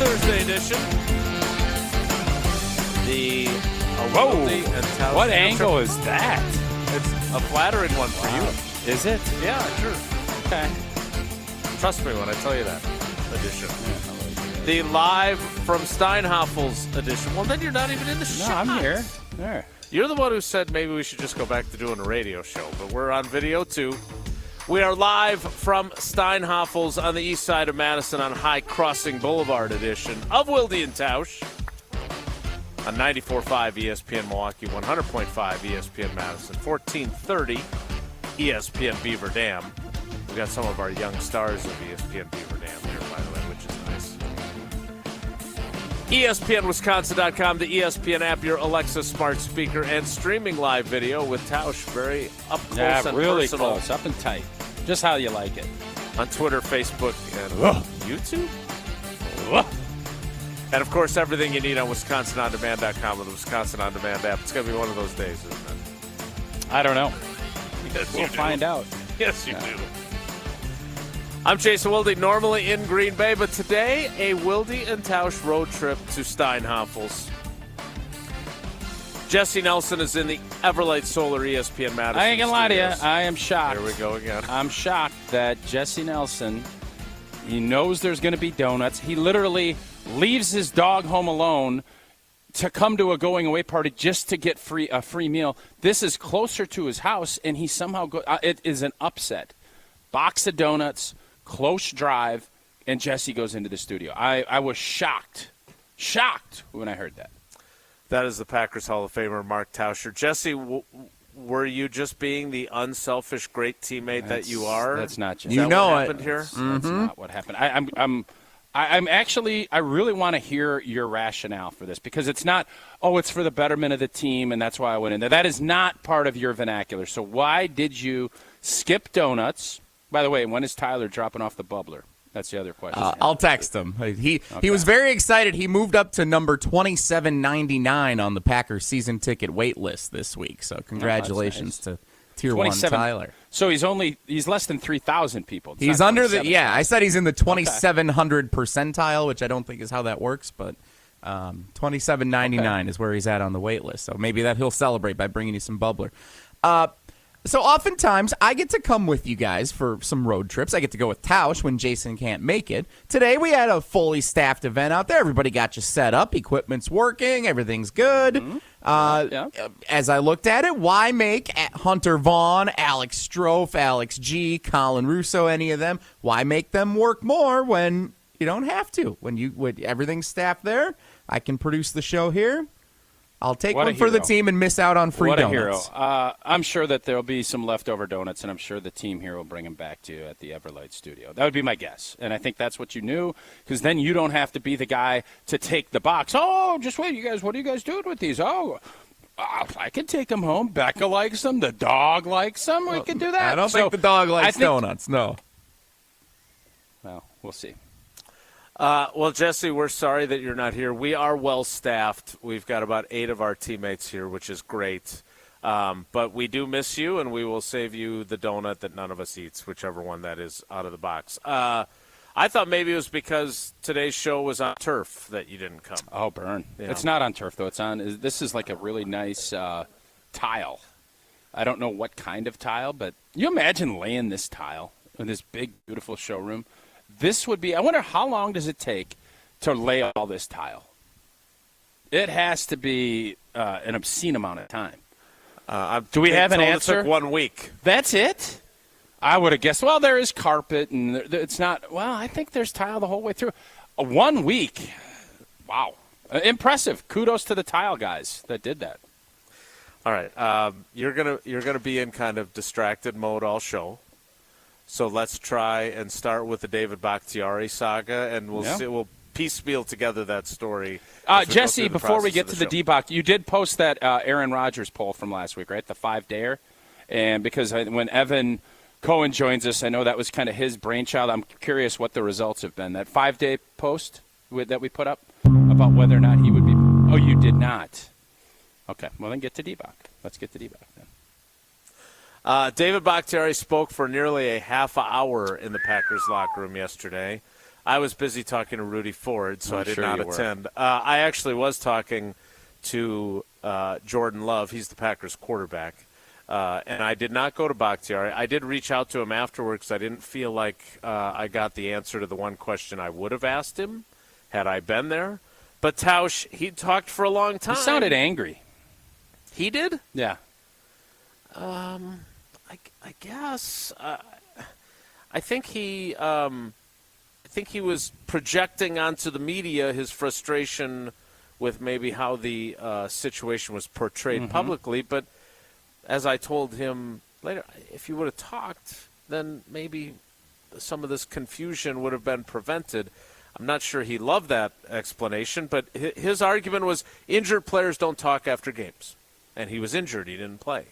Thursday edition. The Whoa! and Tausch What angle is that? It's a flattering one for you. Is it? Yeah, sure. Okay. Trust me when I tell you that edition. The live from Steinhoffel's edition. Well, then you're not even in the No, shot. I'm here. There. You're the one who said maybe we should just go back to doing a radio show, but we're on video too. We are live from Steinhoffel's on the east side of Madison on High Crossing Boulevard edition of Wilde and Tausch on 94.5 ESPN Milwaukee, 100.5 ESPN Madison, 1430 ESPN Beaver Dam. We got some of our young stars of ESPN Beaver Dam here, by the way, which is nice. ESPNWisconsin.com, the ESPN app, your Alexa smart speaker, and streaming live video with Tausch very up close and really personal. close, up and tight. Just how you like it. On Twitter, Facebook, and YouTube. And, of course, everything you need on WisconsinOnDemand.com with the Wisconsin On Demand app. It's going to be one of those days, isn't it? I don't know. Yes, We'll find out. Yes, you do. I'm Jason Wilde, normally in Green Bay, but today a Wilde and Tausch road trip to Steinhoffel's. Jesse Nelson is in the Everlight Solar ESPN Madison I ain't gonna lie to you. studios. I am shocked. Here we go again. I'm shocked that Jesse Nelson, he knows there's going to be donuts. He literally leaves his dog home alone to come to a going-away party just to get a free meal. This is closer to his house, and he somehow it is an upset. Box of donuts, close drive, and Jesse goes into the studio. I was shocked when I heard that. That is the Packers Hall of Famer, Mark Tauscher. Jesse, were you just being the unselfish, great teammate that you are? That's not just. Is that know what it. happened here? That's not what happened. I'm actually, I really want to hear your rationale for this, because it's not, it's for the betterment of the team, and that's why I went in there. That is not part of your vernacular. So why did you skip donuts? By the way, when is Tyler dropping off the bubbler? That's the other question. I'll text him. He was very excited. He moved up to number 2799 on the Packers season ticket wait list this week. So congratulations to Tier 1 Tyler. So he's less than 3,000 people. It's He's not under 27,000. I said he's in the 2,700 percentile, which I don't think is how that works, but 2799 is where he's at on the wait list. So maybe that he'll celebrate by bringing you some bubbler. So oftentimes, I get to come with you guys for some road trips. I get to go with Tausch when Jason can't make it. Today, we had a fully staffed event out there. Everybody got you set up. Equipment's working. Everything's good. Yeah. As I looked at it, why make Hunter Vaughn, Alex Strofe, Alex G., Colin Russo, any of them, why make them work more when you don't have to? When everything's staffed there, I can produce the show here. I'll take one for the team and miss out on free donuts. What a hero. I'm sure that there will be some leftover donuts, and I'm sure the team here will bring them back to you at the Everlight studio. That would be my guess. And I think that's what you knew, because then you don't have to be the guy to take the box. Oh, just wait, you guys. What are you guys doing with these? I can take them home. Becca likes them. The dog likes them. We can do that. I don't think the dog likes donuts, no. Well, we'll see. Well, Jesse, we're sorry that you're not here. We are well-staffed. We've got about 8 of our teammates here, which is great. But we do miss you, and we will save you the donut that none of us eats, whichever one that is out of the box. I thought maybe it was because today's show was on turf that you didn't come. Oh, burn. Yeah. It's not on turf, though. This is like a really nice tile. I don't know what kind of tile, but you imagine laying this tile in this big, beautiful showroom. This would be, I wonder how long does it take to lay all this tile? It has to be an obscene amount of time. Do we have an answer? It took 1 week. That's it? I would have guessed, well, there is carpet, and it's not, well, I think there's tile the whole way through. 1 week. Wow. Impressive. Kudos to the tile guys that did that. All right. You're gonna be in kind of distracted mode all show. So let's try and start with the David Bakhtiari saga, and we'll piecemeal together that story. Jesse, before we get to the debug, you did post that Aaron Rodgers poll from last week, right? The 5-dayer. And because when Evan Cohen joins us, I know that was kind of his brainchild. I'm curious what the results have been. That 5-day post that we put up about whether or not he would be. Oh, you did not. Okay, well then get to debug. Let's get to debug then. David Bakhtiari spoke for nearly a half hour in the Packers locker room yesterday. I was busy talking to Rudy Ford, so I'm I did sure not you were. attend. I actually was talking to Jordan Love. He's the Packers quarterback. And I did not go to Bakhtiari. I did reach out to him afterwards. I didn't feel like I got the answer to the one question I would have asked him had I been there. But Tausch, he talked for a long time. He sounded angry. He did? Yeah. I guess. I think he was projecting onto the media his frustration with maybe how the situation was portrayed publicly. But as I told him later, if you would have talked, then maybe some of this confusion would have been prevented. I'm not sure he loved that explanation, but his argument was injured players don't talk after games. And he was injured. He didn't play.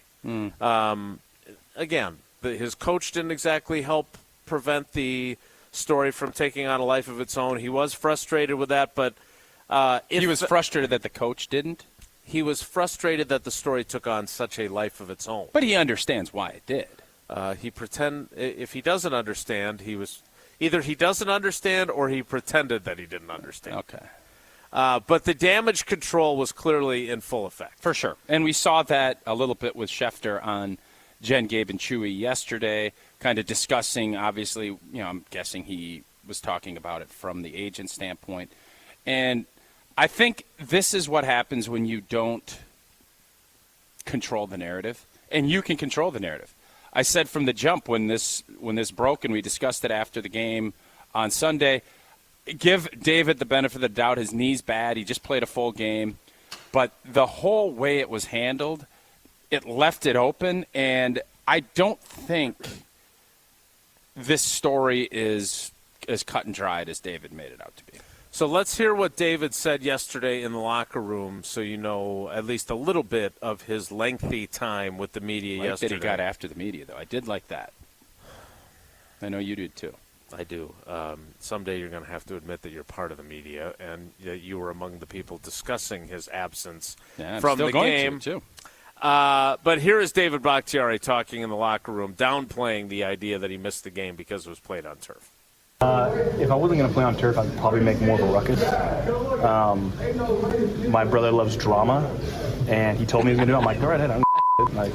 Again, his coach didn't exactly help prevent the story from taking on a life of its own. He was frustrated with that, but He was frustrated that the coach didn't? he was frustrated that the story took on such a life of its own. But he understands why it did. If he doesn't understand, either he doesn't understand or he pretended that he didn't understand. Okay. But the damage control was clearly in full effect. For sure. And we saw that a little bit with Schefter on Jen, Gabe, and Chewy yesterday, kind of discussing, obviously, I'm guessing he was talking about it from the agent standpoint. And I think this is what happens when you don't control the narrative. And you can control the narrative. I said from the jump when this broke, and we discussed it after the game on Sunday, give David the benefit of the doubt. His knee's bad. He just played a full game. But the whole way it was handled, it left it open. And I don't think this story is as cut and dried as David made it out to be. So let's hear what David said yesterday in the locker room so you know at least a little bit of his lengthy time with the media yesterday. That he got after the media, though. I did like that. I know you did, too. I do. Someday you're going to have to admit that you're part of the media and that you were among the people discussing his absence from the game. Too. But here is David Bakhtiari talking in the locker room, downplaying the idea that he missed the game because it was played on turf. If I wasn't going to play on turf, I'd probably make more of a ruckus. My brother loves drama, and he told me he was going to do it. I'm like, go right ahead. I'm like,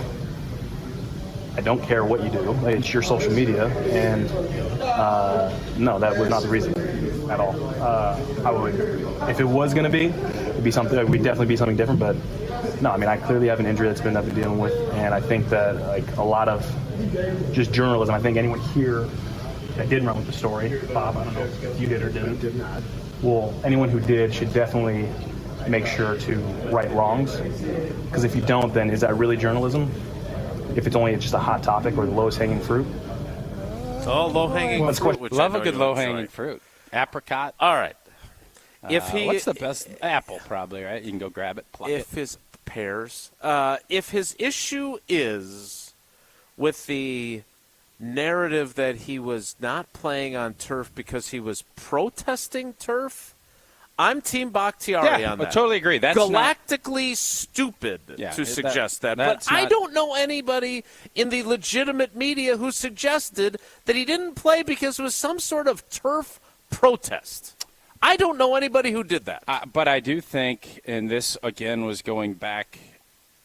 I don't care what you do. It's your social media, and no, that was not the reason at all. I would, if it was going to be, it'd be something. It would definitely be something different. But no, I mean, I clearly have an injury that's been I've been dealing with, and I think that like a lot of just journalism. I think anyone here that did run with the story, Bob, I don't know if you did or didn't. Did not. Well, anyone who did should definitely make sure to right wrongs, because if you don't, then is that really journalism? If it's only just a hot topic or the lowest hanging fruit. It's all low-hanging fruit. Which Love I a know good you low-hanging enjoy. fruit. Apricot. All right. What's the best? Apple, probably, right? You can go grab it, pluck it. His pears. If his issue is with the narrative that he was not playing on turf because he was protesting turf, I'm Team Bakhtiari on that. I totally agree. That's galactically stupid to suggest that. But I don't know anybody in the legitimate media who suggested that he didn't play because it was some sort of turf protest. I don't know anybody who did that. But I do think, and this again was going back,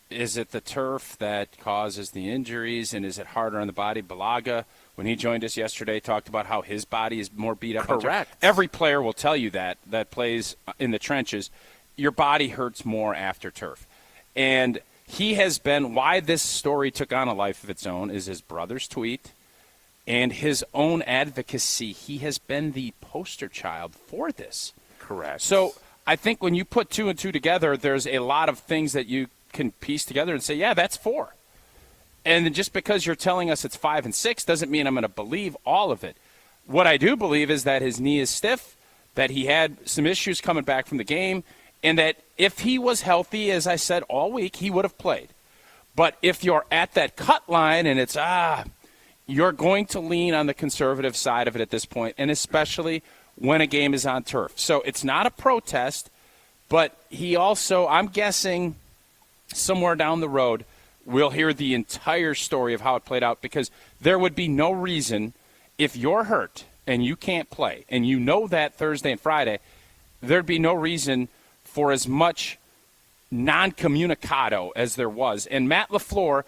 is it the turf that causes the injuries, and is it harder on the body? Balaga, when he joined us yesterday, talked about how his body is more beat up. Correct. Every player will tell you that plays in the trenches. Your body hurts more after turf. And he has been, why this story took on a life of its own is his brother's tweet and his own advocacy. He has been the poster child for this. Correct. So I think when you put two and two together, there's a lot of things that you can piece together and say, yeah, that's 4. And then just because you're telling us it's 5 and 6 doesn't mean I'm going to believe all of it. What I do believe is that his knee is stiff, that he had some issues coming back from the game, and that if he was healthy, as I said all week, he would have played. But if you're at that cut line and it's, you're going to lean on the conservative side of it at this point, and especially when a game is on turf. So it's not a protest, but he also, I'm guessing, somewhere down the road, we'll hear the entire story of how it played out, because there would be no reason, if you're hurt and you can't play, and you know that Thursday and Friday, there'd be no reason for as much non-communicado as there was. And Matt LaFleur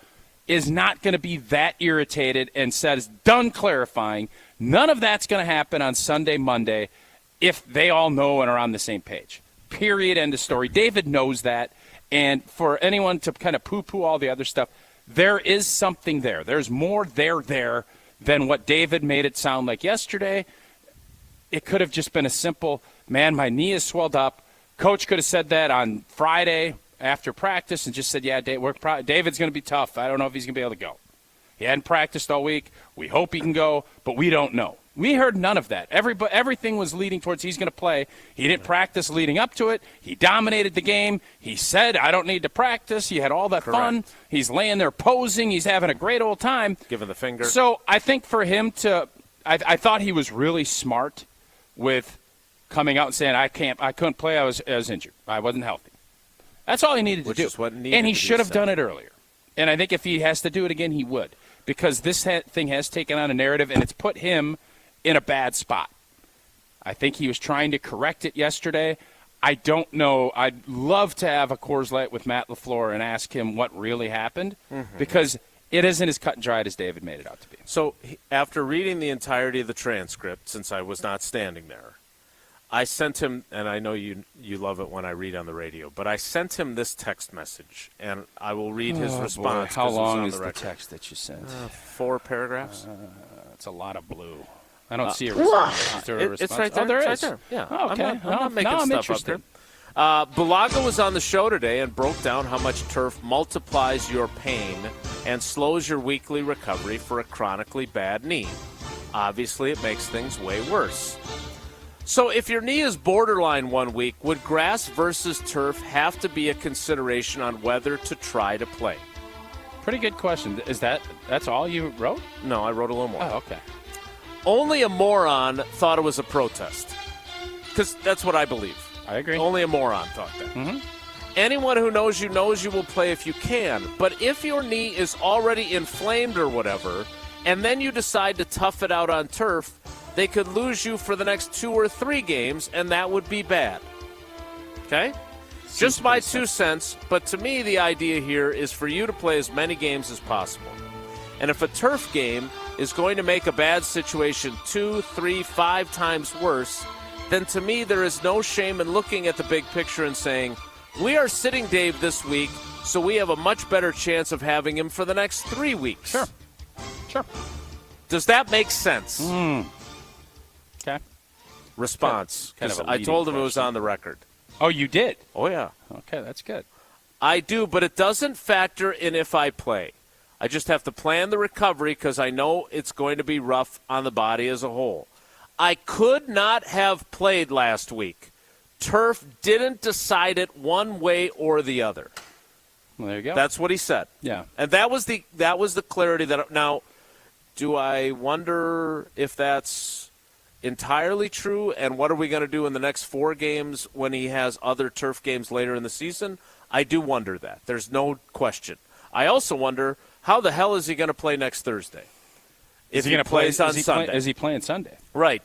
is not going to be that irritated and says, done clarifying. None of that's going to happen on Sunday, Monday, if they all know and are on the same page. Period, end of story. David knows that. And for anyone to kind of poo-poo all the other stuff, there is something there. There's more there than what David made it sound like yesterday. It could have just been a simple, man, my knee is swelled up. Coach could have said that on Friday after practice and just said, yeah, David's going to be tough. I don't know if he's going to be able to go. He hadn't practiced all week. We hope he can go, but we don't know. We heard none of that. Everything was leading towards he's going to play. He didn't practice leading up to it. He dominated the game. He said, I don't need to practice. He had all that fun. He's laying there posing. He's having a great old time. Giving the finger. So I think for him to – I thought he was really smart with coming out and saying, I couldn't play. I was injured. I wasn't healthy. That's all he needed to do. And he should have done it earlier. And I think if he has to do it again, he would. Because this thing has taken on a narrative, and it's put him – in a bad spot. I think he was trying to correct it yesterday. I don't know. I'd love to have a Coors Light with Matt LaFleur and ask him what really happened because it isn't as cut and dried as David made it out to be. So after reading the entirety of the transcript, since I was not standing there, I sent him, and I know you love it when I read on the radio, but I sent him this text message, and I will read his response. Boy. How long is the text that you sent? 4 paragraphs. It's a lot of blue. I don't see a response. It's right there. Oh, there it's is. Right there. Yeah. Oh, okay. I'm not making stuff interested. up here. Bulaga was on the show today and broke down how much turf multiplies your pain and slows your weekly recovery for a chronically bad knee. Obviously, it makes things way worse. So if your knee is borderline 1 week, would grass versus turf have to be a consideration on whether to try to play? Pretty good question. That's all you wrote? No, I wrote a little more. Oh, okay. Only a moron thought it was a protest. Because that's what I believe. I agree. Only a moron thought that. Anyone who knows you will play if you can. But if your knee is already inflamed or whatever, and then you decide to tough it out on turf, they could lose you for the next 2 or 3 games, and that would be bad. Okay? Just my 2 cents, but to me the idea here is for you to play as many games as possible. And if a turf game is going to make a bad situation 2, 3, 5 times worse, then to me there is no shame in looking at the big picture and saying, we are sitting Dave this week, so we have a much better chance of having him for the next 3 weeks. Sure. Does that make sense? Okay. Response. Kind of a I told him leading it was on the record. Oh, you did? Oh, yeah. Okay, that's good. I do, but it doesn't factor in if I play. I just have to plan the recovery because I know it's going to be rough on the body as a whole. I could not have played last week. Turf didn't decide it one way or the other. Well, there you go. That's what he said. Yeah. And that was the clarity that now do I wonder if that's entirely true and what are we going to do in the next 4 games when he has other turf games later in the season? I do wonder that. There's no question. I also wonder how the hell is he going to play next Thursday? If he plays on Sunday. Is he playing Sunday? Right.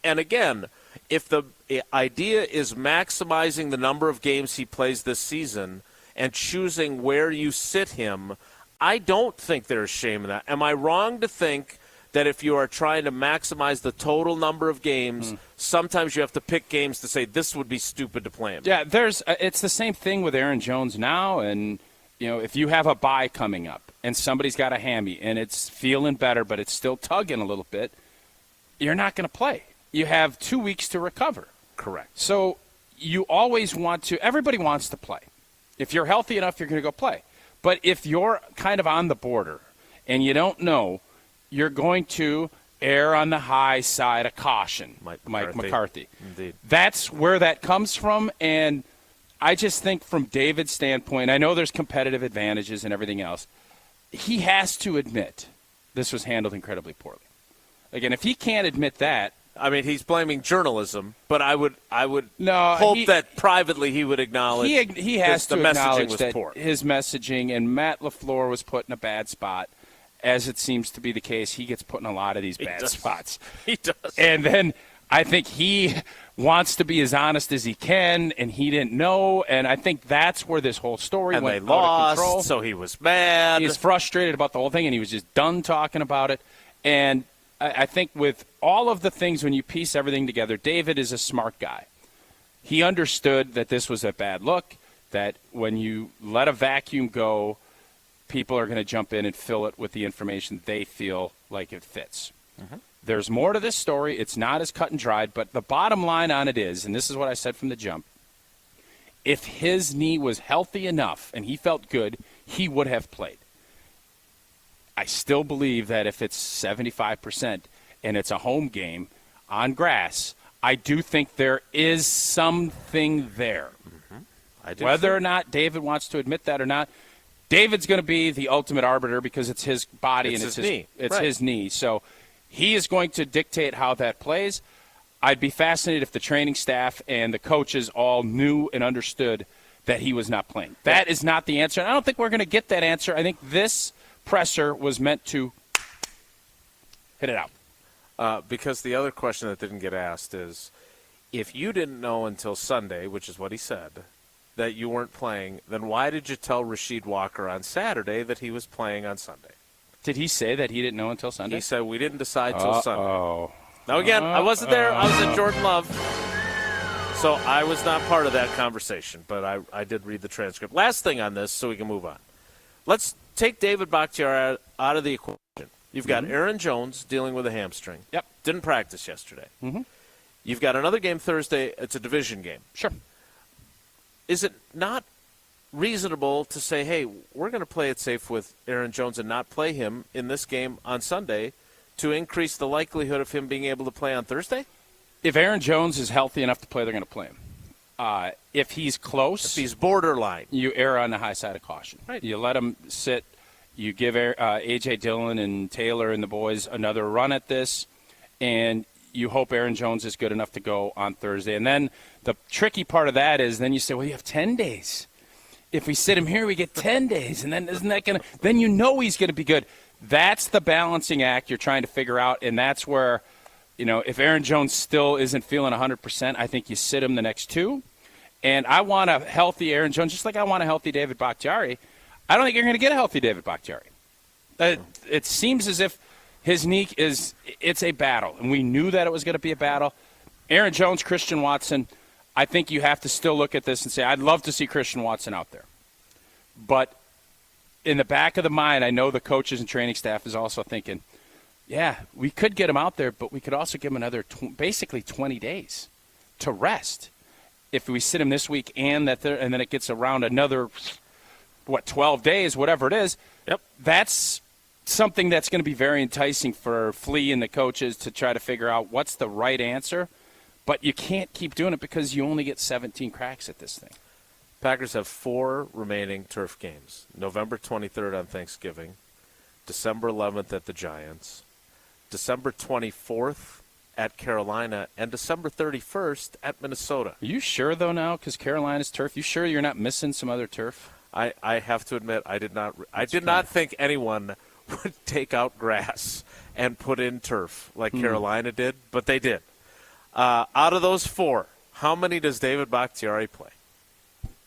And again, if the idea is maximizing the number of games he plays this season and choosing where you sit him, I don't think there's shame in that. Am I wrong to think that if you are trying to maximize the total number of games, sometimes you have to pick games to say this would be stupid to play him? Yeah, it's the same thing with Aaron Jones now, and if you have a bye coming up and somebody's got a hammy and it's feeling better but it's still tugging a little bit, you're not going to play. You have 2 weeks to recover. Correct. So you always want to – everybody wants to play. If you're healthy enough, you're going to go play. But if you're kind of on the border and you don't know, you're going to err on the high side of caution, Mike McCarthy. Indeed. That's where that comes from, and I just think from David's standpoint, I know there's competitive advantages and everything else. He has to admit this was handled incredibly poorly. Again, if he can't admit that, I mean, he's blaming journalism, but I would hope that privately he would acknowledge he has the to messaging acknowledge was that poor. His messaging and Matt LaFleur was put in a bad spot. as it seems to be the case, he gets put in a lot of these bad spots. He does. And then I think he wants to be as honest as he can, and he didn't know. And I think that's where this whole story And went they out of lost, control. so he was mad. He's frustrated about the whole thing, and he was just done talking about it. And I think with all of the things, when you piece everything together, David is a smart guy. He understood that this was a bad look, that when you let a vacuum go, people are going to jump in and fill it with the information they feel like it fits. Mm-hmm. There's more to this story. It's not as cut and dried, but the bottom line on it is, and this is what I said from the jump, if his knee was healthy enough and he felt good, he would have played. I still believe that if it's 75% and it's a home game on grass, I do think there is something there. Mm-hmm. I do. Whether or not David wants to admit that or not, David's going to be the ultimate arbiter because it's his body and it's his knee. It's right. his knee. So he is going to dictate how that plays. I'd be fascinated if the training staff and the coaches all knew and understood that he was not playing. That is not the answer. And I don't think we're going to get that answer. I think this presser was meant to hit it out. Because the other question that didn't get asked is, if you didn't know until Sunday, which is what he said, that you weren't playing, then why did you tell Rasheed Walker on Saturday that he was playing on Sunday? Did he say that he didn't know until Sunday? He said we didn't decide till Sunday. Oh. Now, again, I wasn't there. I was at Jordan Love. So I was not part of that conversation, but I did read the transcript. Last thing on this, so we can move on. Let's take David Bakhtiari out of the equation. You've got Aaron Jones dealing with a hamstring. Yep. Didn't practice yesterday. Mm-hmm. You've got another game Thursday. It's a division game. Sure. Is it not reasonable to say, hey, we're going to play it safe with Aaron Jones and not play him in this game on Sunday to increase the likelihood of him being able to play on Thursday? If Aaron Jones is healthy enough to play, they're going to play him. If he's close, if he's borderline, you err on the high side of caution. Right. You let him sit. You give A.J. Dillon and Taylor and the boys another run at this, and you hope Aaron Jones is good enough to go on Thursday. And then the tricky part of that is then you say, well, you have 10 days. If we sit him here, we get 10 days. And then isn't that going to – then you know he's going to be good. That's the balancing act you're trying to figure out, and that's where, you know, if Aaron Jones still isn't feeling 100%, I think you sit him the next two. And I want a healthy Aaron Jones, just like I want a healthy David Bakhtiari. I don't think you're going to get a healthy David Bakhtiari. It seems as if his knee it's a battle, and we knew that it was going to be a battle. Aaron Jones, Christian Watson, I think you have to still look at this and say, I'd love to see Christian Watson out there. But in the back of the mind, I know the coaches and training staff is also thinking, yeah, we could get him out there, but we could also give him another basically 20 days to rest. If we sit him this week and then it gets around another, 12 days, whatever it is, yep, that's something that's going to be very enticing for Flea and the coaches to try to figure out what's the right answer. But you can't keep doing it because you only get 17 cracks at this thing. Packers have 4 remaining turf games. November 23rd on Thanksgiving, December 11th at the Giants, December 24th at Carolina, and December 31st at Minnesota. Are you sure, though, now, because Carolina's turf? You sure you're not missing some other turf? I have to admit, I did not think anyone would take out grass and put in turf like Carolina did, but they did. Out of those 4, how many does David Bakhtiari play?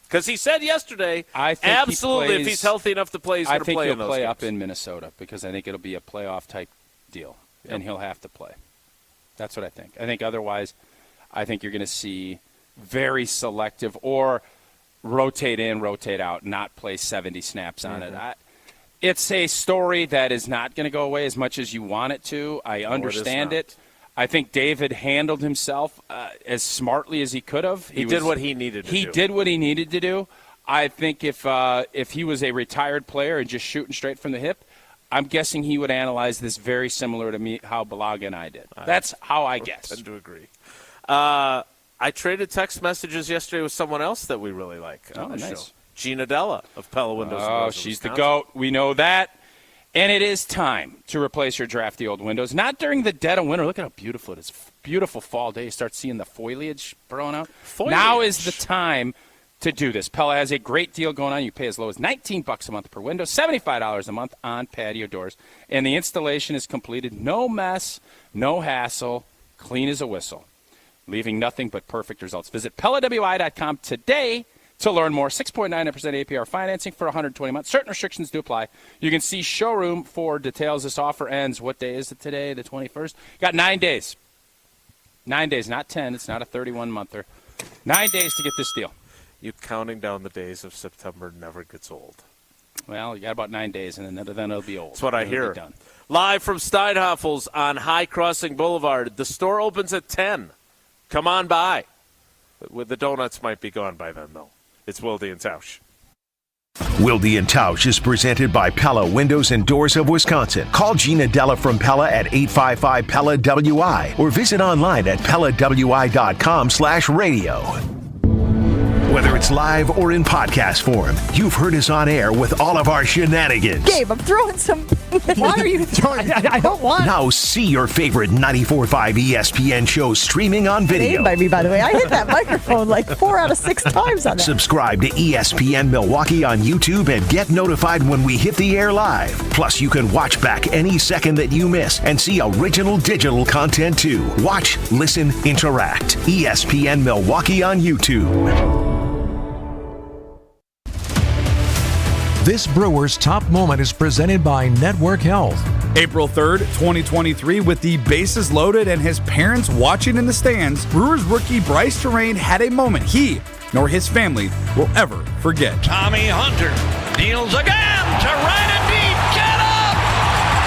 Because he said yesterday, I think absolutely, if he's healthy enough to play, he's going to play in those I think he'll play games. up in Minnesota because I think it'll be a playoff type deal, and he'll have to play. That's what I think. I think otherwise, I think you're going to see very selective or rotate in, rotate out, not play 70 snaps on it. It's a story that is not going to go away as much as you want it to. I understand it. I think David handled himself as smartly as he could have. He did what he needed to do. He did what he needed to do. I think if he was a retired player and just shooting straight from the hip, I'm guessing he would analyze this very similar to me, how Balaga and I did. That's how I guess. I tend to agree. I traded text messages yesterday with someone else that we really like on the show. Gina Della of Pella Windows. Oh, she's the GOAT. We know that. And it is time to replace your drafty old windows. Not during the dead of winter. Look at how beautiful it is. Beautiful fall day. You start seeing the foliage growing out. Now is the time to do this. Pella has a great deal going on. You pay as low as $19 a month per window, $75 a month on patio doors. And the installation is completed. No mess, no hassle, clean as a whistle, leaving nothing but perfect results. Visit PellaWI.com today to learn more. 6.99% APR financing for 120 months. Certain restrictions do apply. You can see showroom for details. This offer ends, what day is it today? The 21st? Got 9 days. 9 days, not 10. It's not a 31-monther. 9 days to get this deal. You counting down the days of September never gets old. Well, you got about 9 days, and then it'll be old. That's what I hear. Done. Live from Steinhoffel's on High Crossing Boulevard. The store opens at 10. Come on by. The donuts might be gone by then, though. It's Wilde and Tausch. Wilde and Tausch is presented by Pella Windows and Doors of Wisconsin. Call Gina Della from Pella at 855-PELLA-WI or visit online at PellaWI.com/radio. Whether it's live or in podcast form, you've heard us on air with all of our shenanigans. Gabe, I'm throwing some. Why are you throwing? I don't want. Now see your favorite 94.5 ESPN shows streaming on video. By me, by the way. I hit that microphone like 4 out of 6 times on that. Subscribe to ESPN Milwaukee on YouTube and get notified when we hit the air live. Plus, you can watch back any second that you miss and see original digital content too. Watch, listen, interact. ESPN Milwaukee on YouTube. This Brewers Top Moment is presented by Network Health. April 3rd, 2023, with the bases loaded and his parents watching in the stands, Brewers rookie Bryce Terrain had a moment he nor his family will ever forget. Tommy Hunter deals again to right and deep. Get up!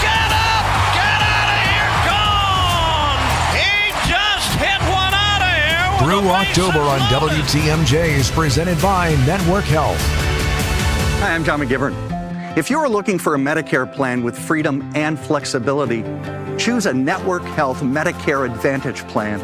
Get up! Get out of here! Gone! He just hit one out of here. Brew October on WTMJ is presented by Network Health. Hi, I'm John McGivern. If you're looking for a Medicare plan with freedom and flexibility, choose a Network Health Medicare Advantage plan.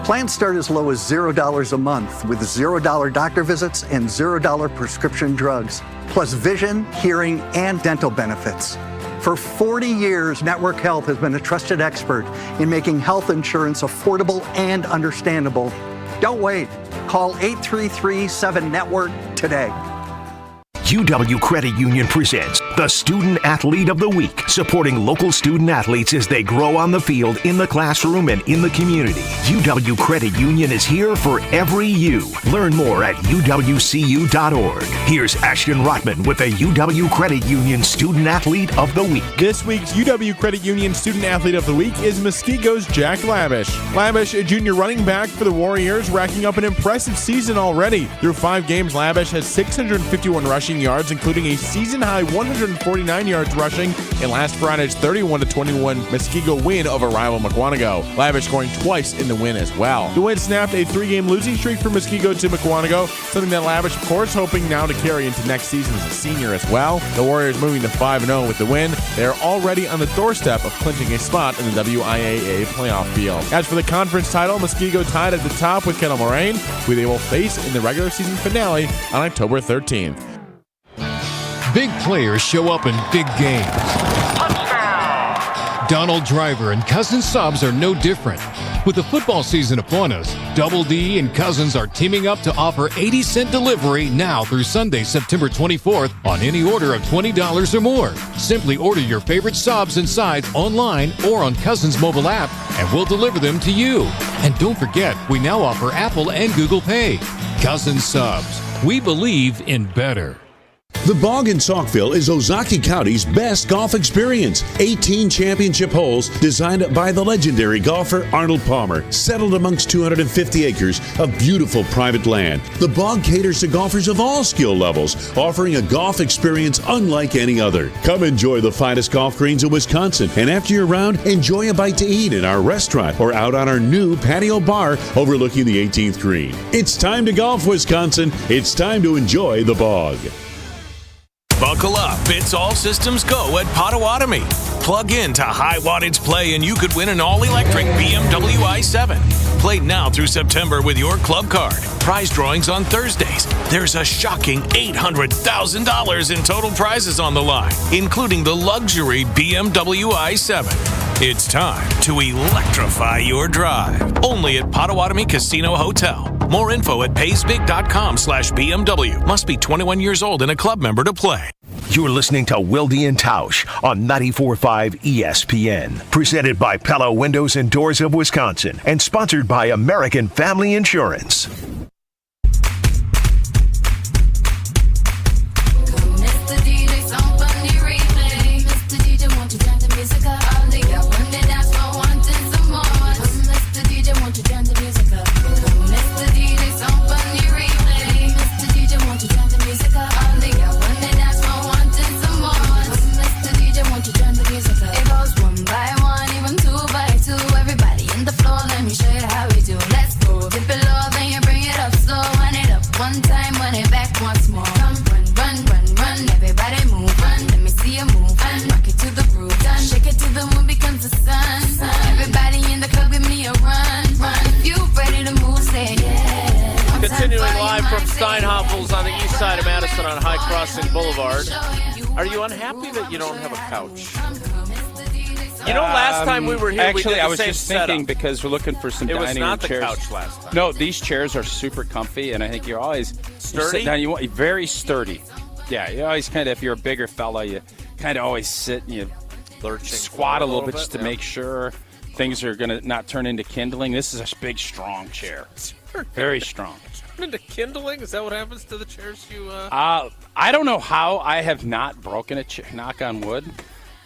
Plans start as low as $0 a month with $0 doctor visits and $0 prescription drugs, plus vision, hearing, and dental benefits. For 40 years, Network Health has been a trusted expert in making health insurance affordable and understandable. Don't wait. Call 833-7-NETWORK today. UW Credit Union presents the Student Athlete of the Week, supporting local student athletes as they grow on the field, in the classroom, and in the community. UW Credit Union is here for every you. Learn more at uwcu.org. Here's Ashton Rotman with the UW Credit Union Student Athlete of the Week. This week's UW Credit Union Student Athlete of the Week is Muskego's Jack Lavish. Lavish, a junior running back for the Warriors, racking up an impressive season already. Through 5 games, Lavish has 651 rushing yards, including a season-high 149 yards rushing in last Friday's 31-21 Muskego win over rival Mukwonago. Lavish scoring twice in the win as well. The win snapped a 3-game losing streak from Muskego to Mukwonago, something that Lavish, of course, hoping now to carry into next season as a senior as well. The Warriors moving to 5-0 with the win. They are already on the doorstep of clinching a spot in the WIAA playoff field. As for the conference title, Muskego tied at the top with Kettle Moraine, who they will face in the regular season finale on October 13th. Big players show up in big games. Donald Driver and Cousins subs are no different. With the football season upon us, Double D and Cousins are teaming up to offer 80-cent delivery now through Sunday, September 24th on any order of $20 or more. Simply order your favorite subs and sides online or on Cousins mobile app, and we'll deliver them to you. And don't forget, we now offer Apple and Google Pay. Cousins subs. We believe in better. The Bog in Saukville is Ozaukee County's best golf experience. 18 championship holes designed by the legendary golfer Arnold Palmer, settled amongst 250 acres of beautiful private land. The Bog caters to golfers of all skill levels, offering a golf experience unlike any other. Come enjoy the finest golf greens in Wisconsin, and after your round, enjoy a bite to eat in our restaurant or out on our new patio bar overlooking the 18th green. It's time to golf, Wisconsin. It's time to enjoy the Bog. Buckle up. It's all systems go at Potawatomi. Plug in to High Wattage Play and you could win an all-electric BMW i7. Play now through September with your club card. Prize drawings on Thursdays. There's a shocking $800,000 in total prizes on the line, including the luxury BMW i7. It's time to electrify your drive. Only at Potawatomi Casino Hotel. More info at paysbig.com/BMW. Must be 21 years old and a club member to play. You're listening to Wilde and Tausch on 94.5 ESPN. Presented by Pella Windows and Doors of Wisconsin and sponsored by American Family Insurance. Continuing live from Steinhoffel's on the east side of Madison on High Crossing Boulevard. Are you unhappy that you don't have a couch? You know, last time we were here, actually, we did the I was same just setup. thinking because we're looking for some dining room chairs. It was not the couch last time. No, these chairs are super comfy, and I think you're always sturdy. Very sturdy. Yeah, you always kind of, if you're a bigger fella, you kind of always sit and you squat a little bit just to make sure things are going to not turn into kindling. This is a big, strong chair. Very strong. Into kindling? Is that what happens to the chairs you? I don't know how I have not broken a chair. Knock on wood,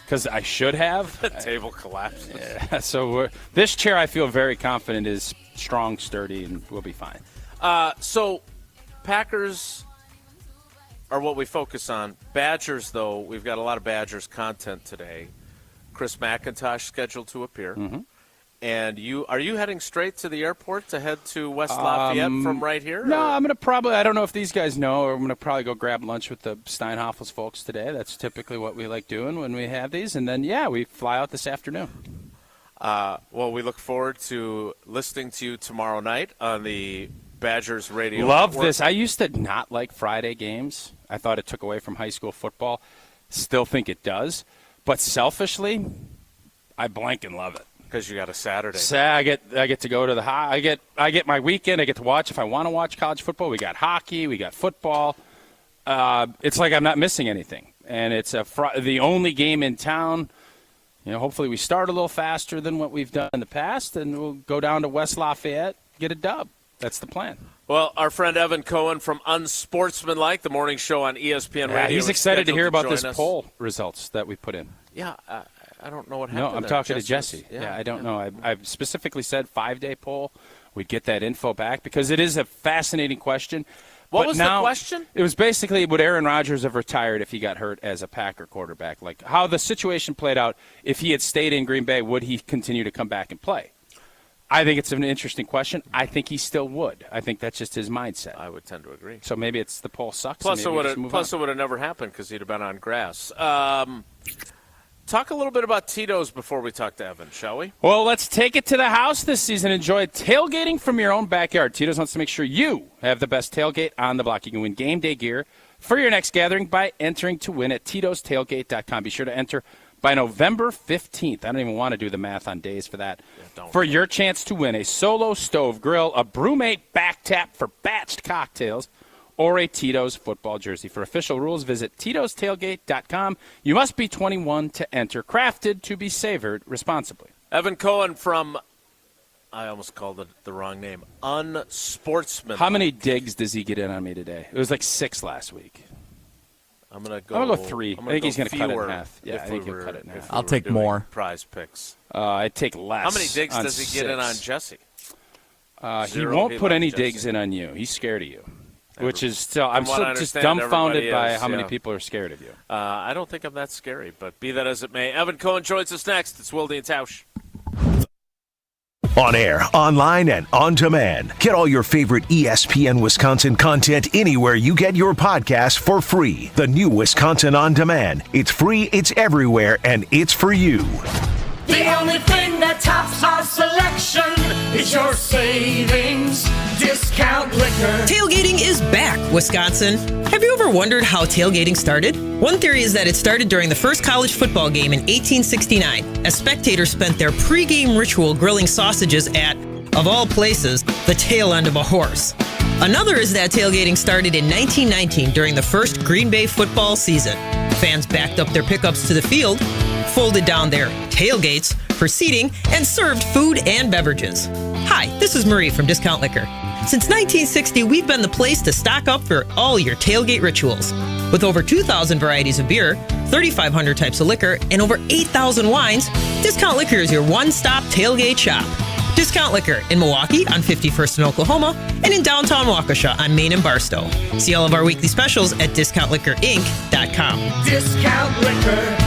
because I should have. The table collapsed. Yeah, so this chair, I feel very confident, is strong, sturdy, and we'll be fine. So Packers are what we focus on. Badgers, though, we've got a lot of Badgers content today. Chris McIntosh scheduled to appear. Mm-hmm. And are you heading straight to the airport to head to West Lafayette from right here? No, I'm going to I don't know if these guys know, or I'm going to probably go grab lunch with the Steinhoffel's folks today. That's typically what we like doing when we have these. And then, we fly out this afternoon. Well, we look forward to listening to you tomorrow night on the Badgers radio. Love network. this. I used to not like Friday games. I thought it took away from high school football. Still think it does. But selfishly, I blank and love it. Because you got a Saturday. I get to go to I get my weekend. I get to watch if I want to watch college football. We got hockey. We got football. It's like I'm not missing anything, and it's the only game in town. Hopefully we start a little faster than what we've done in the past, and we'll go down to West Lafayette, get a dub. That's the plan. Well, our friend Evan Cohen from Unsportsmanlike, the morning show on ESPN Radio. He's excited to hear about this us. Poll results that we put in. Yeah. I don't know what happened. No, I'm talking to Jesse. Yeah, I don't know. I specifically said 5-day poll. We'd get that info back because it is a fascinating question. What was the question? It was basically, would Aaron Rodgers have retired if he got hurt as a Packer quarterback? Like how the situation played out. If he had stayed in Green Bay, would he continue to come back and play? I think it's an interesting question. I think he still would. I think that's just his mindset. I would tend to agree. So maybe it's the poll sucks. Plus, it would have never happened because he'd have been on grass. Talk a little bit about Tito's before we talk to Evan, shall we? Well, let's take it to the house this season. Enjoy tailgating from your own backyard. Tito's wants to make sure you have the best tailgate on the block. You can win game day gear for your next gathering by entering to win at titostailgate.com. Be sure to enter by November 15th. I don't even want to do the math on days for that. For your chance to win a Solo Stove Grill, a Brewmate Back Tap for batched cocktails, or a Tito's football jersey. For official rules, visit titostailgate.com. You must be 21 to enter. Crafted to be savored responsibly. Evan Cohen from, I almost called it the wrong name, Unsportsmanlike. How many digs does he get in on me today? It was like 6 last week. I'm going to go 3. I think he's going to cut it in half. Yeah, I think he'll cut it in half. I'll take more. Prize picks. I'd take less. How many digs does he 6. get in on Jesse? He won't put any digs in on you. He's scared of you. Which is still, I'm still just dumbfounded by how many people are scared of you. I don't think I'm that scary, but be that as it may. Evan Cohen joins us next. It's Wilde and Tausch. On air, online, and on demand. Get all your favorite ESPN Wisconsin content anywhere you get your podcasts for free. The new Wisconsin On Demand. It's free, it's everywhere, and it's for you. The only thing that tops our selection is your savings. Discount Liquor. Tailgating is back, Wisconsin. Have you ever wondered how tailgating started? One theory is that it started during the first college football game in 1869, as spectators spent their pregame ritual grilling sausages at, of all places, the tail end of a horse. Another is that tailgating started in 1919 during the first Green Bay football season. Fans backed up their pickups to the field, folded down their tailgates for seating, and served food and beverages. Hi, this is Marie from Discount Liquor. Since 1960, we've been the place to stock up for all your tailgate rituals. With over 2,000 varieties of beer, 3,500 types of liquor, and over 8,000 wines, Discount Liquor is your one-stop tailgate shop. Discount Liquor in Milwaukee on 51st and Oklahoma, and in downtown Waukesha on Main and Barstow. See all of our weekly specials at DiscountLiquorInc.com. Discount Liquor.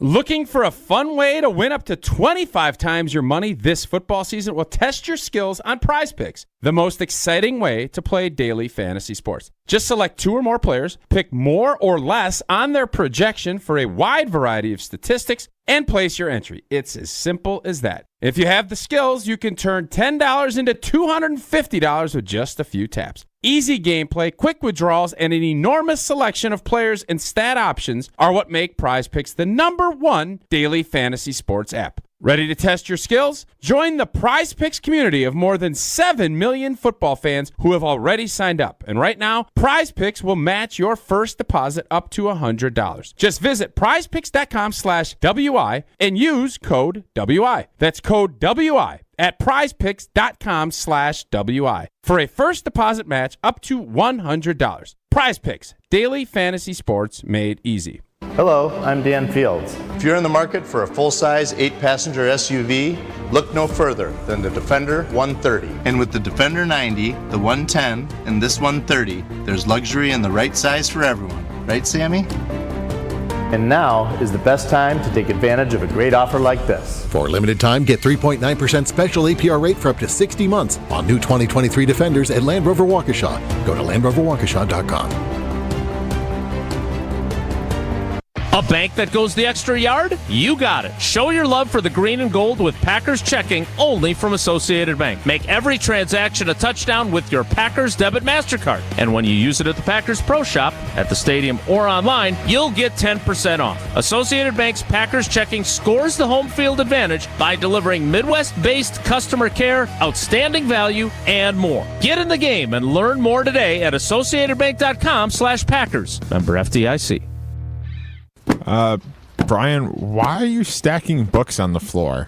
Looking for a fun way to win up to 25 times your money this football season? Well, test your skills on Prize Picks, the most exciting way to play daily fantasy sports. Just select 2 or more players, pick more or less on their projection for a wide variety of statistics, and place your entry. It's as simple as that. If you have the skills, you can turn $10 into $250 with just a few taps. Easy gameplay, quick withdrawals, and an enormous selection of players and stat options are what make Prize Picks the #1 daily fantasy sports app. Ready to test your skills? Join the Prize Picks community of more than 7 million football fans who have already signed up. And right now, Prize Picks will match your first deposit up to $100. Just visit prizepicks.com/WI and use code WI. That's code WI at prizepicks.com/WI for a first deposit match up to $100. Prize Picks, daily fantasy sports made easy. Hello, I'm Dan Fields. If you're in the market for a full-size 8-passenger SUV, look no further than the Defender 130. And with the Defender 90, the 110, and this 130, there's luxury and the right size for everyone. Right, Sammy? And now is the best time to take advantage of a great offer like this. For a limited time, get 3.9% special APR rate for up to 60 months on new 2023 Defenders at Land Rover Waukesha. Go to LandRoverWaukesha.com. A bank that goes the extra yard? You got it. Show your love for the green and gold with Packers checking only from Associated Bank. Make every transaction a touchdown with your Packers debit MasterCard. And when you use it at the Packers Pro Shop, at the stadium, or online, you'll get 10% off. Associated Bank's Packers checking scores the home field advantage by delivering Midwest-based customer care, outstanding value, and more. Get in the game and learn more today at AssociatedBank.com/Packers. Member FDIC. Brian, why are you stacking books on the floor?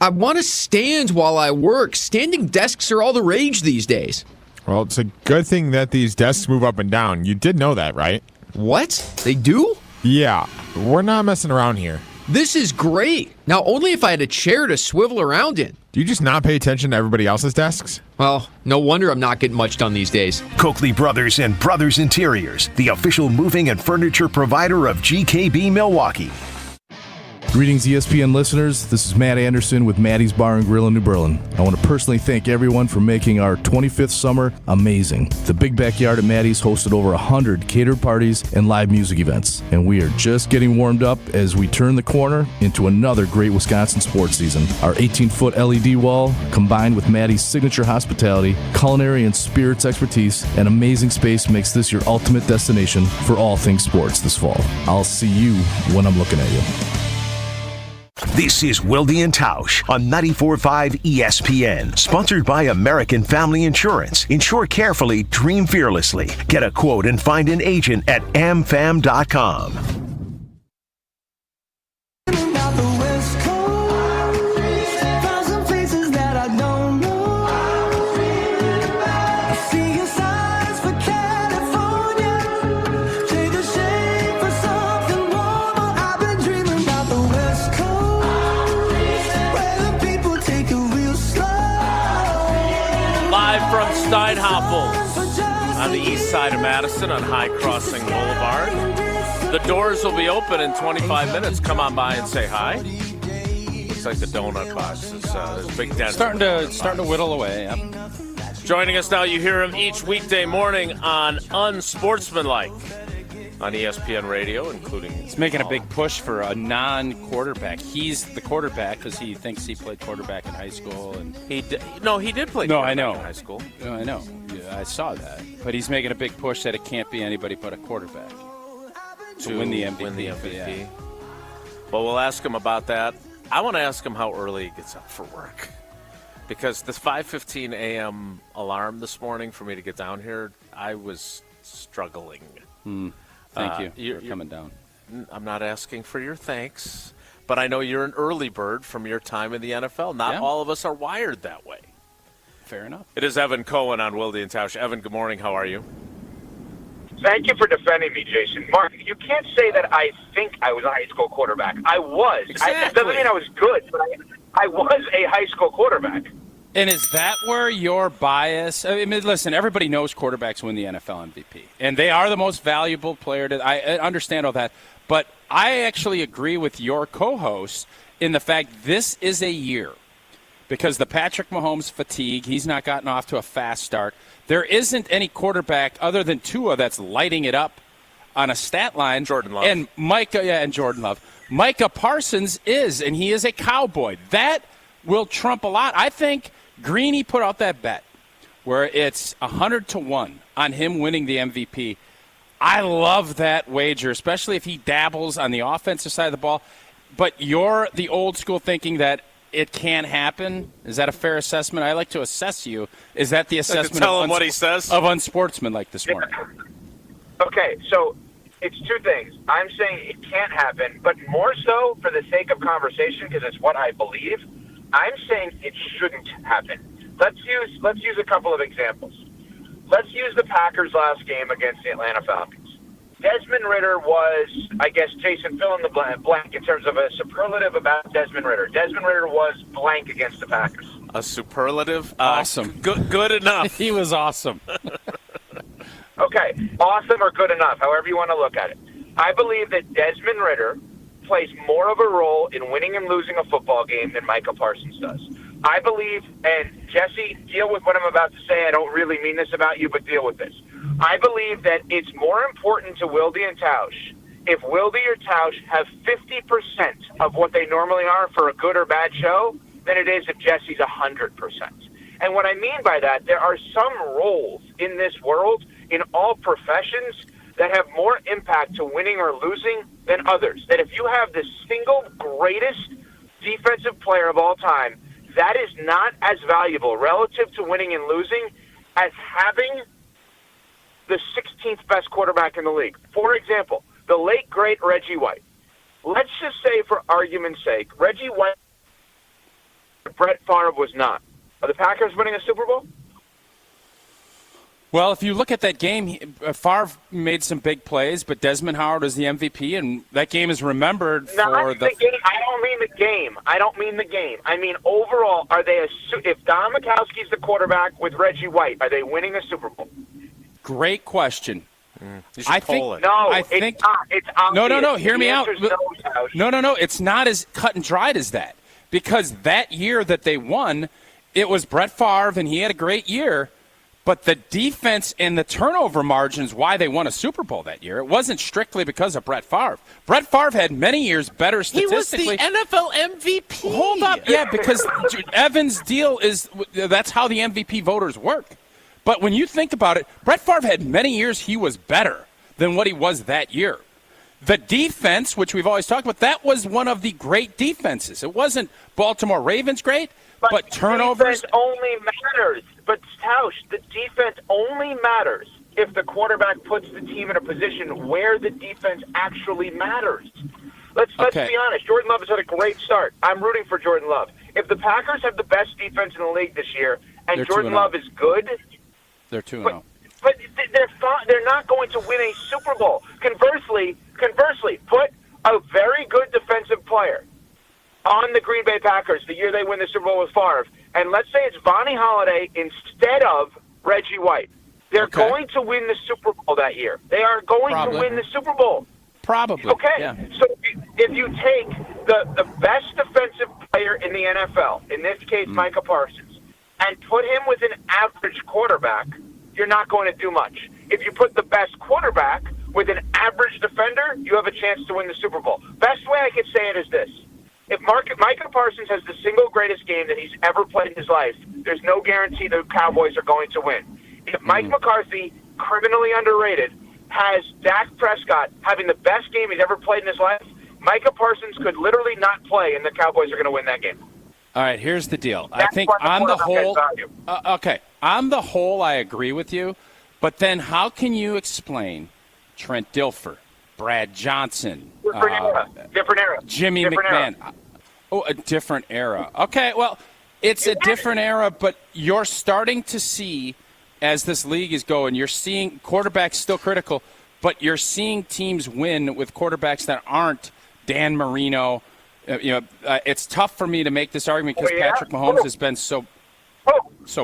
I want to stand while I work. Standing desks are all the rage these days. Well, it's a good thing that these desks move up and down. You did know that, right? What? They do? Yeah, we're not messing around here. This is great. Now, only if I had a chair to swivel around in. Do you just not pay attention to everybody else's desks? Well, no wonder I'm not getting much done these days. Coakley Brothers and Brothers Interiors, the official moving and furniture provider of GKB Milwaukee. Greetings, ESPN listeners. This is Matt Anderson with Maddie's Bar and Grill in New Berlin. I want to personally thank everyone for making our 25th summer amazing. The Big Backyard at Maddie's hosted over 100 catered parties and live music events, and we are just getting warmed up as we turn the corner into another great Wisconsin sports season. Our 18-foot LED wall, combined with Maddie's signature hospitality, culinary and spirits expertise, and amazing space makes this your ultimate destination for all things sports this fall. I'll see you when I'm looking at you. This is Wilde and Tausch on 94.5 ESPN. Sponsored by American Family Insurance. Insure carefully, dream fearlessly. Get a quote and find an agent at amfam.com. From Steinhoffels on the east side of Madison on High Crossing Boulevard. The doors will be open in 25 minutes. Come on by and say hi. Looks like the donut box is there's a big dent. Starting to whittle away. Yep. Joining us now, you hear him each weekday morning on Unsportsmanlike. on ESPN Radio, including... He's making a big push for a non-quarterback. He's the quarterback because he thinks he played quarterback in high school. And he did play quarterback in high school. No, I know. Yeah, I saw that. But he's making a big push that it can't be anybody but a quarterback to win the MVP. Yeah. Well, we'll ask him about that. I want to ask him how early he gets up for work. Because this 5:15 a.m. alarm this morning for me to get down here, I was struggling. Thank you for coming down. I'm not asking for your thanks, but I know you're an early bird from your time in the NFL. Not all of us are wired that way. Fair enough. It is Evan Cohen on Wilde and Tausch. Evan, good morning. How are you? Thank you for defending me, Jason. Mark, you can't say that I think I was a high school quarterback. I was. Exactly. It doesn't mean I was good, but I was a high school quarterback. And is that where your bias? I mean, listen, everybody knows quarterbacks win the NFL MVP, and they are the most valuable player. I understand all that, but I actually agree with your co-host in the fact this is a year because the Patrick Mahomes fatigue. He's not gotten off to a fast start. There isn't any quarterback other than Tua that's lighting it up on a stat line. Jordan Love. And and Jordan Love. Micah Parsons is, and he is a Cowboy. That will trump a lot. I think Greeny put out that bet where it's 100-1 on him winning the MVP. I love that wager, especially if he dabbles on the offensive side of the ball. But you're the old school thinking that it can't happen. Is that a fair assessment? I like to assess you. Is that the assessment tell him what he says? Of unsportsmanlike this morning? Okay, so it's two things. I'm saying it can't happen, but more so for the sake of conversation, because it's what I believe, I'm saying it shouldn't happen. Let's use a couple of examples. Let's use the Packers' last game against the Atlanta Falcons. Desmond Ridder was, I guess, Jason, fill in the blank in terms of a superlative about Desmond Ridder. Desmond Ridder was blank against the Packers. A superlative? Awesome. Good enough. He was awesome. Okay, awesome or good enough, however you want to look at it. I believe that Desmond Ridder plays more of a role in winning and losing a football game than Micah Parsons does. I believe, and Jesse, deal with what I'm about to say. I don't really mean this about you, but deal with this. I believe that it's more important to Wilde and Tausch if Wilde or Tausch have 50% of what they normally are for a good or bad show than it is if Jesse's 100%. And what I mean by that, there are some roles in this world, in all professions, that have more impact to winning or losing than others. That if you have the single greatest defensive player of all time, that is not as valuable relative to winning and losing as having the 16th best quarterback in the league. For example, the late, great Reggie White. Let's just say, for argument's sake, Reggie White, Brett Favre was not. Are the Packers winning a Super Bowl? Well, if you look at that game, Favre made some big plays, but Desmond Howard was the MVP, and that game is remembered for the game. I don't mean the game. I mean overall. Are they if Don Majkowski's the quarterback with Reggie White, are they winning a Super Bowl? Great question. You should poll it. No, I think it's not. It's obvious. No. Hear me out. No. It's not as cut and dried as that. Because that year that they won, it was Brett Favre, and he had a great year. But the defense and the turnover margins why they won a Super Bowl that year, it wasn't strictly because of Brett Favre. Brett Favre had many years better statistically. He was the NFL MVP. Hold up. Yeah, because Evan's deal is that's how the MVP voters work. But when you think about it, Brett Favre had many years he was better than what he was that year. The defense, which we've always talked about, that was one of the great defenses. It wasn't Baltimore Ravens great, but turnovers. The defense only matters. But, Tausch, the defense only matters if the quarterback puts the team in a position where the defense actually matters. Let's be honest. Jordan Love has had a great start. I'm rooting for Jordan Love. If the Packers have the best defense in the league this year and Jordan Love is good, they're 2-0. But they're not going to win a Super Bowl. Conversely, put a very good defensive player on the Green Bay Packers the year they win the Super Bowl with Favre, and let's say it's Vonnie Holliday instead of Reggie White. They're going to win the Super Bowl that year. They are going to win the Super Bowl. Probably. Okay. Yeah. So if you take the best defensive player in the NFL, in this case Micah Parsons, and put him with an average quarterback, you're not going to do much. If you put the best quarterback with an average defender, you have a chance to win the Super Bowl. Best way I could say it is this. If Micah Parsons has the single greatest game that he's ever played in his life, there's no guarantee the Cowboys are going to win. If Mike McCarthy, criminally underrated, has Dak Prescott having the best game he's ever played in his life, Micah Parsons could literally not play, and the Cowboys are going to win that game. All right, here's the deal. That's I think why on the whole, value. On the whole, I agree with you. But then how can you explain Trent Dilfer, Brad Johnson, Different era. Jimmy McMahon? Era. Oh, a different era. Okay, well, it's a different era, but you're starting to see, as this league is going, you're seeing quarterbacks still critical, but you're seeing teams win with quarterbacks that aren't Dan Marino. It's tough for me to make this argument because Patrick Mahomes has been so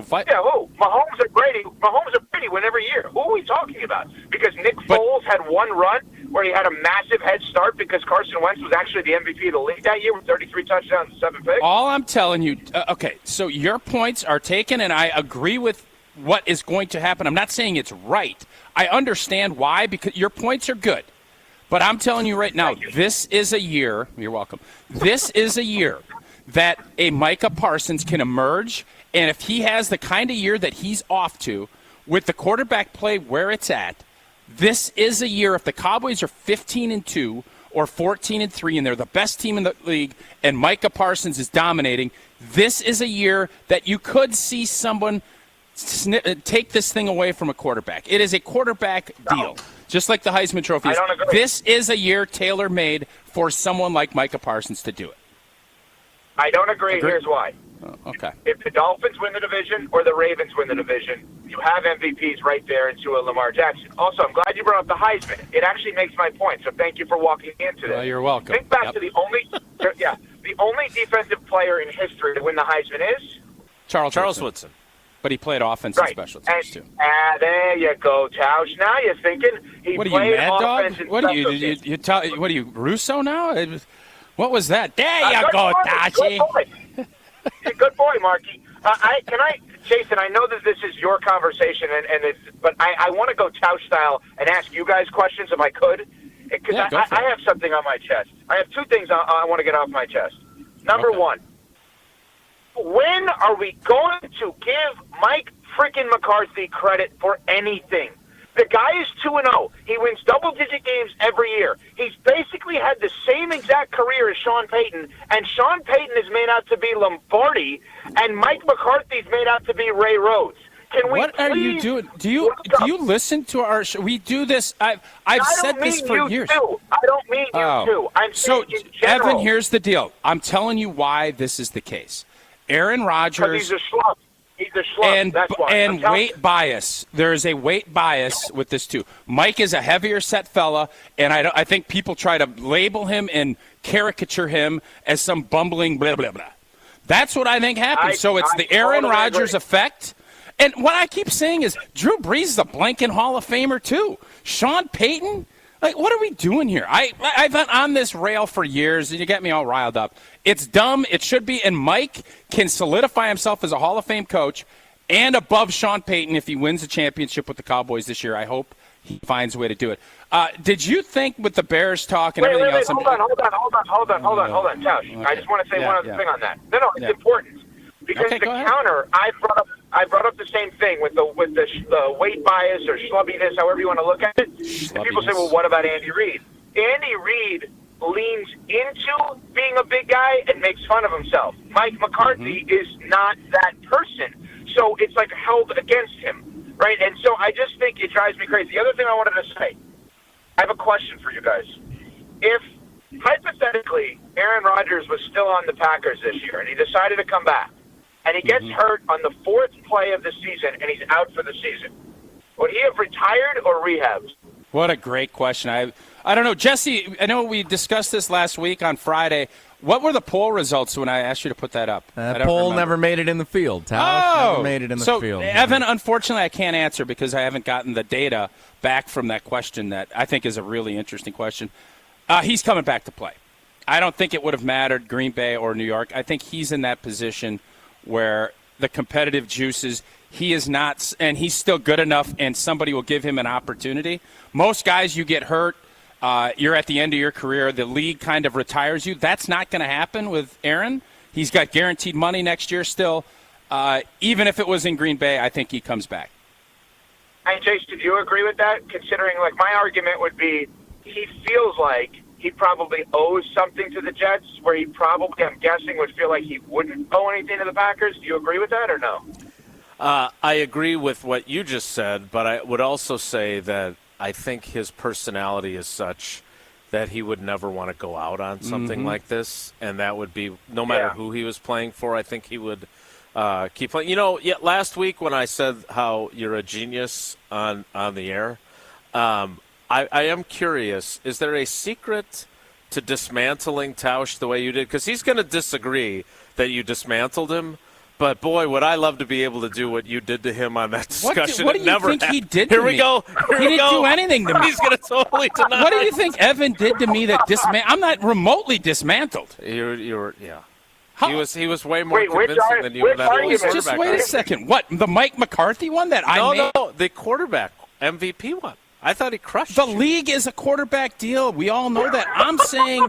fight. Yeah, Mahomes and Brady win every year. Who are we talking about? Because Nick Foles had one run where he had a massive head start because Carson Wentz was actually the MVP of the league that year with 33 touchdowns and 7 picks. All I'm telling you, so your points are taken, and I agree with what is going to happen. I'm not saying it's right. I understand why, because your points are good. But I'm telling you right now, this is a year, you're welcome, this is a year that a Micah Parsons can emerge, and if he has the kind of year that he's off to, with the quarterback play where it's at, this is a year, if the Cowboys are 15-2 or 14-3 and they're the best team in the league and Micah Parsons is dominating, this is a year that you could see someone take this thing away from a quarterback. It is a quarterback deal, just like the Heisman Trophy. I don't agree. This is a year tailor-made for someone like Micah Parsons to do it. I don't agree. Here's why. Okay. If the Dolphins win the division or the Ravens win the division, you have MVPs right there in Tua Lamar Jackson. Also, I'm glad you brought up the Heisman. It actually makes my point, so thank you for walking into this. Well, you're welcome. Think back to the only defensive player in history to win the Heisman is? Charles Woodson. But he played offense and special teams, too. There you go, Tausch. Now you're thinking he What are you, played Mad Dog? offense and What are you, special what are you, Russo now? What was that? There you good go, boy, Tashi. Good boy, Marky. Jason, I know that this is your conversation, but I want to go Tausch style and ask you guys questions if I could, because I have something on my chest. I have two things I want to get off my chest. Number one, when are we going to give Mike freaking McCarthy credit for anything? The guy is 2-0. He wins double-digit games every year. He's basically had the same exact career as Sean Payton, and Sean Payton is made out to be Lombardi, and Mike McCarthy's made out to be Ray Rhodes. What are you doing? Do you listen to our show? We do this. I've said this for years. I don't mean you too. I'm saying in general. Evan, here's the deal. I'm telling you why this is the case. Aaron Rodgers. Because he's a schlub. He's a schlub. That's why. And weight bias. There is a weight bias with this too. Mike is a heavier set fella, and I think people try to label him and caricature him as some bumbling blah blah blah. That's what I think happens. So it's the Aaron Rodgers effect. And what I keep saying is Drew Brees is a blanking Hall of Famer too. Sean Payton. Like, what are we doing here? I've been on this rail for years, and you get me all riled up. It's dumb. It should be. And Mike can solidify himself as a Hall of Fame coach and above Sean Payton if he wins the championship with the Cowboys this year. I hope he finds a way to do it. Did you think with the Bears talk and everything else? Hold on, Tausch. I just want to say one other thing on that. No, it's important. Because the counter, I brought up the same thing with the weight bias or schlubbiness, however you want to look at it. And people say, well, what about Andy Reid? Andy Reid leans into being a big guy and makes fun of himself. Mike McCarthy is not that person. So it's like held against him, right? And so I just think it drives me crazy. The other thing I wanted to say, I have a question for you guys. If, hypothetically, Aaron Rodgers was still on the Packers this year and he decided to come back, and he gets hurt on the fourth play of the season, and he's out for the season, would he have retired or rehabbed? What a great question. I don't know. Jesse, I know we discussed this last week on Friday. What were the poll results when I asked you to put that up? That poll never made it in the field, Tausch. Never made it in the field. Evan, unfortunately, I can't answer because I haven't gotten the data back from that question that I think is a really interesting question. He's coming back to play. I don't think it would have mattered Green Bay or New York. I think he's in that position where the competitive juices. He is not, and he's still good enough, and somebody will give him an opportunity. Most guys, you get hurt, you're at the end of your career, the league kind of retires you. That's not going to happen with Aaron. He's got guaranteed money next year still. Even if it was in Green Bay, I think he comes back. Hey, Jason, do you agree with that? Considering, like, my argument would be he feels like he probably owes something to the Jets, where he probably, I'm guessing, would feel like he wouldn't owe anything to the Packers. Do you agree with that or no? I agree with what you just said, but I would also say that I think his personality is such that he would never want to go out on something like this, and that would be, no matter who he was playing for, I think he would keep playing. You know, last week when I said how you're a genius on the air, I am curious, is there a secret to dismantling Tausch the way you did? Because he's going to disagree that you dismantled him. But, boy, would I love to be able to do what you did to him on that discussion. What do you think he did to me? Here we go. He didn't do anything to me. He's going to totally deny. What do you think Evan did to me that I'm not remotely dismantled. You were, yeah. He was way more convincing than you. Just wait a second. What, the Mike McCarthy one that I made? No, the quarterback MVP one. I thought he crushed the league is a quarterback deal. We all know that. I'm saying,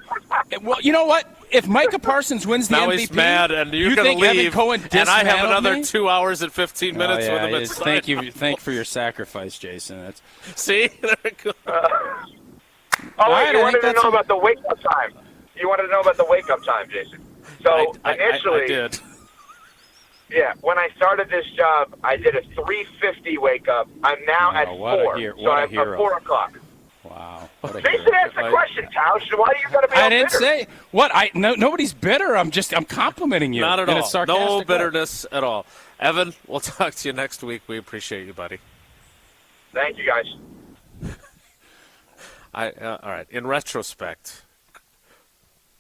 well, you know what? If Micah Parsons wins the now MVP, he's mad, and you're going to leave, Evan Cohen and I have another me? 2 hours and 15 minutes with him. Thank you for your sacrifice, Jason. See, there we go. You wanted to know about the wake-up time. You wanted to know about the wake-up time, Jason. So initially, I did. Yeah, when I started this job, I did a 3:50 wake-up. I'm now at 4, so I'm at 4 o'clock. Wow. Jason asked the question, Tausch. Why are you going to be I didn't bitter? say what. Nobody's bitter. I'm complimenting you. Not at in all. A sarcastic No way. bitterness at all. Evan, we'll talk to you next week. We appreciate you, buddy. Thank you, guys. All right. In retrospect,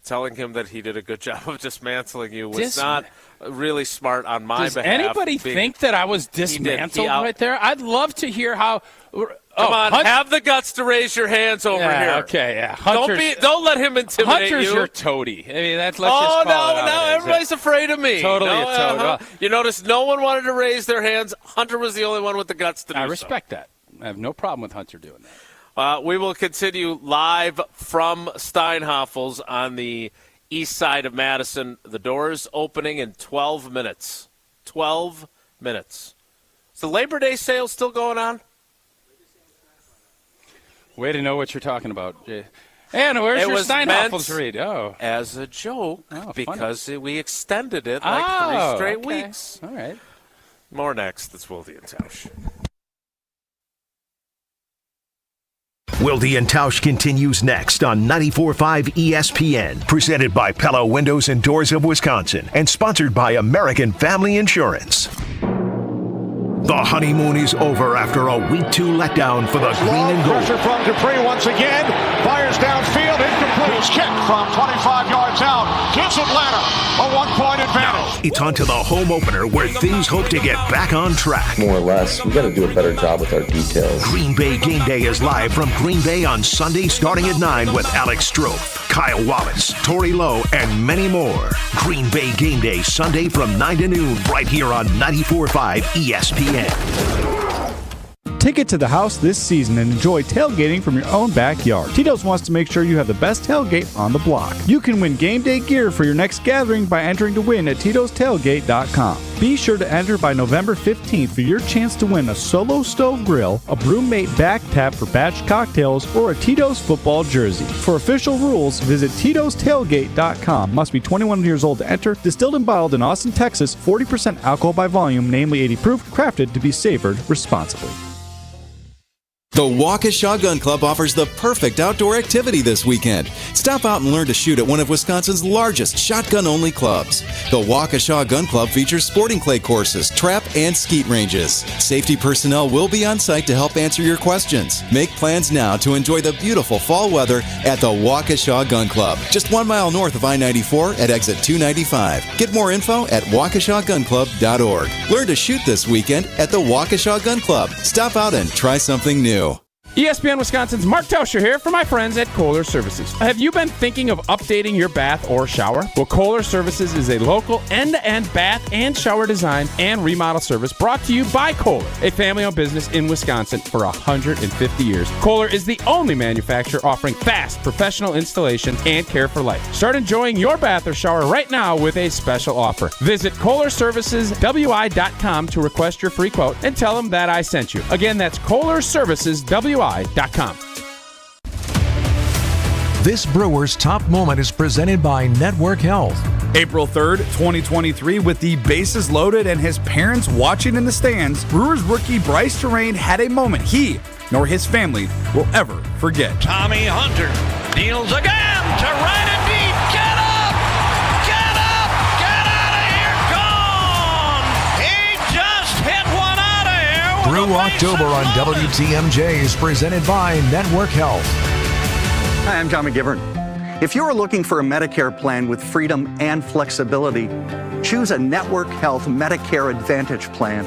telling him that he did a good job of dismantling you was not really smart on my behalf. Does anybody think that I was dismantled right there? I'd love to hear how. Come on, have the guts to raise your hands over here. Okay, yeah. Don't let him intimidate Hunter's you. your toady. I mean, let's just call it out. Now everybody's afraid of me. Totally a toad. Well, you notice no one wanted to raise their hands. Hunter was the only one with the guts to do so. I respect that. I have no problem with Hunter doing that. We will continue live from Steinhoffel's on the east side of Madison. The doors opening in 12 minutes. 12 minutes. Is the Labor Day sale still going on? Way to know what you're talking about. And where's your Steinhoffel's read? Oh. As a joke, because we extended it 3 straight weeks. All right. More next. That's Wilde and Tausch. Wilde and Tausch continues next on 94.5 ESPN, presented by Pella Windows and Doors of Wisconsin, and sponsored by American Family Insurance. The honeymoon is over after a Week 2 letdown for the green and gold. Pressure from Dupree once again. Fires downfield. Incomplete. He's kicked from 25 yards out. Gives Atlanta a 1-point advantage. It's on to the home opener where things hope to get back on track. More or less, we got to do a better job with our details. Green Bay Game Day is live from Green Bay on Sunday starting at 9 with Alex Strofe, Kyle Wallace, Tori Lowe, and many more. Green Bay Game Day Sunday from 9 to noon right here on 94.5 ESPN. Take it to the house this season and enjoy tailgating from your own backyard. Tito's wants to make sure you have the best tailgate on the block. You can win game day gear for your next gathering by entering to win at Tito'sTailgate.com. Be sure to enter by November 15th for your chance to win a Solo Stove Grill, a Broommate back tap for batch cocktails, or a Tito's football jersey. For official rules, visit Tito'sTailgate.com. Must be 21 years old to enter. Distilled and bottled in Austin, Texas. 40% alcohol by volume, namely 80 proof. Crafted to be savored responsibly. The Waukesha Gun Club offers the perfect outdoor activity this weekend. Stop out and learn to shoot at one of Wisconsin's largest shotgun-only clubs. The Waukesha Gun Club features sporting clay courses, trap, and skeet ranges. Safety personnel will be on site to help answer your questions. Make plans now to enjoy the beautiful fall weather at the Waukesha Gun Club, just 1 mile north of I-94 at exit 295. Get more info at waukeshagunclub.org. Learn to shoot this weekend at the Waukesha Gun Club. Stop out and try something new. ESPN Wisconsin's Mark Tausch here for my friends at Kohler Services. Have you been thinking of updating your bath or shower? Well, Kohler Services is a local end-to-end bath and shower design and remodel service brought to you by Kohler, a family-owned business in Wisconsin for 150 years. Kohler is the only manufacturer offering fast, professional installation and care for life. Start enjoying your bath or shower right now with a special offer. Visit KohlerServicesWI.com to request your free quote and tell them that I sent you. Again, that's KohlerServicesWI.com. This Brewers Top Moment is presented by Network Health. April 3rd, 2023, with the bases loaded and his parents watching in the stands, Brewers rookie Bryce Terrain had a moment he nor his family will ever forget. Tommy Hunter deals again to right and deep. Get up! Get up! Get out of here! Gone! He just hit one out of here. Brew October on WTMJ is presented by Network Health. Hi, I'm John McGivern. If you're looking for a Medicare plan with freedom and flexibility, choose a Network Health Medicare Advantage plan.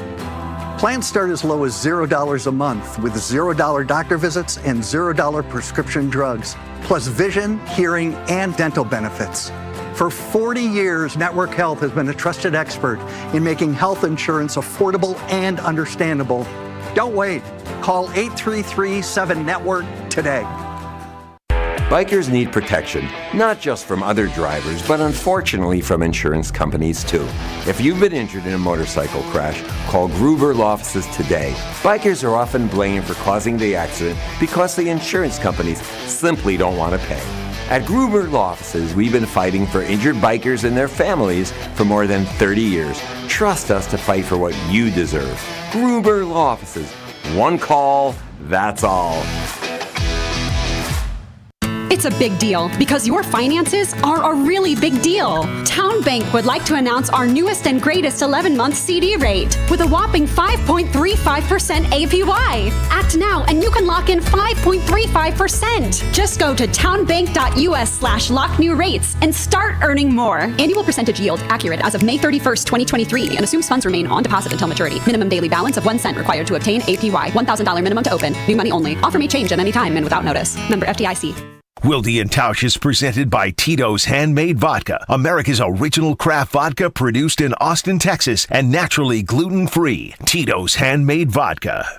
Plans start as low as $0 a month with $0 doctor visits and $0 prescription drugs, plus vision, hearing, and dental benefits. For 40 years, Network Health has been a trusted expert in making health insurance affordable and understandable. Don't wait. Call 833-7-NETWORK today. Bikers need protection, not just from other drivers, but unfortunately from insurance companies too. If you've been injured in a motorcycle crash, call Gruber Law Offices today. Bikers are often blamed for causing the accident because the insurance companies simply don't want to pay. At Gruber Law Offices, we've been fighting for injured bikers and their families for more than 30 years. Trust us to fight for what you deserve. Gruber Law Offices. One call, that's all. It's a big deal because your finances are a really big deal. Town Bank would like to announce our newest and greatest 11-month CD rate with a whopping 5.35% APY. Act now and you can lock in 5.35%. Just go to townbank.us/locknewrates and start earning more. Annual percentage yield accurate as of May 31st, 2023 and assumes funds remain on deposit until maturity. Minimum daily balance of 1 cent required to obtain APY. $1,000 minimum to open. New money only. Offer may change at any time and without notice. Member FDIC. Wilde and Tausch is presented by Tito's Handmade Vodka, America's original craft vodka produced in Austin, Texas, and naturally gluten-free. Tito's Handmade Vodka.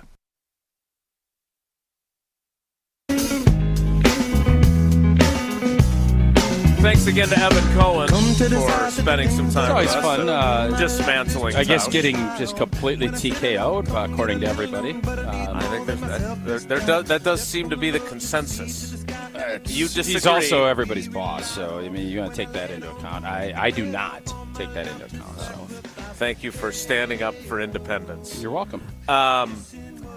Thanks again to Evan Cohen for spending some time It's always with us fun. dismantling I guess Tausch. getting just completely TKO'd, according to everybody. I think that does seem to be the consensus. You disagree. He's also everybody's boss, so I mean, you're going to take that into account. I do not take that into account. So, thank you for standing up for independence. You're welcome. I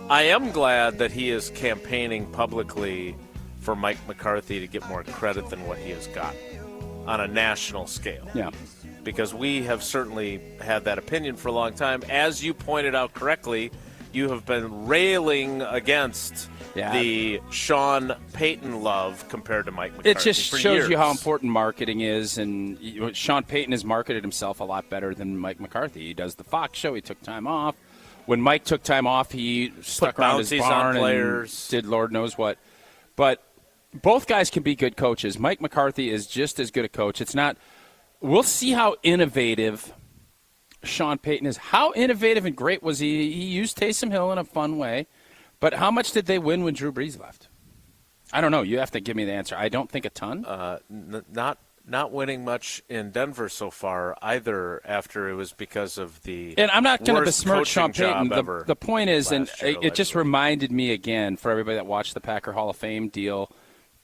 am glad that he is campaigning publicly for Mike McCarthy to get more credit than what he has got on a national scale. Yeah. Because we have certainly had that opinion for a long time. As you pointed out correctly, you have been railing against the Sean Payton love compared to Mike McCarthy. It just for shows years. you how important marketing is, and Sean Payton has marketed himself a lot better than Mike McCarthy. He does the Fox show. He took time off. When Mike took time off, he stuck around his barn and did Lord knows what. But both guys can be good coaches. Mike McCarthy is just as good a coach. It's not. We'll see how innovative Sean Payton is. How innovative and great was he? He used Taysom Hill in a fun way. But how much did they win when Drew Brees left? I don't know. You have to give me the answer. I don't think a ton. Not winning much in Denver so far either. After it was because of the and I'm not going to worst besmirch Sean coaching Payton. job The point is, and year, it just reminded me again for everybody that watched the Packer Hall of Fame deal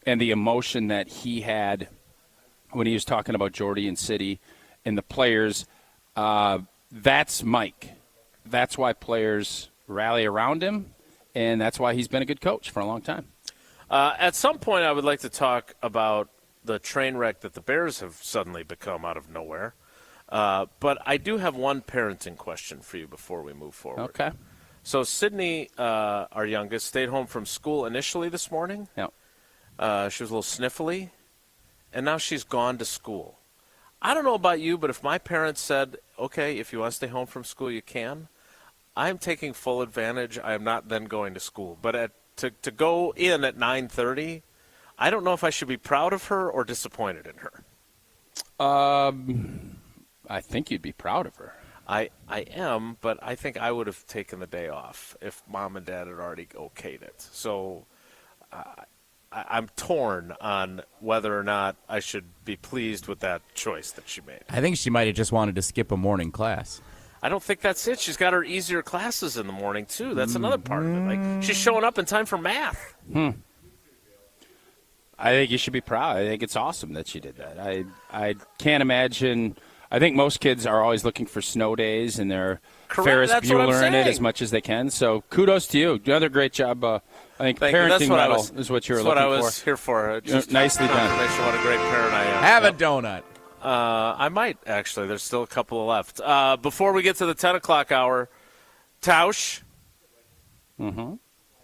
and the emotion that he had when he was talking about Jordy and City and the players. That's Mike. That's why players rally around him. And that's why he's been a good coach for a long time. At some point, I would like to talk about the train wreck that the Bears have suddenly become out of nowhere. But I do have one parenting question for you before we move forward. Okay. So Sydney, our youngest, stayed home from school initially this morning. Yep. She was a little sniffly, and now she's gone to school. I don't know about you, but if my parents said, okay, if you want to stay home from school, you can, I'm taking full advantage. I am not then going to school. But to go in at 9:30. I don't know if I should be proud of her or disappointed in her. I think you'd be proud of her. I am, but I think I would have taken the day off if Mom and Dad had already okayed it. So I'm torn on whether or not I should be pleased with that choice that she made. I think she might have just wanted to skip a morning class. I don't think that's it. She's got her easier classes in the morning, too. That's another part of it. Like, she's showing up in time for math. I think you should be proud. I think it's awesome that she did that. I can't imagine. I think most kids are always looking for snow days, and they're Ferris Bueller in it as much as they can. So kudos to you. Another great job. I think parenting medal is what you were looking for. That's what I was here for. Just nicely done. What a great parent I am. Have a donut. I might, actually. There's still a couple left. Before we get to the 10 o'clock hour, Tausch.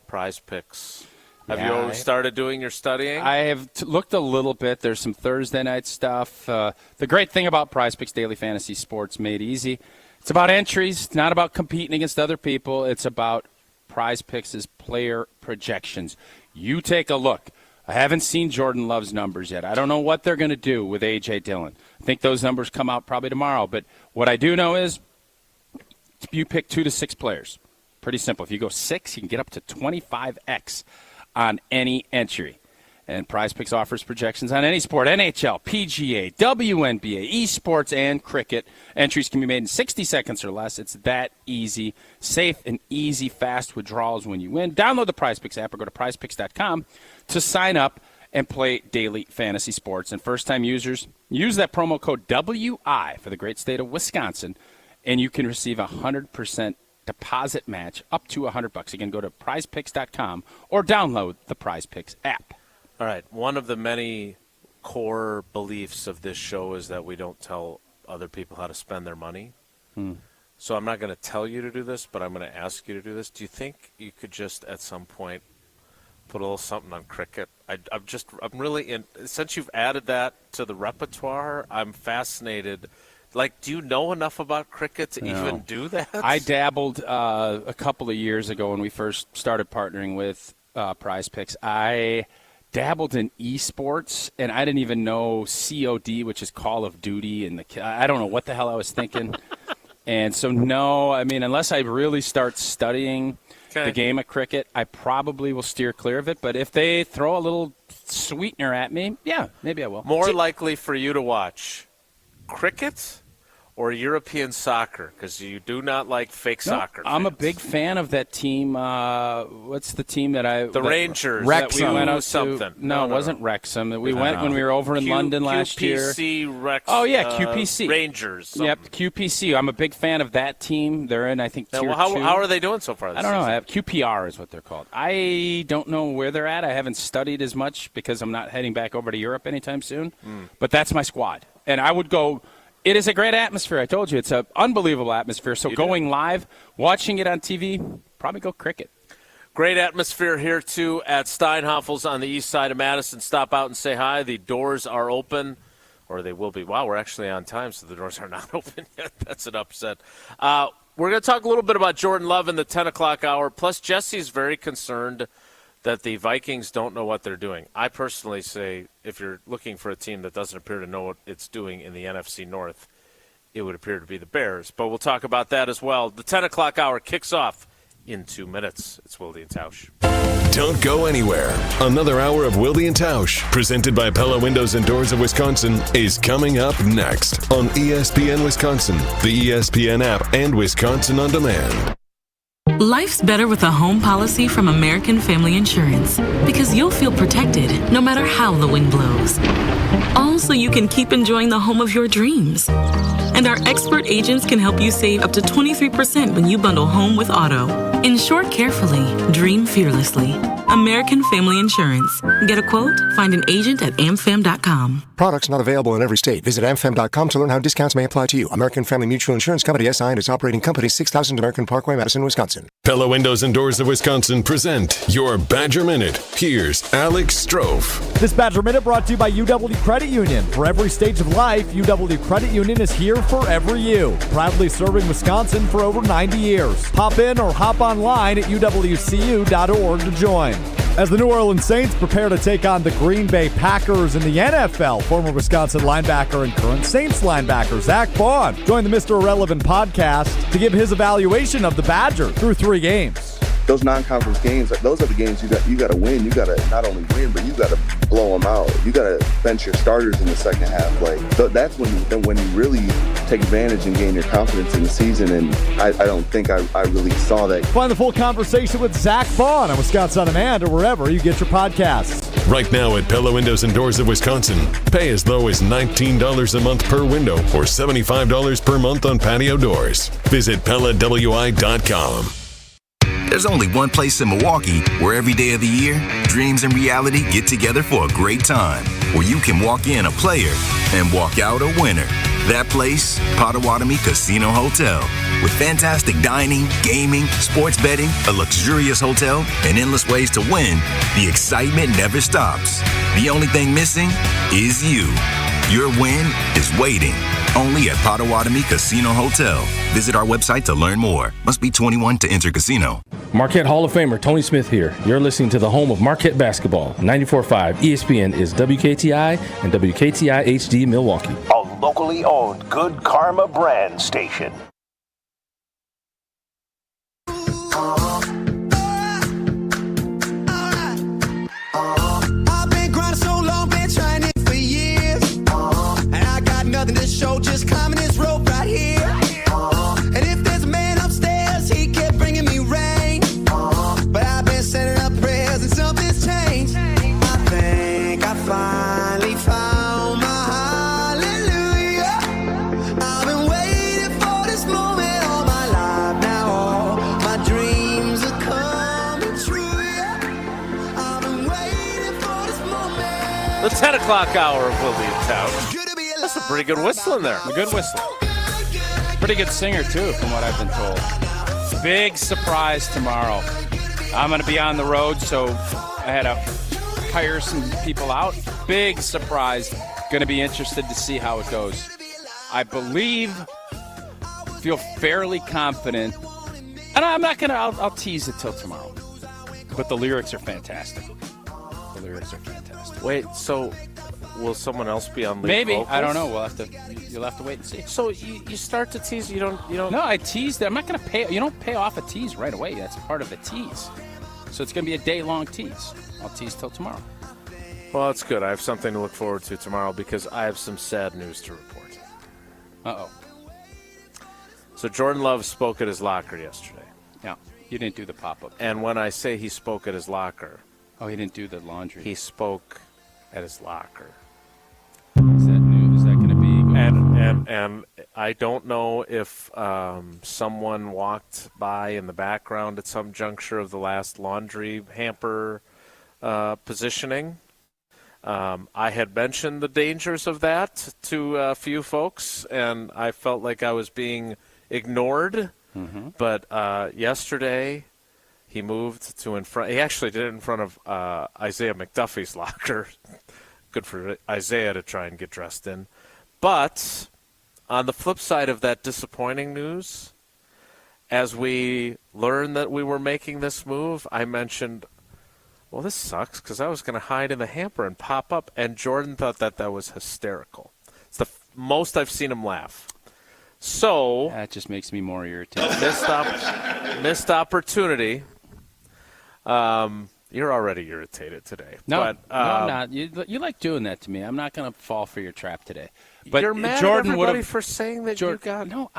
Prize picks. Have you already started doing your studying? I have looked a little bit. There's some Thursday night stuff. The great thing about Prize Picks Daily Fantasy Sports Made Easy, it's about entries. It's not about competing against other people. It's about Prize Picks' player projections. You take a look. I haven't seen Jordan Love's numbers yet. I don't know what they're going to do with A.J. Dillon. I think those numbers come out probably tomorrow. But what I do know is you pick 2 to 6 players. Pretty simple. If you go 6, you can get up to 25x on any entry. And Prize Picks offers projections on any sport: NHL, PGA, WNBA, esports, and cricket. Entries can be made in 60 seconds or less. It's that easy. Safe and easy, fast withdrawals when you win. Download the Prize Picks app or go to prizepicks.com to sign up and play daily fantasy sports. And first-time users, use that promo code WI for the great state of Wisconsin, and you can receive 100% deposit match up to $100. Again, go to prizepicks.com or download the Prize Picks app. All right. One of the many core beliefs of this show is that we don't tell other people how to spend their money. So I'm not going to tell you to do this, but I'm going to ask you to do this. Do you think you could just at some point put a little something on cricket? I'm really since you've added that to the repertoire, I'm fascinated. Like, do you know enough about cricket to even do that? I dabbled a couple of years ago when we first started partnering with Prize Picks. I dabbled in esports, and I didn't even know COD, which is Call of Duty, and I don't know what the hell I was thinking. And so, no, I mean, unless I really start studying the game of cricket, I probably will steer clear of it. But if they throw a little sweetener at me, yeah, maybe I will. More likely for you to watch cricket or European soccer, because you do not like fake soccer. I'm a big fan of that team. What's the team that I... The Rangers. Wrexham. That we went out something. No, it wasn't Wrexham. We went when we were over in London last year. QPC, Wrexham. Oh, yeah, QPC. Rangers. Something. Yep, QPC. I'm a big fan of that team. They're in, I think, Tier 2. How are they doing so far this I don't know. season? QPR is what they're called. I don't know where they're at. I haven't studied as much because I'm not heading back over to Europe anytime soon. But that's my squad. And I would go... It is a great atmosphere. I told you. It's an unbelievable atmosphere. So going live, watching it on TV, probably go cricket. Great atmosphere here, too, at Steinhoffel's on the east side of Madison. Stop out and say hi. The doors are open, or they will be. Wow, we're actually on time, so the doors are not open yet. That's an upset. We're going to talk a little bit about Jordan Love in the 10 o'clock hour. Plus, Jesse's very concerned that the Vikings don't know what they're doing. I personally say if you're looking for a team that doesn't appear to know what it's doing in the NFC North, it would appear to be the Bears. But we'll talk about that as well. The 10 o'clock hour kicks off in 2 minutes. It's Wilde and Tausch. Don't go anywhere. Another hour of Wilde and Tausch, presented by Pella Windows and Doors of Wisconsin, is coming up next on ESPN Wisconsin, the ESPN app, and Wisconsin On Demand. Life's better with a home policy from American Family Insurance because you'll feel protected no matter how the wind blows. All so you can keep enjoying the home of your dreams. And our expert agents can help you save up to 23% when you bundle home with auto. Insure carefully, dream fearlessly. American Family Insurance. Get a quote? Find an agent at amfam.com. Products not available in every state. Visit amfam.com to learn how discounts may apply to you. American Family Mutual Insurance Company, SI, and its operating company, 6000 American Parkway, Madison, Wisconsin. Pella Windows and Doors of Wisconsin present your Badger Minute. Here's Alex Strofe. This Badger Minute brought to you by UW Credit Union. For every stage of life, UW Credit Union is here for every U. Proudly serving Wisconsin for over 90 years. Pop in or hop online at uwcu.org to join. As the New Orleans Saints prepare to take on the Green Bay Packers in the NFL, former Wisconsin linebacker and current Saints linebacker Zach Vaughn joined the Mr. Irrelevant podcast to give his evaluation of the Badger through 3 games. Those non-conference games, those are the games you got to win. You got to not only win, but you got to blow them out. You got to bench your starters in the second half. That's when you really take advantage and gain your confidence in the season. And I don't think I really saw that. Find the full conversation with Zach Vaughn on Wisconsin On Demand or wherever you get your podcasts. Right now at Pella Windows and Doors of Wisconsin, pay as low as $19 a month per window or $75 per month on patio doors. Visit PellaWI.com. There's only one place in Milwaukee where every day of the year, dreams and reality get together for a great time. Where you can walk in a player and walk out a winner. That place, Potawatomi Casino Hotel. With fantastic dining, gaming, sports betting, a luxurious hotel, and endless ways to win, the excitement never stops. The only thing missing is you. Your win is waiting. Only at Potawatomi Casino Hotel. Visit our website to learn more. Must be 21 to enter casino. Marquette Hall of Famer Tony Smith here. You're listening to the home of Marquette basketball. 94.5 ESPN is WKTI and WKTI HD Milwaukee. A locally owned Good Karma brand station. I've been grinding so long, been trying it for years. And I got nothing to show, just climbing this rope right here. And if there's a man upstairs, he kept bringing me rain. But I've been sending up prayers and something's changed. I think I finally found my hallelujah. I've been waiting for this moment all my life now. All my dreams are coming true. I've been waiting for this moment. The 10 o'clock hour of Wilde and Tausch. That's a pretty good whistle in there. A good whistle. Pretty good singer, too, from what I've been told. Big surprise tomorrow. I'm going to be on the road, so I had to hire some people out. Big surprise. Going to be interested to see how it goes. I feel fairly confident. And I'm not going to, I'll tease it till tomorrow. But the lyrics are fantastic. The lyrics are fantastic. Wait, so will someone else be on lead Maybe. vocals? I don't know. You'll have to wait and see. So you start to tease, you don't. No, I teased. I'm not going to pay. You don't pay off a tease right away. That's part of the tease. So it's going to be a day-long tease. I'll tease till tomorrow. Well, that's good. I have something to look forward to tomorrow because I have some sad news to report. Uh-oh. So Jordan Love spoke at his locker yesterday. Yeah, you didn't do the pop-up. And when I say he spoke at his locker... Oh, he didn't do the laundry. He spoke at his locker. Is that new? Is that going to be... And I don't know if someone walked by in the background at some juncture of the last laundry hamper positioning. I had mentioned the dangers of that to a few folks, and I felt like I was being ignored. Mm-hmm. But yesterday, he moved to in front. He actually did it in front of Isaiah McDuffie's locker. Good for Isaiah to try and get dressed in. But on the flip side of that disappointing news, as we learned that we were making this move, I mentioned, well, this sucks because I was going to hide in the hamper and pop up. And Jordan thought that was hysterical. It's the most I've seen him laugh. So that just makes me more irritated. Missed opportunity. You're already irritated today. No, but, no, I'm not. You like doing that to me. I'm not going to fall for your trap today. But you're mad Jordan at everybody for saying that you got... No,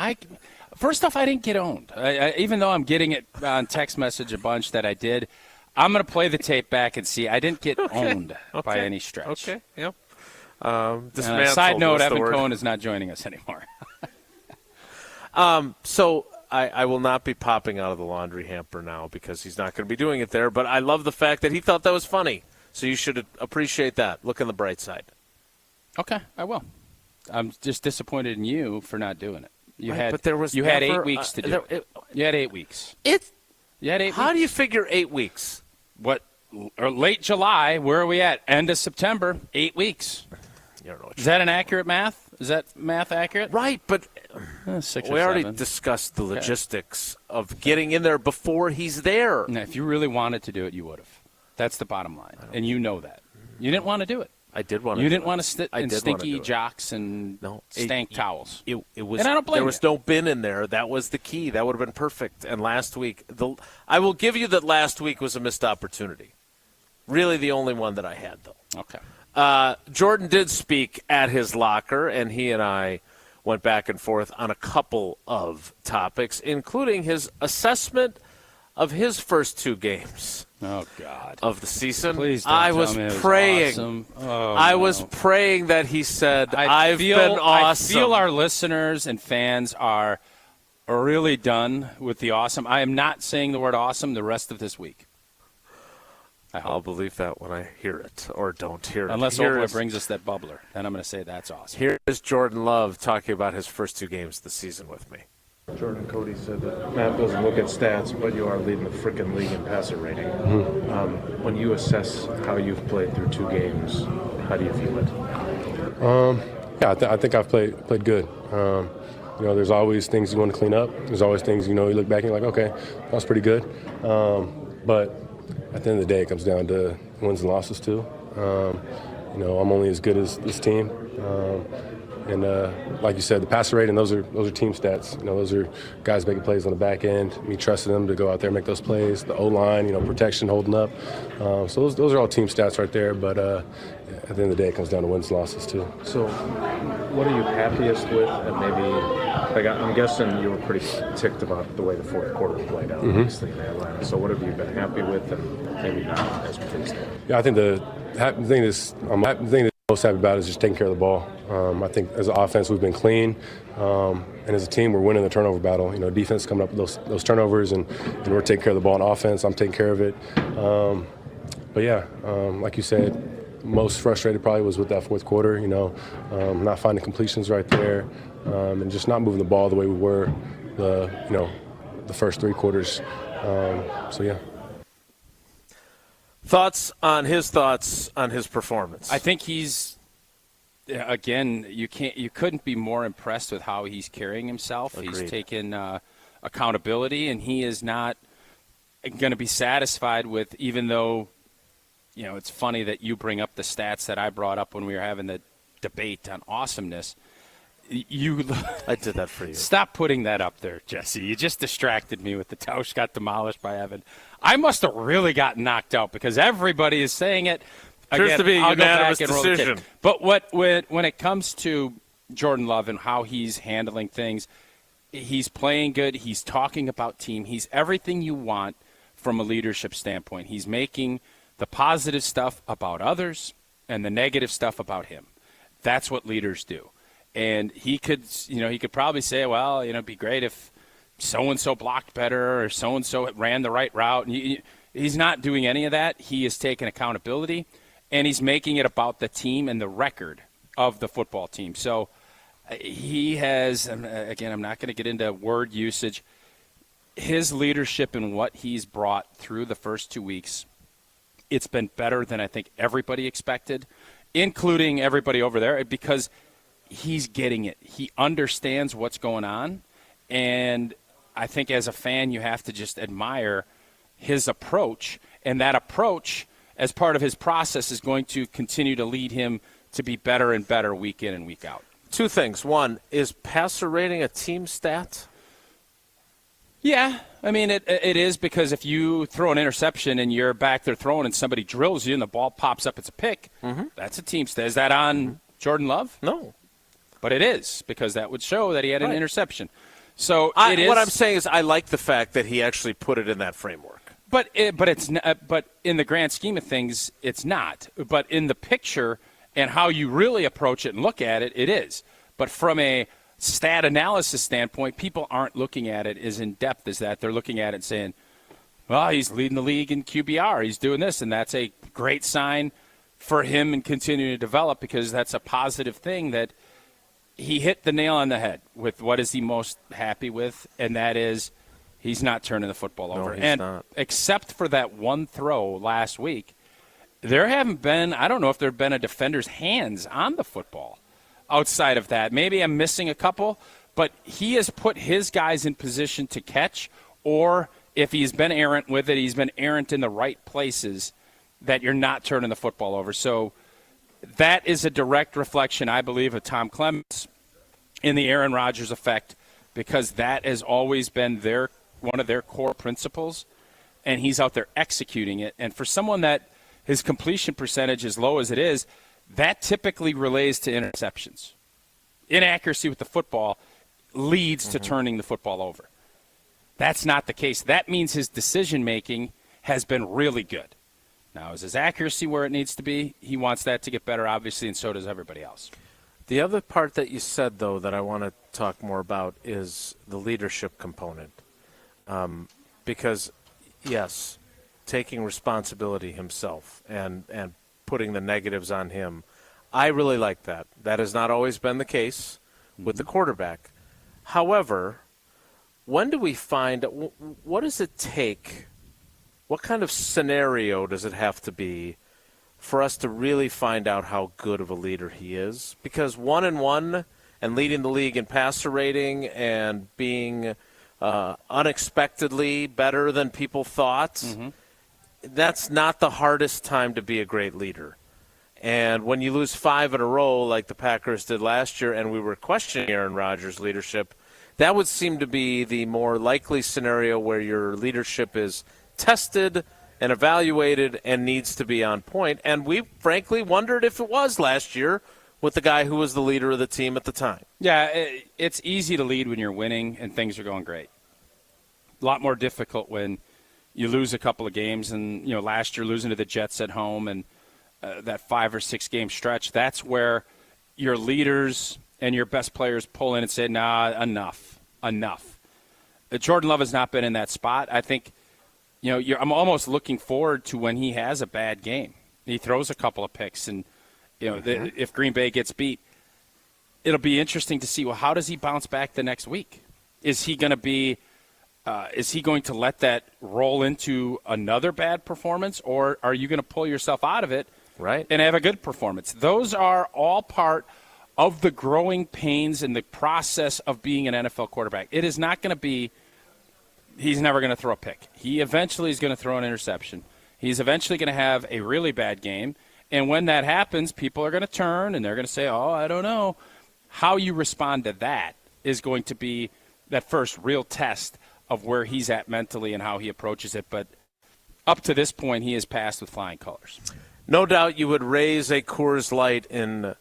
first off, I didn't get owned. Even though I'm getting it on text message a bunch that I did, I'm going to play the tape back and see. I didn't get owned by any stretch. Okay, yep. Side note, Evan Cohen is not joining us anymore. So I will not be popping out of the laundry hamper now because he's not going to be doing it there. But I love the fact that he thought that was funny. So you should appreciate that. Look on the bright side. Okay, I will. I'm just disappointed in you for not doing it. You had 8 weeks to do it. You had 8 weeks. You had 8 weeks. How do you figure 8 weeks? What? Or late July. Where are we at? End of September. 8 weeks. You don't know what Is that an accurate math? Is that math accurate? Right, but 6 or we already 7. discussed the logistics of getting in there before he's there. Now, if you really wanted to do it, you would have. That's the bottom line, and you know that. You didn't want to do it. I did want to. You do didn't it. want to sit I in did wanna stinky do it. jocks and stank towels. It was. And I don't blame there was you. no bin in there. That was the key. That would have been perfect. And last week, I will give you that last week was a missed opportunity. Really, the only one that I had, though. Okay. Jordan did speak at his locker, and he and I went back and forth on a couple of topics, including his assessment of his first 2 games. Oh, God. Of the season. Please don't I tell was me it was praying. awesome. Oh, I no. was praying that he said, I've feel, been awesome. I feel our listeners and fans are really done with the awesome. I am not saying the word awesome the rest of this week. I'll believe that when I hear it or don't hear it. Unless Oldboy brings us that bubbler. Then I'm going to say that's awesome. Here's Jordan Love talking about his first 2 games of the season with me. Jordan Cody said that Matt doesn't look at stats, but you are leading the frickin' league in passer rating. When you assess how you've played through 2 games, how do you view it? I think I've played good. There's always things you want to clean up. There's always things, you look back and you're like, okay, that was pretty good. But at the end of the day, it comes down to wins and losses too. I'm only as good as this team. And like you said, the passer rating, those are team stats. Those are guys making plays on the back end, me trusting them to go out there and make those plays. The O-line, protection, holding up. So those are all team stats right there. But at the end of the day, it comes down to wins and losses too. So what are you happiest with? And maybe, I'm guessing you were pretty ticked about the way the fourth quarter played out, obviously, in Atlanta. So what have you been happy with and maybe not as pleased with? Yeah, I think the thing I'm most happy about is just taking care of the ball. I think as an offense, we've been clean. And as a team, we're winning the turnover battle. Defense coming up with those turnovers, and we're taking care of the ball on offense. I'm taking care of it. But yeah, like you said, most frustrated probably was with that fourth quarter, not finding completions right there, and just not moving the ball the way we were the first 3 quarters. So yeah. Thoughts on his performance? I think he's again. You couldn't be more impressed with how he's carrying himself. Agreed. He's taken accountability, and he is not going to be satisfied with. Even though, it's funny that you bring up the stats that I brought up when we were having the debate on awesomeness. I did that for you. Stop putting that up there, Jesse. You just distracted me with the Tausch got demolished by Evan. I must have really gotten knocked out because everybody is saying it. Appears to be a I'll go unanimous back and roll the decision. tape. But when it comes to Jordan Love and how he's handling things, he's playing good. He's talking about team. He's everything you want from a leadership standpoint. He's making the positive stuff about others and the negative stuff about him. That's what leaders do. And he could probably say, well, it'd be great if so-and-so blocked better or so-and-so ran the right route. And he's not doing any of that. He is taking accountability, and he's making it about the team and the record of the football team. So he has, again, I'm not going to get into word usage. His leadership and what he's brought through the first 2 weeks, it's been better than I think everybody expected, including everybody over there, because he's getting it. He understands what's going on, and I think as a fan you have to just admire his approach, and that approach as part of his process is going to continue to lead him to be better and better week in and week out. 2 things. One, is passer rating a team stat? Yeah, I mean, it is, because if you throw an interception and you're back there throwing and somebody drills you and the ball pops up, it's a pick, that's a team stat. Is that on Jordan Love? No. But it is, because that would show that he had an interception. So what I'm saying is I like the fact that he actually put it in that framework. But in the grand scheme of things, it's not. But in the picture and how you really approach it and look at it, it is. But from a stat analysis standpoint, people aren't looking at it as in-depth as that. They're looking at it and saying, well, he's leading the league in QBR. He's doing this, and that's a great sign for him and continuing to develop, because that's a positive thing that he hit the nail on the head with what is he most happy with, and that is he's not turning the football over. He's and not. Except for that one throw last week, there haven't been, I don't know if there have been a defender's hands on the football. outside of that. Maybe I'm missing a couple, but he has put his guys in position to catch, or if he's been errant with it, he's been errant in the right places that you're not turning the football over. So that is a direct reflection, I believe, of Tom Clements in the Aaron Rodgers effect, because that has always been one of their core principles, and he's out there executing it. And for someone that his completion percentage is low as it is, that typically relates to interceptions. Inaccuracy with the football leads to turning the football over. That's not the case. That means his decision-making has been really good. Now, is his accuracy where it needs to be? He wants that to get better, obviously, and so does everybody else. The other part that you said, though, that I want to talk more about is the leadership component. Because, yes, taking responsibility himself and putting the negatives on him, I really like that. That has not always been the case with the quarterback. However, when do we find – what does it take – what kind of scenario does it have to be for us to really find out how good of a leader he is? Because 1-1 and leading the league in passer rating and being unexpectedly better than people thought, that's not the hardest time to be a great leader. And when you lose 5 in a row like the Packers did last year and we were questioning Aaron Rodgers' leadership, that would seem to be the more likely scenario where your leadership is tested and evaluated and needs to be on point. And we frankly wondered if it was last year with the guy who was the leader of the team at the time. Yeah, it's easy to lead when you're winning and things are going great. A lot more difficult when you lose a couple of games, and last year losing to the Jets at home and that 5 or 6 game stretch, that's where your leaders and your best players pull in and say, nah, enough. Jordan Love has not been in that spot. I think I'm almost looking forward to when he has a bad game. He throws a couple of picks, and if Green Bay gets beat, it'll be interesting to see, well, how does he bounce back the next week? Is he going to be is he going to let that roll into another bad performance, or are you going to pull yourself out of it and have a good performance? Those are all part of the growing pains and the process of being an NFL quarterback. It is not going to be he's never going to throw a pick. He eventually is going to throw an interception. He's eventually going to have a really bad game. And when that happens, people are going to turn and they're going to say, oh, I don't know. How you respond to that is going to be that first real test of where he's at mentally and how he approaches it. But up to this point, he has passed with flying colors. No doubt you would raise a Coors Light in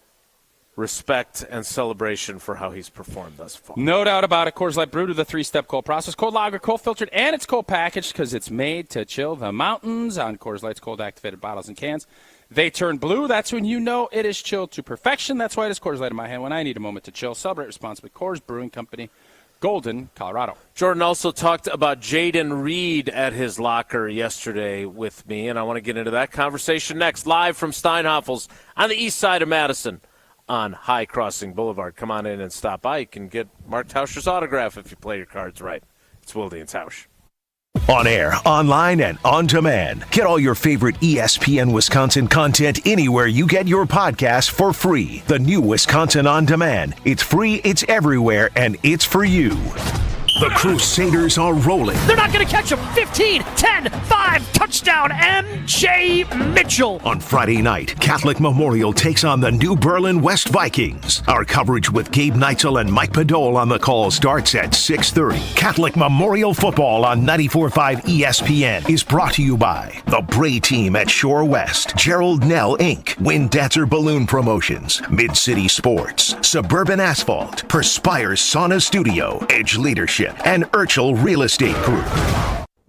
respect and celebration for how he's performed thus far. No doubt about it. Coors Light brewed with a 3-step cold process. Cold lager, cold filtered, and it's cold packaged because it's made to chill the mountains on Coors Light's cold activated bottles and cans. They turn blue. That's when you know it is chilled to perfection. That's why it is Coors Light in my hand when I need a moment to chill. Celebrate responsibly. Coors Brewing Company, Golden, Colorado. Jordan also talked about Jaden Reed at his locker yesterday with me, and I want to get into that conversation next, live from Steinhoffel's on the east side of Madison on High Crossing Boulevard. Come on in and stop by. You can get Mark Tauscher's autograph if you play your cards right. It's Wilde and Tausch. On air, online, and on demand. Get all your favorite ESPN Wisconsin content anywhere you get your podcasts for free. The new Wisconsin On Demand. It's free, it's everywhere, and it's for you. The Crusaders are rolling. They're not going to catch him. 15, 10, 5, touchdown, M.J. Mitchell. On Friday night, Catholic Memorial takes on the New Berlin West Vikings. Our coverage with Gabe Neitzel and Mike Podol on the call starts at 6:30. Catholic Memorial Football on 94.5 ESPN is brought to you by the Bray Team at Shore West, Gerald Nell Inc., Windatzer Balloon Promotions, Mid-City Sports, Suburban Asphalt, Perspire Sauna Studio, Edge Leadership, and Urchel Real Estate Group.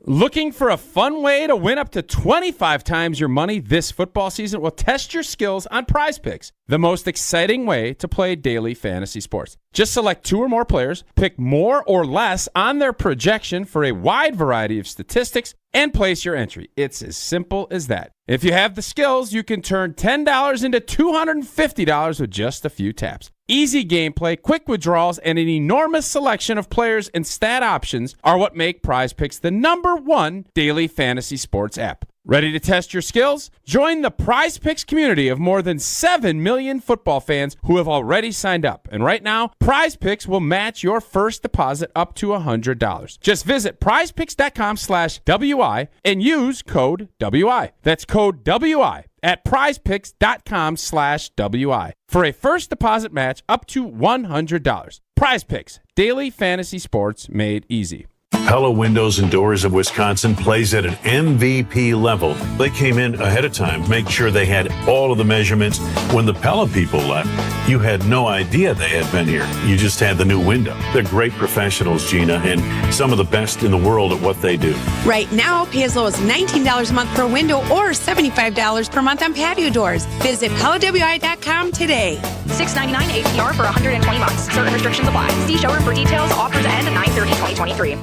Looking for a fun way to win up to 25 times your money this football season? Well, test your skills on Prize Picks, the most exciting way to play daily fantasy sports. Just select 2 or more players, pick more or less on their projection for a wide variety of statistics, and place your entry. It's as simple as that. If you have the skills, you can turn $10 into $250 with just a few taps. Easy gameplay, quick withdrawals, and an enormous selection of players and stat options are what make Prize Picks the #1 daily fantasy sports app. Ready to test your skills? Join the Prize Picks community of more than 7 million football fans who have already signed up. And right now, Prize Picks will match your first deposit up to $100. Just visit prizepicks.com/WI and use code WI. That's code WI at prizepicks.com/WI for a first deposit match up to $100. Prize Picks, daily fantasy sports made easy. Pella Windows and Doors of Wisconsin plays at an MVP level. They came in ahead of time, make sure they had all of the measurements. When the Pella people left, you had no idea they had been here. You just had the new window. They're great professionals, Gina, and some of the best in the world at what they do. Right now, pay as low as $19 a month per window or $75 per month on patio doors. Visit PellaWI.com today. $6.99 APR for 120 months. Certain restrictions apply. See showroom for details. Offers end 9/30/2023.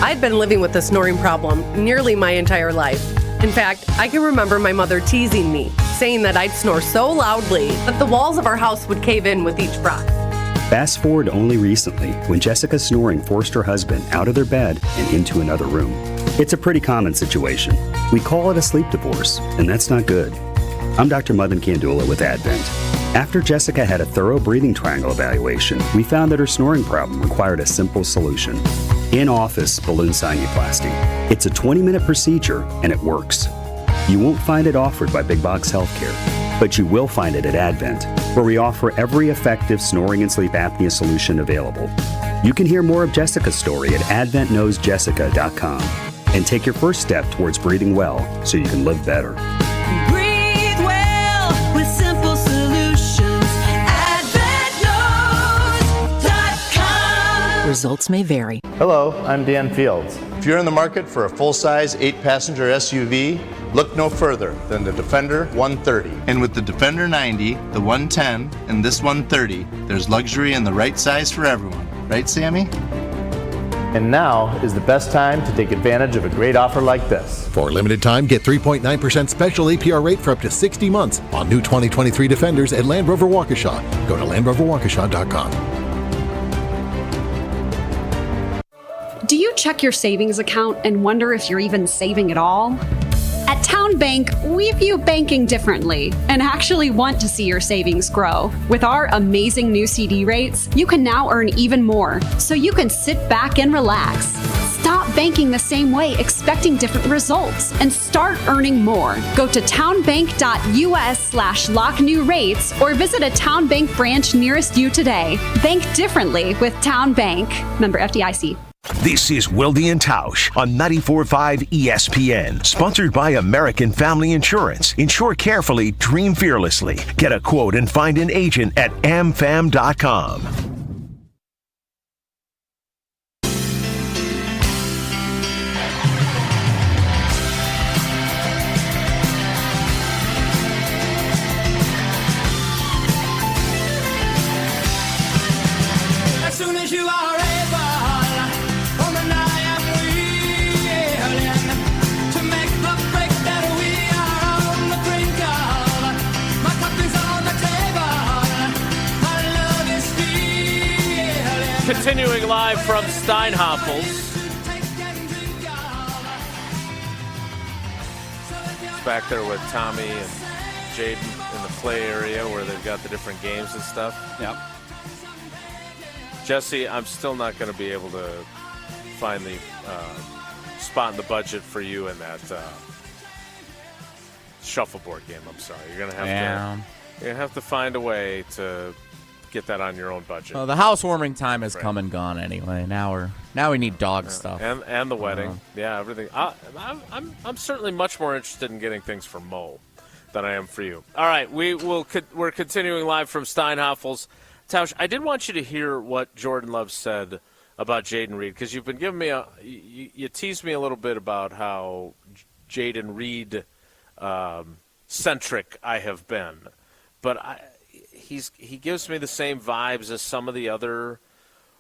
I've been living with the snoring problem nearly my entire life. In fact, I can remember my mother teasing me, saying that I'd snore so loudly that the walls of our house would cave in with each breath. Fast forward only recently, when Jessica's snoring forced her husband out of their bed and into another room. It's a pretty common situation. We call it a sleep divorce, and that's not good. I'm Dr. Madan Kandula with Advent. After Jessica had a thorough breathing triangle evaluation, we found that her snoring problem required a simple solution. In-office balloon sinuplasty. It's a 20-minute procedure, and it works. You won't find it offered by Big Box Healthcare, but you will find it at Advent, where we offer every effective snoring and sleep apnea solution available. You can hear more of Jessica's story at adventknowsjessica.com and take your first step towards breathing well so you can live better. Breathe well with simple solutions. AdventKnows.com. Results may vary. Hello, I'm Dan Fields. If you're in the market for a full-size 8-passenger SUV, look no further than the Defender 130. And with the Defender 90, the 110, and this 130, there's luxury and the right size for everyone. Right, Sammy? And now is the best time to take advantage of a great offer like this. For a limited time, get 3.9% special APR rate for up to 60 months on new 2023 Defenders at Land Rover Waukesha. Go to LandRoverWaukesha.com. Do you check your savings account and wonder if you're even saving at all? At Town Bank, we view banking differently and actually want to see your savings grow. With our amazing new CD rates, you can now earn even more, so you can sit back and relax. Stop banking the same way, expecting different results, and start earning more. Go to townbank.us/locknewrates or visit a Town Bank branch nearest you today. Bank differently with Town Bank. Member FDIC. This is Wilde and Tausch on 94.5 ESPN, sponsored by American Family Insurance. Insure carefully, dream fearlessly. Get a quote and find an agent at amfam.com. As soon as you are able, from and I am willing to make the break that we are on the brink of. My cup is on the table, my love is feeling. Continuing live from Steinhoffels. It's back there with Tommy and Jaden in the play area where they've got the different games and stuff. Yep. Jesse, I'm still not going to be able to find the spot in the budget for you in that shuffleboard game. I'm sorry. You're going to have to find a way to get that on your own budget. Well, the housewarming time has come and gone anyway. Now we need dog stuff and the wedding. Yeah, everything. I'm certainly much more interested in getting things for Mo than I am for you. All right, we're continuing live from Steinhoffels. Tausch, I did want you to hear what Jordan Love said about Jaden Reed, because you've been giving me you teased me a little bit about how Jaden Reed centric I have been, but he gives me the same vibes as some of the other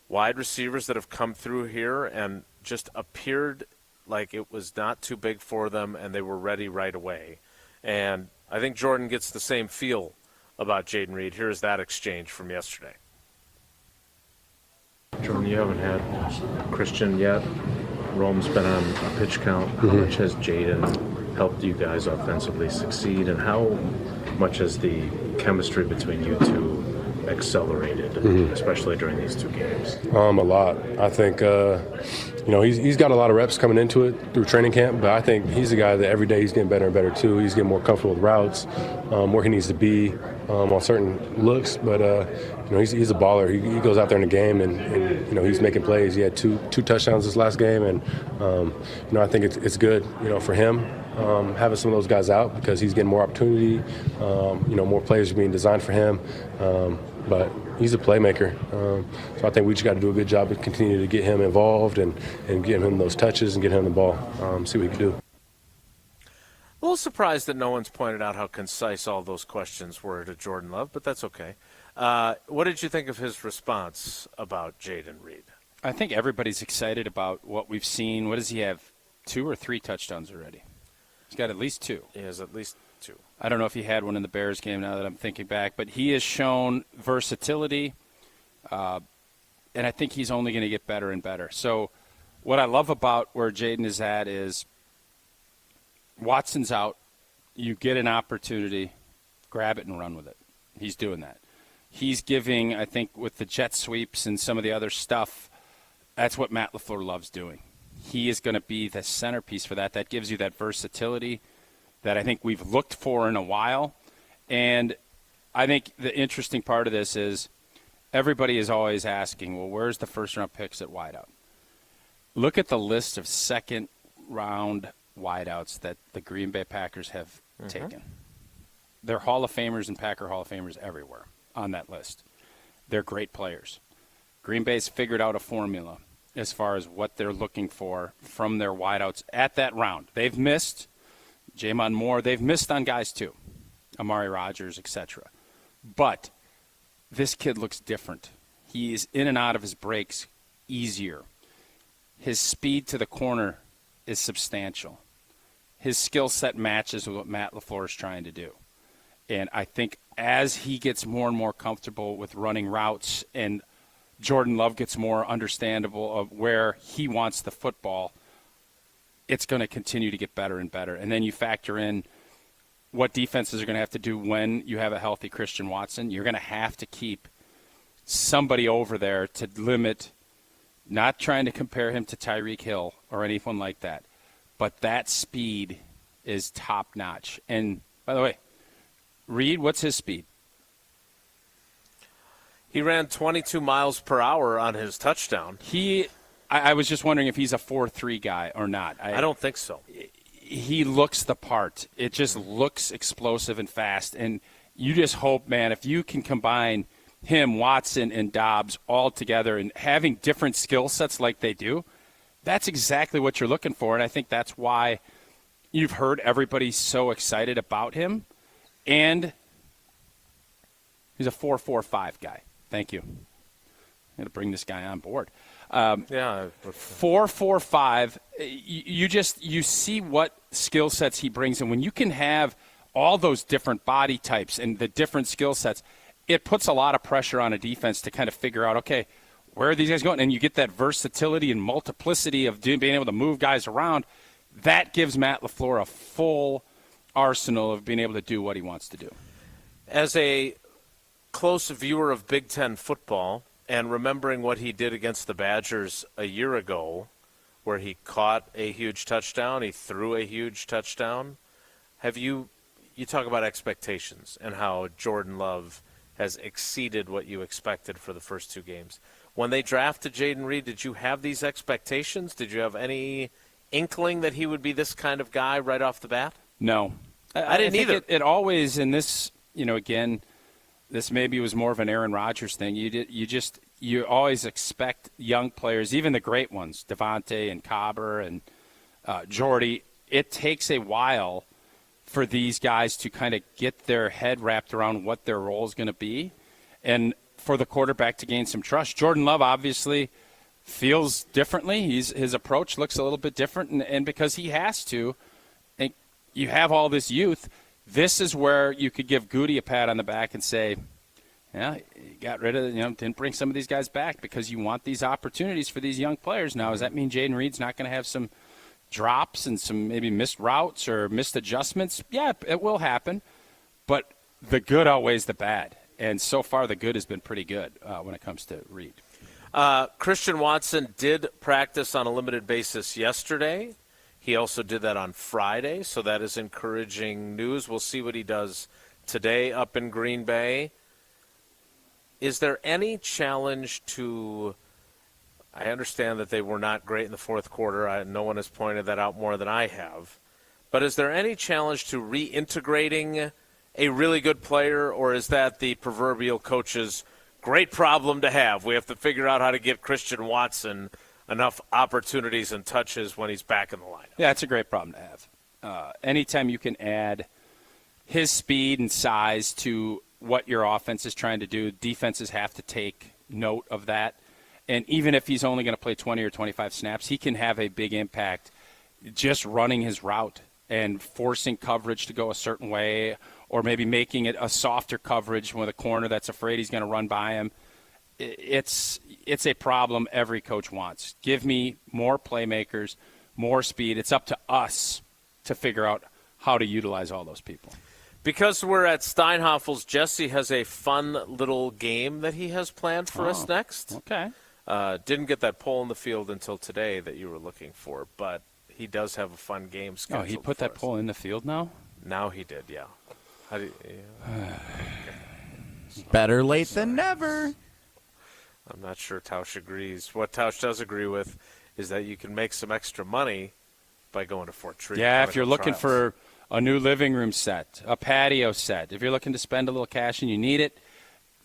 wide receivers that have come through here and just appeared like it was not too big for them and they were ready right away. And I think Jordan gets the same feel about Jaden Reed. Here's that exchange from yesterday. Jordan, you haven't had Christian yet. Rome's been on a pitch count. How much has Jaden helped you guys offensively succeed, and how much has the chemistry between you two accelerated, especially during these two games? A lot. I think, he's got a lot of reps coming into it through training camp, but I think he's the guy that every day he's getting better and better too. He's getting more comfortable with routes, where he needs to be on certain looks. But he's a baller. He goes out there in the game and he's making plays. He had two touchdowns this last game, and I think it's good for him having some of those guys out because he's getting more opportunity. More plays are being designed for him. But he's a playmaker. So I think we just got to do a good job of continuing to get him involved and get him those touches and get him the ball, see what he can do. A little surprised that no one's pointed out how concise all those questions were to Jordan Love, but that's okay. What did you think of his response about Jaden Reed? I think everybody's excited about what we've seen. What does he have, 2 or 3 touchdowns already? He's got at least 2. He has at least 2. I don't know if he had one in the Bears game now that I'm thinking back, but he has shown versatility, and I think he's only going to get better and better. So what I love about where Jaden is at is Watson's out. You get an opportunity, grab it and run with it. He's doing that. He's giving, I think, with the jet sweeps and some of the other stuff, that's what Matt LaFleur loves doing. He is going to be the centerpiece for that. That gives you that versatility that I think we've looked for in a while. And I think the interesting part of this is everybody is always asking, well, where's the first-round picks at wideout? Look at the list of second-round wideouts that the Green Bay Packers have taken. They're Hall of Famers and Packer Hall of Famers everywhere on that list. They're great players. Green Bay's figured out a formula as far as what they're looking for from their wideouts at that round. They've missed Jamon Moore. They've missed on guys too, Amari Rodgers, etc. But this kid looks different. He's in and out of his breaks easier. His speed to the corner is substantial. His skill set matches with what Matt LaFleur is trying to do. And I think as he gets more and more comfortable with running routes and Jordan Love gets more understandable of where he wants the football, it's going to continue to get better and better. And then you factor in what defenses are going to have to do when you have a healthy Christian Watson. You're going to have to keep somebody over there to limit, not trying to compare him to Tyreek Hill or anyone like that, but that speed is top-notch. And, by the way, Reed, what's his speed? He ran 22 miles per hour on his touchdown. I was just wondering if he's a 4.3 guy or not. I don't think so. He looks the part. It just looks explosive and fast. And you just hope, man, if you can combine him, Watson, and Dobbs all together and having different skill sets like they do, that's exactly what you're looking for. And I think that's why you've heard everybody so excited about him. And he's a 4.45 guy. Thank you. I'm going to bring this guy on board. 4.45. You see what skill sets he brings, and when you can have all those different body types and the different skill sets, it puts a lot of pressure on a defense to kind of figure out, okay, where are these guys going? And you get that versatility and multiplicity of being able to move guys around. That gives Matt LaFleur a full arsenal of being able to do what he wants to do. As a close viewer of Big Ten football and remembering what he did against the Badgers a year ago, where he caught a huge touchdown, he threw a huge touchdown, you talk about expectations and how Jordan Love has exceeded what you expected for the first 2 games. When they drafted Jaden Reed, did you have these expectations? Did you have any inkling that he would be this kind of guy right off the bat? No. I didn't either. It always, in this, again, this maybe was more of an Aaron Rodgers thing. You always expect young players, even the great ones, Devontae and Cobber and Jordy. It takes a while for these guys to kind of get their head wrapped around what their role is going to be, and for the quarterback to gain some trust. Jordan Love obviously feels differently. His approach looks a little bit different, and because he has to, and you have all this youth. This is where you could give Goody a pat on the back and say, Yeah, you got rid of, didn't bring some of these guys back because you want these opportunities for these young players. Now, does that mean Jaden Reed's not going to have some drops and some maybe missed routes or missed adjustments? Yeah, it will happen. But the good outweighs the bad. And so far, the good has been pretty good when it comes to Reed. Christian Watson did practice on a limited basis yesterday. He also did that on Friday, so that is encouraging news. We'll see what he does today up in Green Bay. Is there any challenge to – I understand that they were not great in the fourth quarter. No one has pointed that out more than I have. But is there any challenge to reintegrating a really good player, or is that the proverbial coach's great problem to have? We have to figure out how to give Christian Watson enough opportunities and touches when he's back in the lineup. Yeah, it's a great problem to have. Anytime you can add his speed and size to what your offense is trying to do, defenses have to take note of that. And even if he's only going to play 20 or 25 snaps, he can have a big impact just running his route and forcing coverage to go a certain way, or maybe making it a softer coverage with a corner that's afraid he's going to run by him. It's a problem every coach wants. Give me more playmakers, more speed. It's up to us to figure out how to utilize all those people. Because we're at Steinhoffel's, Jesse has a fun little game that he has planned for us next. Okay. Didn't get that poll in the field until today that you were looking for, but he does have a fun game scheduled. Oh, he put that poll in the field now? Now he did, yeah. How do you, okay. Better late than never. I'm not sure Tausch agrees. What Tausch does agree with is that you can make some extra money by going to Fort Tree. Yeah, if you're looking for a new living room set, a patio set, if you're looking to spend a little cash and you need it,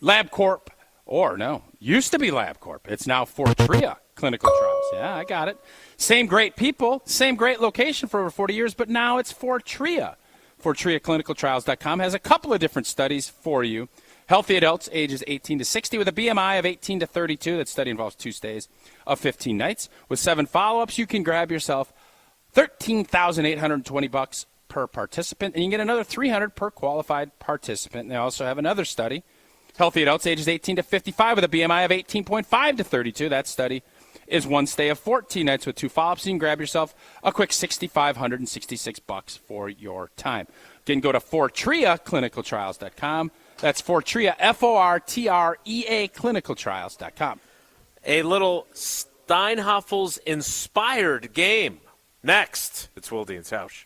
LabCorp, or no, used to be LabCorp. It's now Fortrea Clinical Trials. Yeah, I got it. Same great people, same great location for over 40 years, but now it's Fortrea. FortreaClinicalTrials.com has a couple of different studies for you. Healthy adults ages 18 to 60 with a BMI of 18 to 32. That study involves 2 stays of 15 nights. With 7 follow-ups, you can grab yourself $13,820 per participant, and you can get another $300 per qualified participant. And they also have another study, healthy adults ages 18 to 55 with a BMI of 18.5 to 32. That study is 1 stay of 14 nights with 2 follow-ups. You can grab yourself a quick $6,566 for your time. Again, go to FortreaClinicalTrials.com. That's Fortrea, Fortrea Clinicaltrials.com. A little Steinhoffel's inspired game. Next, it's Wilde and Tausch.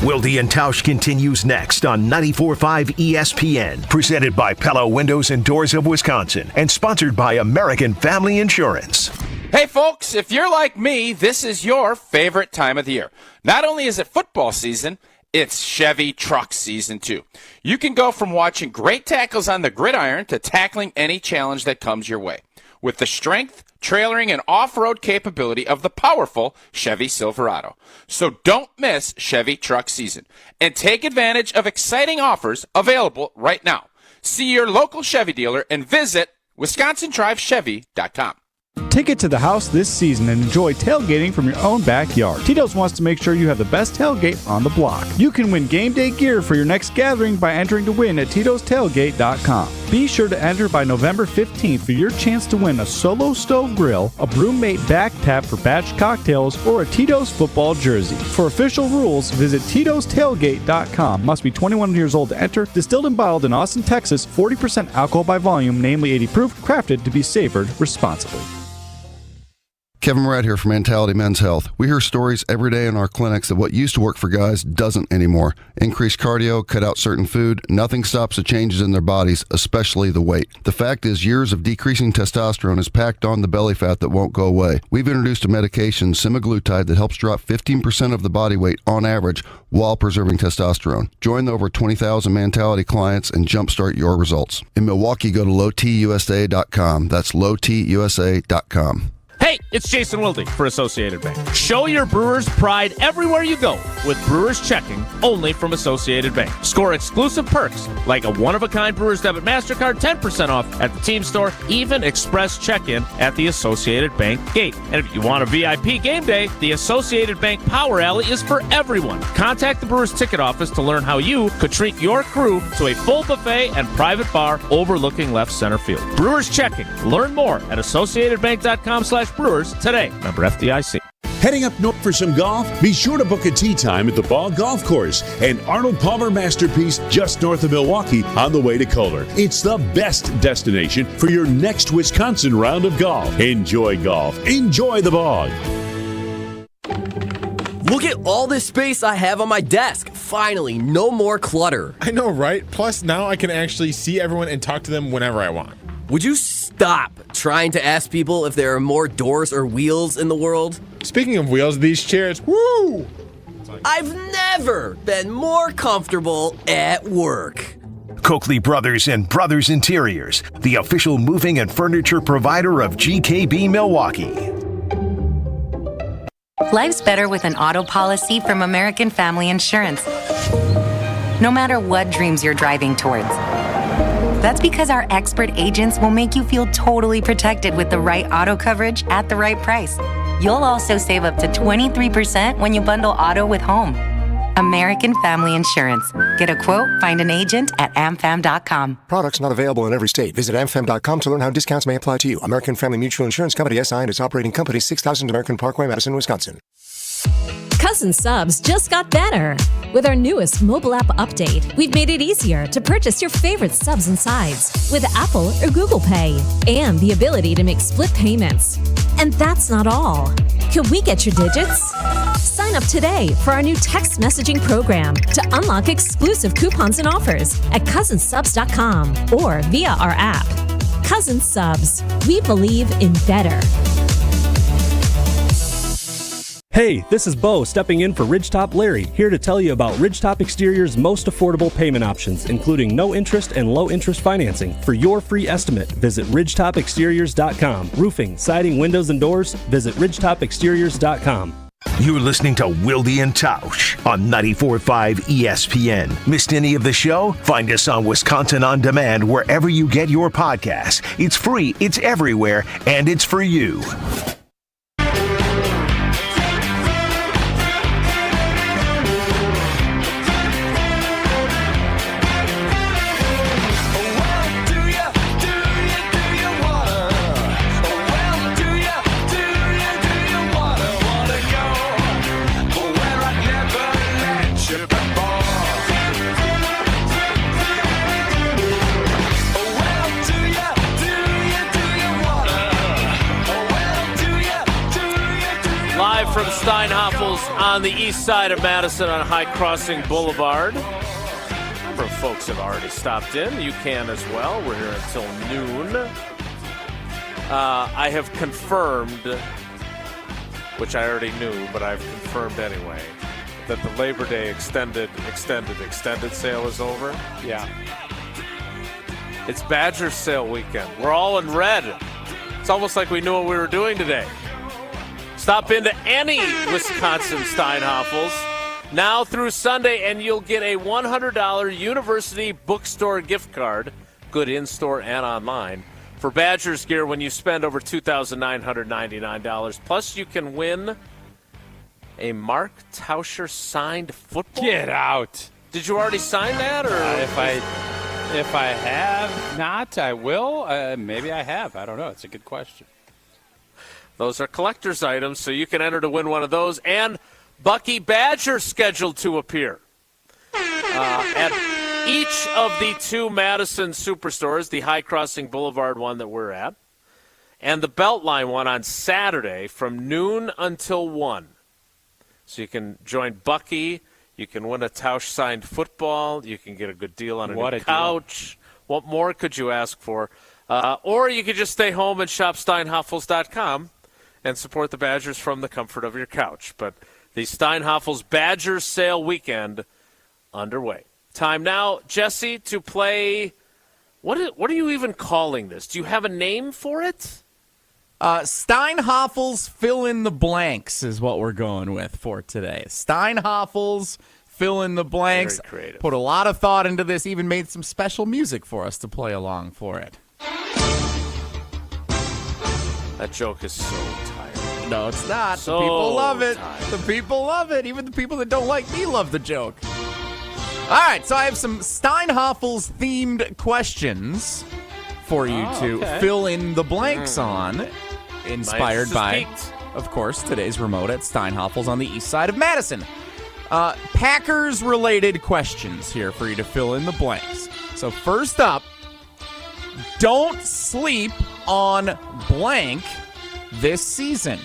Wilde and Tausch continues next on 94.5 ESPN, presented by Pella Windows and Doors of Wisconsin, and sponsored by American Family Insurance. Hey folks, if you're like me, this is your favorite time of the year. Not only is it football season, it's Chevy truck season too. You can go from watching great tackles on the gridiron to tackling any challenge that comes your way with the strength, trailering, and off-road capability of the powerful Chevy Silverado. So don't miss Chevy truck season and take advantage of exciting offers available right now. See your local Chevy dealer and visit WisconsinDriveChevy.com. Take it to the house this season and enjoy tailgating from your own backyard. Tito's wants to make sure you have the best tailgate on the block. You can win game day gear for your next gathering by entering to win at Tito'sTailgate.com. Be sure to enter by November 15th for your chance to win a Solo Stove Grill, a Brewmate back tap for batch cocktails, or a Tito's football jersey. For official rules, visit Tito'sTailgate.com. Must be 21 years old to enter. Distilled and bottled in Austin, Texas. 40% alcohol by volume, namely 80 proof. Crafted to be savored responsibly. Kevin Murat here from Mentality Men's Health. We hear stories every day in our clinics that what used to work for guys doesn't anymore. Increase cardio, cut out certain food, nothing stops the changes in their bodies, especially the weight. The fact is, years of decreasing testosterone has packed on the belly fat that won't go away. We've introduced a medication, semaglutide, that helps drop 15% of the body weight on average while preserving testosterone. Join the over 20,000 Mentality clients and jumpstart your results. In Milwaukee, go to lowtusa.com. That's lowtusa.com. Hey, Hey, it's Jason Wilde for Associated Bank. Show your Brewers pride everywhere you go with Brewers Checking, only from Associated Bank. Score exclusive perks like a one-of-a-kind Brewers Debit MasterCard, 10% off at the team store, even express check-in at the Associated Bank gate. And if you want a VIP game day, the Associated Bank Power Alley is for everyone. Contact the Brewers ticket office to learn how you could treat your crew to a full buffet and private bar overlooking left center field. Brewers Checking. Learn more at associatedbank.com/Brewers today. Member FDIC. Heading up north for some golf? Be sure to book a tee time at the Ball Golf Course, an Arnold Palmer masterpiece just north of Milwaukee on the way to Kohler. It's the best destination for your next Wisconsin round of golf. Enjoy golf. Enjoy the Bog. Look at all this space I have on my desk. Finally, no more clutter. I know, right? Plus, now I can actually see everyone and talk to them whenever I want. Would you stop trying to ask people if there are more doors or wheels in the world? Speaking of wheels, these chairs, woo! I've never been more comfortable at work. Coakley Brothers and Brothers Interiors, the official moving and furniture provider of GKB Milwaukee. Life's better with an auto policy from American Family Insurance. No matter what dreams you're driving towards. That's because our expert agents will make you feel totally protected with the right auto coverage at the right price. You'll also save up to 23% when you bundle auto with home. American Family Insurance. Get a quote, find an agent at amfam.com. Products not available in every state. Visit amfam.com to learn how discounts may apply to you. American Family Mutual Insurance Company, SI, and its operating company, 6000 American Parkway, Madison, Wisconsin. Cousin Subs just got better. With our newest mobile app update, we've made it easier to purchase your favorite subs and sides with Apple or Google Pay and the ability to make split payments. And that's not all. Can we get your digits? Sign up today for our new text messaging program to unlock exclusive coupons and offers at cousinsubs.com or via our app. Cousin Subs. We believe in better. Hey, this is Bo stepping in for Ridgetop Larry, here to tell you about Ridgetop Exterior's most affordable payment options, including no interest and low interest financing. For your free estimate, visit ridgetopexteriors.com. Roofing, siding, windows, and doors, visit ridgetopexteriors.com. You're listening to Wilde and Tausch on 94.5 ESPN. Missed any of the show? Find us on Wisconsin On Demand wherever you get your podcasts. It's free, it's everywhere, and it's for you. From Steinhoffel's on the east side of Madison on High Crossing Boulevard. A number of folks have already stopped in. You can as well. We're here until noon. I have confirmed, which I already knew, but I've confirmed anyway, that the Labor Day extended sale is over. Yeah. It's Badgers sale weekend. We're all in red. It's almost like we knew what we were doing today. Stop into any Wisconsin Steinhoffels now through Sunday, and you'll get a $100 University Bookstore gift card, good in-store and online, for Badgers gear when you spend over $2,999. Plus, you can win a Mark Tauscher signed football. Get out. Did you already sign that? Or If I have not, I will. Maybe I have. I don't know. It's a good question. Those are collector's items, so you can enter to win one of those. And Bucky Badger scheduled to appear at each of the two Madison Superstores, the High Crossing Boulevard one that we're at, and the Beltline one on Saturday from noon until 1. So you can join Bucky. You can win a Tausch signed football. You can get a good deal on a new couch. What more could you ask for? Or you could just stay home and shop steinhoffels.com and support the Badgers from the comfort of your couch. But the Steinhoffels Badgers sale weekend underway. Time now, Jesse, to play. What are you even calling this? Do you have a name for it? Steinhoffel's fill in the blanks is what we're going with for today. Steinhoffel's fill in the blanks. Very creative. Put a lot of thought into this, even made some special music for us to play along for it. That joke is so tired. No, it's not. So The people love it. tired. The people love it. Even the people that don't like me love the joke. All right, so I have some Steinhoffel's themed questions for you to fill in the blanks on, inspired by, of course, today's remote at Steinhoffel's on the east side of Madison. Packers-related questions here for you to fill in the blanks. So first up, don't sleep on blank this season.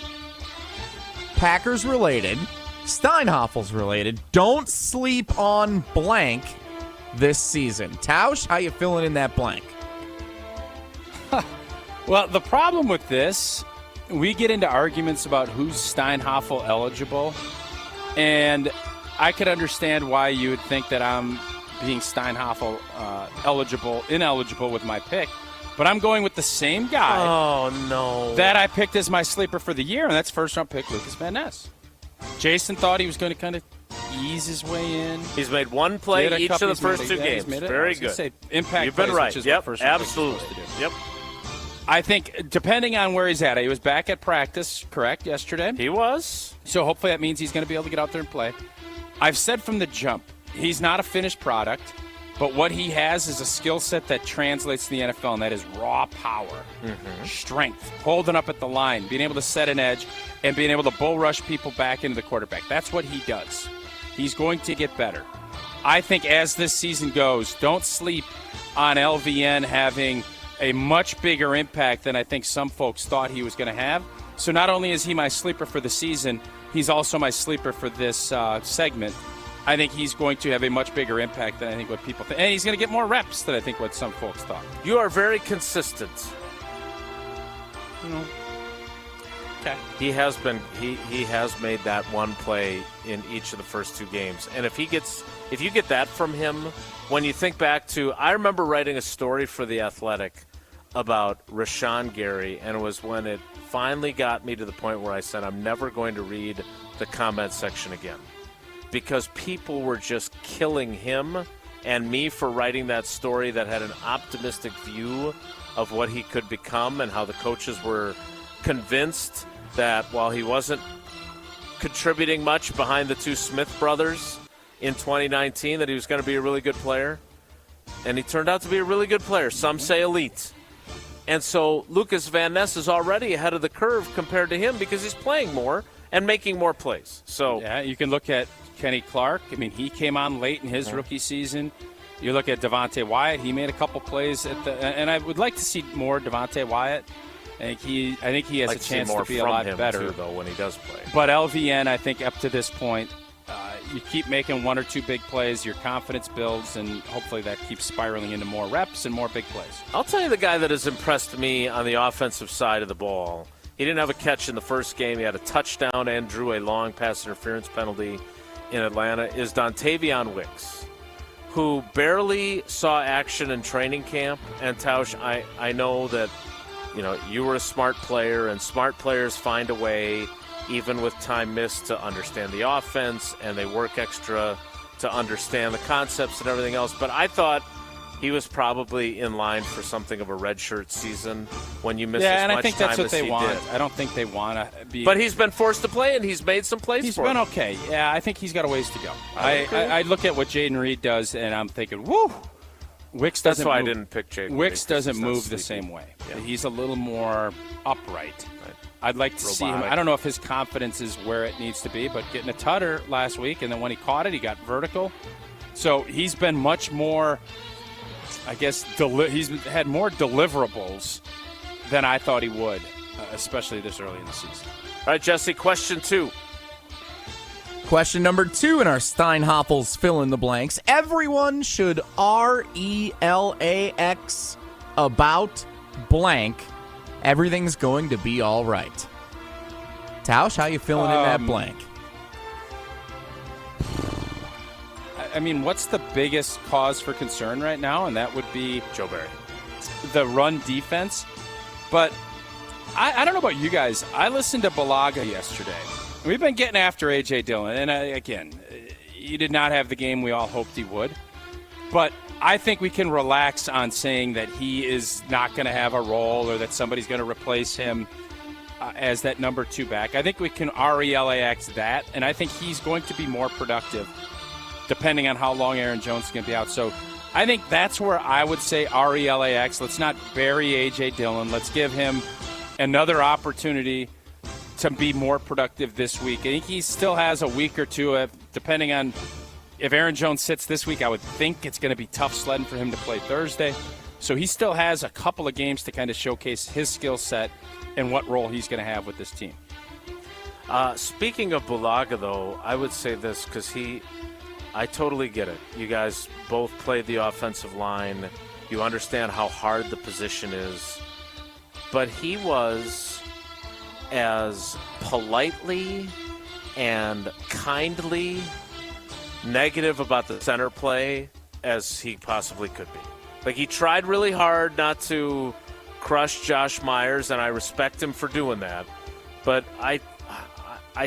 Packers-related, Steinhoffel's related. Don't sleep on blank this season. Tausch, how you filling in that blank? Well, the problem with this, we get into arguments about who's Steinhoffel eligible, and I could understand why you would think that I'm being Steinhoffel ineligible with my pick, but I'm going with the same guy. Oh, no. That I picked as my sleeper for the year, and that's first-round pick Lucas Van Ness. Jason thought he was going to kind of ease his way in. He's made one play each of the first two games. Very good. Impact You've been plays, right. which is Yep, what first-round picks are absolutely. supposed to do. Yep. I think, depending on where he's at, he was back at practice, correct, yesterday? He was. So hopefully that means he's going to be able to get out there and play. I've said from the jump, he's not a finished product, but what he has is a skill set that translates to the NFL, and that is raw power, strength, holding up at the line, being able to set an edge, and being able to bull rush people back into the quarterback. That's what he does. He's going to get better. I think as this season goes, don't sleep on LVN having a much bigger impact than I think some folks thought he was going to have. So not only is he my sleeper for the season, he's also my sleeper for this segment. I think he's going to have a much bigger impact than I think what people think. And he's going to get more reps than I think what some folks thought. You are very consistent. Okay. He has been. He has made that one play in each of the first two games. And if you get that from him, when you think back to, I remember writing a story for The Athletic about Rashawn Gary, and it was when it finally got me to the point where I said, I'm never going to read the comment section again. Because people were just killing him and me for writing that story that had an optimistic view of what he could become, and how the coaches were convinced that while he wasn't contributing much behind the two Smith brothers in 2019, that he was going to be a really good player. And he turned out to be a really good player. Some say elite. And so Lucas Van Ness is already ahead of the curve compared to him because he's playing more and making more plays. So yeah, you can look at Kenny Clark. I mean, he came on late in his rookie season. You look at Devontae Wyatt. He made a couple plays and I would like to see more Devontae Wyatt. I think he has a chance to be a lot better too, though, when he does play. But LVN, I think up to this point, you keep making one or two big plays, your confidence builds, and hopefully that keeps spiraling into more reps and more big plays. I'll tell you the guy that has impressed me on the offensive side of the ball. He didn't have a catch in the first game. He had a touchdown and drew a long pass interference penalty in Atlanta, is Dontavion Wicks, who barely saw action in training camp. And Tausch, I know that you were a smart player, and smart players find a way, even with time missed, to understand the offense, and they work extra to understand the concepts and everything else. But I thought he was probably in line for something of a redshirt season when you miss as much time as he did. Yeah, and I think that's what they want. I don't think they want to be. But he's been forced to play, and he's made some plays He's for been him. okay. Yeah, I think he's got a ways to go. I look at what Jaden Reed does, and I'm thinking, woo! Wicks doesn't. That's why move, I didn't pick Jaden. Wicks doesn't He's not move the sleepy. same way. Yeah. He's a little more upright. I'd like to see him. I don't know if his confidence is where it needs to be, but getting a tutter last week, and then when he caught it, he got vertical. So he's been much more, I guess, he's had more deliverables than I thought he would, especially this early in the season. All right, Jesse, question 2. Question number 2 in our Steinhoffel's fill in the blanks. Everyone should RELAX about blank. Everything's going to be all right. Tausch, how you filling in that blank? I mean, what's the biggest cause for concern right now? And that would be Joe Barry. The run defense. But I don't know about you guys. I listened to Balaga yesterday. We've been getting after A.J. Dillon, and again, he did not have the game we all hoped he would. But I think we can relax on saying that he is not going to have a role or that somebody's going to replace him as that number 2 back. I think we can RELAX that, and I think he's going to be more productive depending on how long Aaron Jones is going to be out. So I think that's where I would say RELAX. Let's not bury A.J. Dillon. Let's give him another opportunity to be more productive this week. I think he still has a week or two, depending on if Aaron Jones sits this week. I would think it's going to be tough sledding for him to play Thursday. So he still has a couple of games to kind of showcase his skill set and what role he's going to have with this team. Speaking of Bulaga, though, I would say this because I totally get it. You guys both played the offensive line. You understand how hard the position is. But he was as politely and kindly negative about the center play as he possibly could be. Like, he tried really hard not to crush Josh Myers, and I respect him for doing that. But I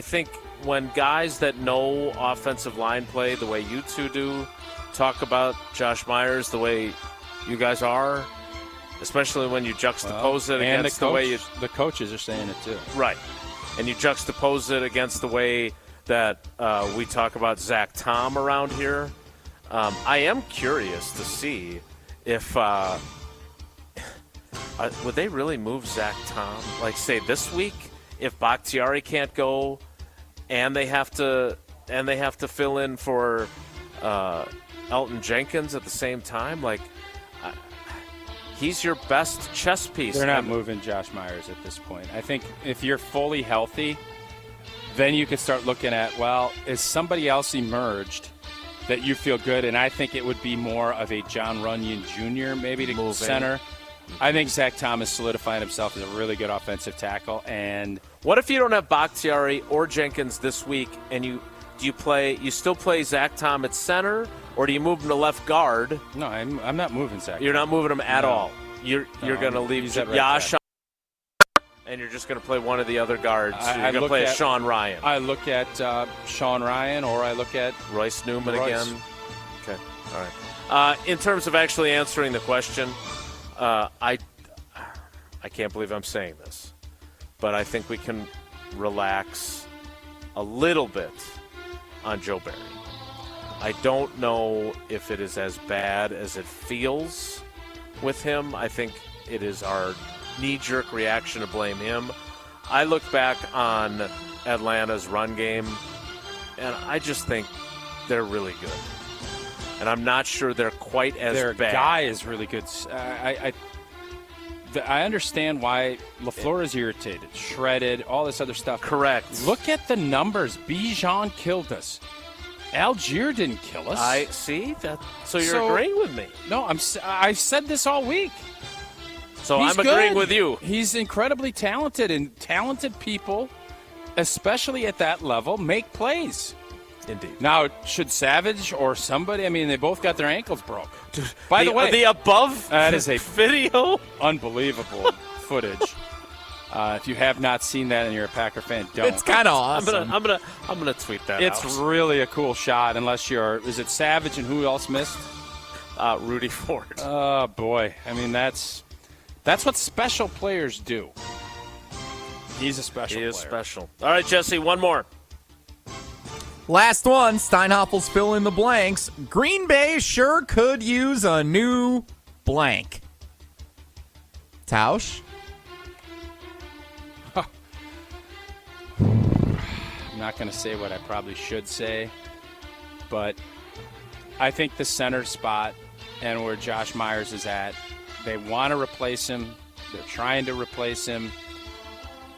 think when guys that know offensive line play the way you two do talk about Josh Myers the way you guys are, especially when you juxtapose it against the way the coaches are saying it too. Right. And you juxtapose it against the way that we talk about Zach Tom around here. I am curious to see if would they really move Zach Tom? Like, say this week, if Bakhtiari can't go, and they have to fill in for Elton Jenkins at the same time. Like, he's your best chess piece. They're not moving Josh Myers at this point. I think if you're fully healthy, then you could start looking at, well, is somebody else emerged that you feel good? And I think it would be more of a John Runyon Jr. maybe to move center. I think Zach Thomas solidified himself as a really good offensive tackle. And what if you don't have Bakhtiari or Jenkins this week, and you still play Zach Tom at center, or do you move him to left guard? No, I'm not moving Zach. You're not moving him at all. You're going to leave Yash, and you're just going to play one of the other guards. You're going to play Sean Ryan. I look at Sean Ryan, or I look at Royce Newman again. Okay, all right. In terms of actually answering the question, I can't believe I'm saying this, but I think we can relax a little bit on Joe Barry. I don't know if it is as bad as it feels with him. I think it is our knee-jerk reaction to blame him. I look back on Atlanta's run game, and I just think they're really good. And I'm not sure they're quite as their bad. Their guy is really good. I understand why LaFleur is irritated, shredded, all this other stuff. Correct. Look at the numbers. Bijan killed us. Algier didn't kill us. I see that. So you're agreeing with me? No, I've said this all week. So I'm agreeing with you. He's incredibly talented, and talented people, especially at that level, make plays. Indeed. Now, should Savage or somebody? I mean, they both got their ankles broke. By the way, the above that is a video, unbelievable footage. If you have not seen that and you're a Packer fan, don't. It's kind of awesome. I'm gonna tweet that. It's out. really a cool shot. Unless you're, is it Savage and who else missed? Rudy Ford. Oh boy, I mean that's what special players do. He's a special player. He is special. All right, Jesse, one more. Last one, Steinhoffel's fill in the blanks. Green Bay sure could use a new blank. Tausch? I'm not going to say what I probably should say, but I think the center spot and where Josh Myers is at, they want to replace him. They're trying to replace him.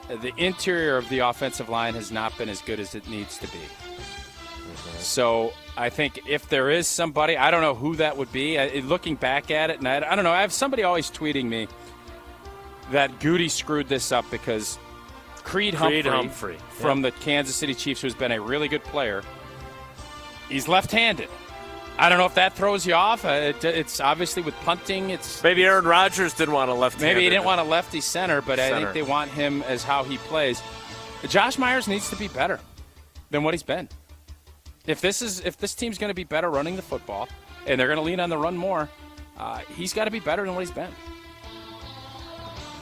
The interior of the offensive line has not been as good as it needs to be. So I think if there is somebody, I don't know who that would be. Looking back at it, and I don't know, I have somebody always tweeting me that Goody screwed this up because Creed Humphrey from the Kansas City Chiefs, who's been a really good player, he's left-handed. I don't know if that throws you off. It's obviously with punting. Maybe Aaron Rodgers didn't want a left-hander. Maybe he didn't want a lefty center, but I think they want him as how he plays. Josh Myers needs to be better than what he's been. If this team's going to be better running the football, and they're going to lean on the run more, he's got to be better than what he's been.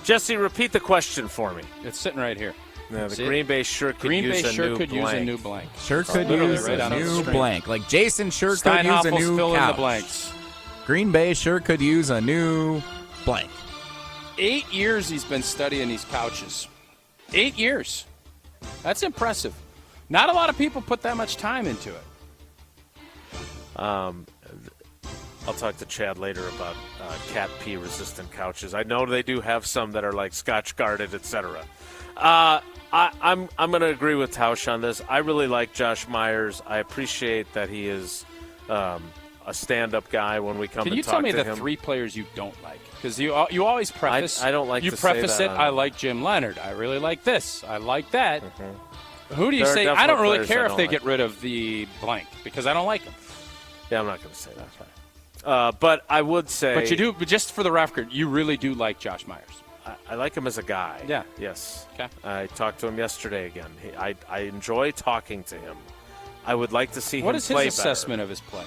Jesse, repeat the question for me. It's sitting right here. Yeah, the Green Bay sure could use a new blank. Sure could use a new blank. Like Jason sure could use a new fill couch. in the blanks. Green Bay sure could use a new blank. 8 years he's been studying these couches. 8 years. That's impressive. Not a lot of people put that much time into it. I'll talk to Chad later about cat pee resistant couches. I know they do have some that are like Scotch guarded, etc. I'm going to agree with Tausch on this. I really like Josh Myers. I appreciate that he is a stand-up guy when we come to talk to him. Can you tell me the 3 players you don't like? Because you always preface. I don't like you to preface say it. that. I like Jim Leonard. I really like this. I like that. Mm-hmm. Who do you There are say? I definitely don't really players care I if don't they like. get rid of the blank because I don't like them. Yeah, I'm not going to say that. But I would say. But you do. But just for the record, you really do like Josh Myers. I like him as a guy. Yeah. Yes. Okay. I talked to him yesterday again. I enjoy talking to him. I would like to see him play better. What is his assessment of his play?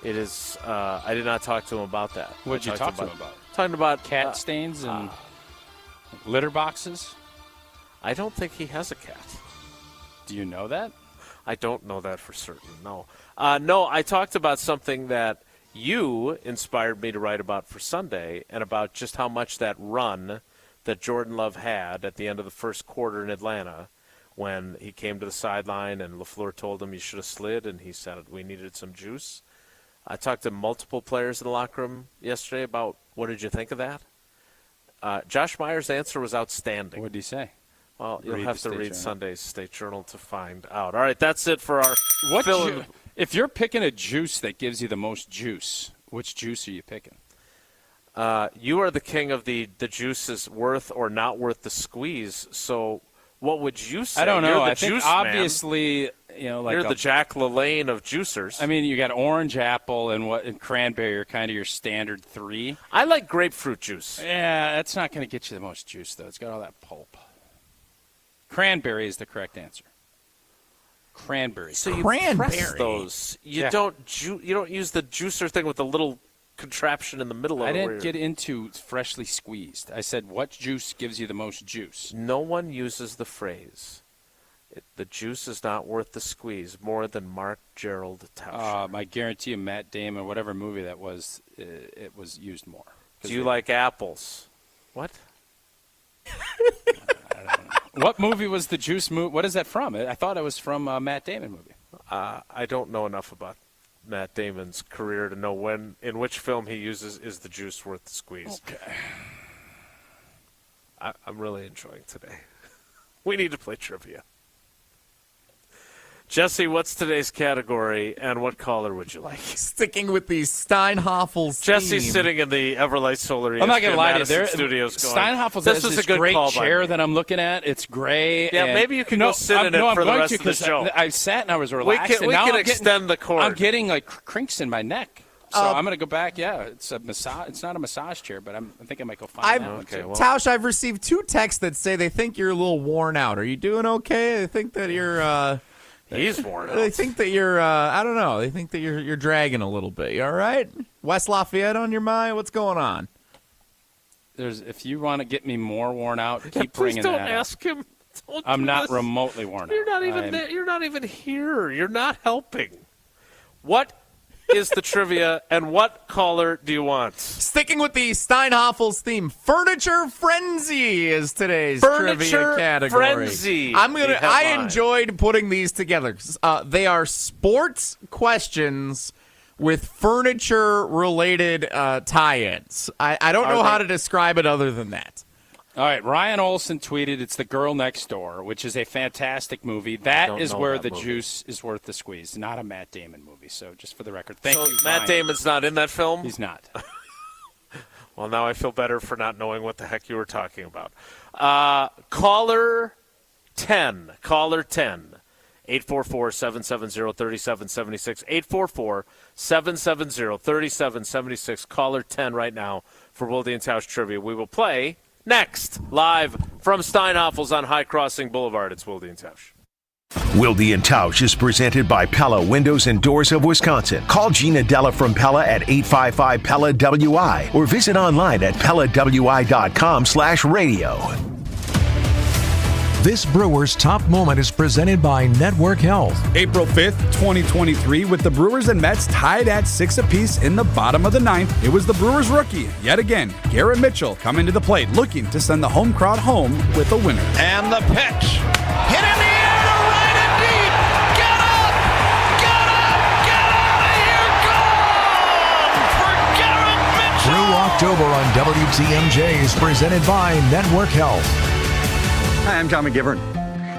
It is. I did not talk to him about that. What did you talk to him about? Talking about cat stains and litter boxes. I don't think he has a cat. Do you know that? I don't know that for certain. No. No. I talked about something that you inspired me to write about for Sunday, and about just how much that run that Jordan Love had at the end of the first quarter in Atlanta, when he came to the sideline and LaFleur told him you should have slid, and he said we needed some juice. I talked to multiple players in the locker room yesterday about what did you think of that. Josh Myers' answer was outstanding. What did he say? Well, you'll have to read Sunday's State Journal to find out. All right, that's it for our if you're picking a juice that gives you the most juice, which juice are you picking? You are the king of the juice is worth or not worth the squeeze. So what would you say? I don't know. You're the I think juice obviously, man. You're the Jack LaLanne of juicers. I mean, you got orange, apple, and cranberry are kind of your standard 3. I like grapefruit juice. Yeah, that's not going to get you the most juice, though. It's got all that pulp. Cranberry is the correct answer. Cranberry. So you press those. You don't use the juicer thing with the little contraption in the middle of it. I didn't get into freshly squeezed. I said, what juice gives you the most juice? No one uses the phrase, the juice is not worth the squeeze, more than Mark Gerald Tausch. I guarantee you Matt Damon, whatever movie that was, it was used more. Do you like apples? What? What movie was the juice movie? What is that from? I thought it was from a Matt Damon movie. I don't know enough about Matt Damon's career to know in which film he uses is the juice worth the squeeze. Okay. I'm really enjoying today. We need to play trivia. Jesse, what's today's category, and what caller would you like? Sticking with the Steinhafels Jesse's theme. sitting in the Everlight Solar I'm not going to lie to you. Madison studios going, Steinhafels this has was this a good great call chair by that I'm looking at. It's gray. Yeah, and maybe you can go sit in it for the rest of the show. I sat and I was relaxed. We can extend the cord. I'm getting like crinks in my neck. So I'm going to go back. Yeah, it's a massage. It's not a massage chair, but I think I might go find that one too. Tausch, I've received 2 texts that say they think you're a little worn out. Are you doing okay? They think that you're. He's worn out. They think that you're. I don't know. They think that you're dragging a little bit. You all right? West Lafayette on your mind? What's going on? If you want to get me more worn out, keep bringing don't that up. ask him. Don't I'm do not this. remotely worn out. You're not even there. You're not even here. You're not helping. What is the trivia, and what caller do you want? Sticking with the Steinhafels theme, Furniture Frenzy is today's trivia category. Frenzy. I enjoyed putting these together. They are sports questions with furniture-related tie-ins. I don't know how to describe it other than that. All right, Ryan Olsen tweeted, it's The Girl Next Door, which is a fantastic movie. That is where the juice is worth the squeeze, not a Matt Damon movie. So just for the record, thank you, Matt Ryan. Damon's not in that film? He's not. Well, now I feel better for not knowing what the heck you were talking about. Caller 10. 844-770-3776. 844-770-3776. Caller 10 right now for Wilde and Tausch Trivia. We will play next, live from Steinhoffel's on High Crossing Boulevard. It's Wilde and Tausch. Wilde and Tausch is presented by Pella Windows and Doors of Wisconsin. Call Gina Della from Pella at 855-PELLA-WI or visit online at PellaWI.com/radio. This Brewers Top Moment is presented by Network Health. April 5th, 2023, with the Brewers and Mets tied at 6 apiece in the bottom of the ninth, it was the Brewers rookie, yet again, Garrett Mitchell, coming to the plate, looking to send the home crowd home with a winner. And the pitch. Hit in the air to right and deep. Get up! Get up! Get out of here! Gone! For Garrett Mitchell! Through October on WTMJ is presented by Network Health. Hi, I'm John McGivern.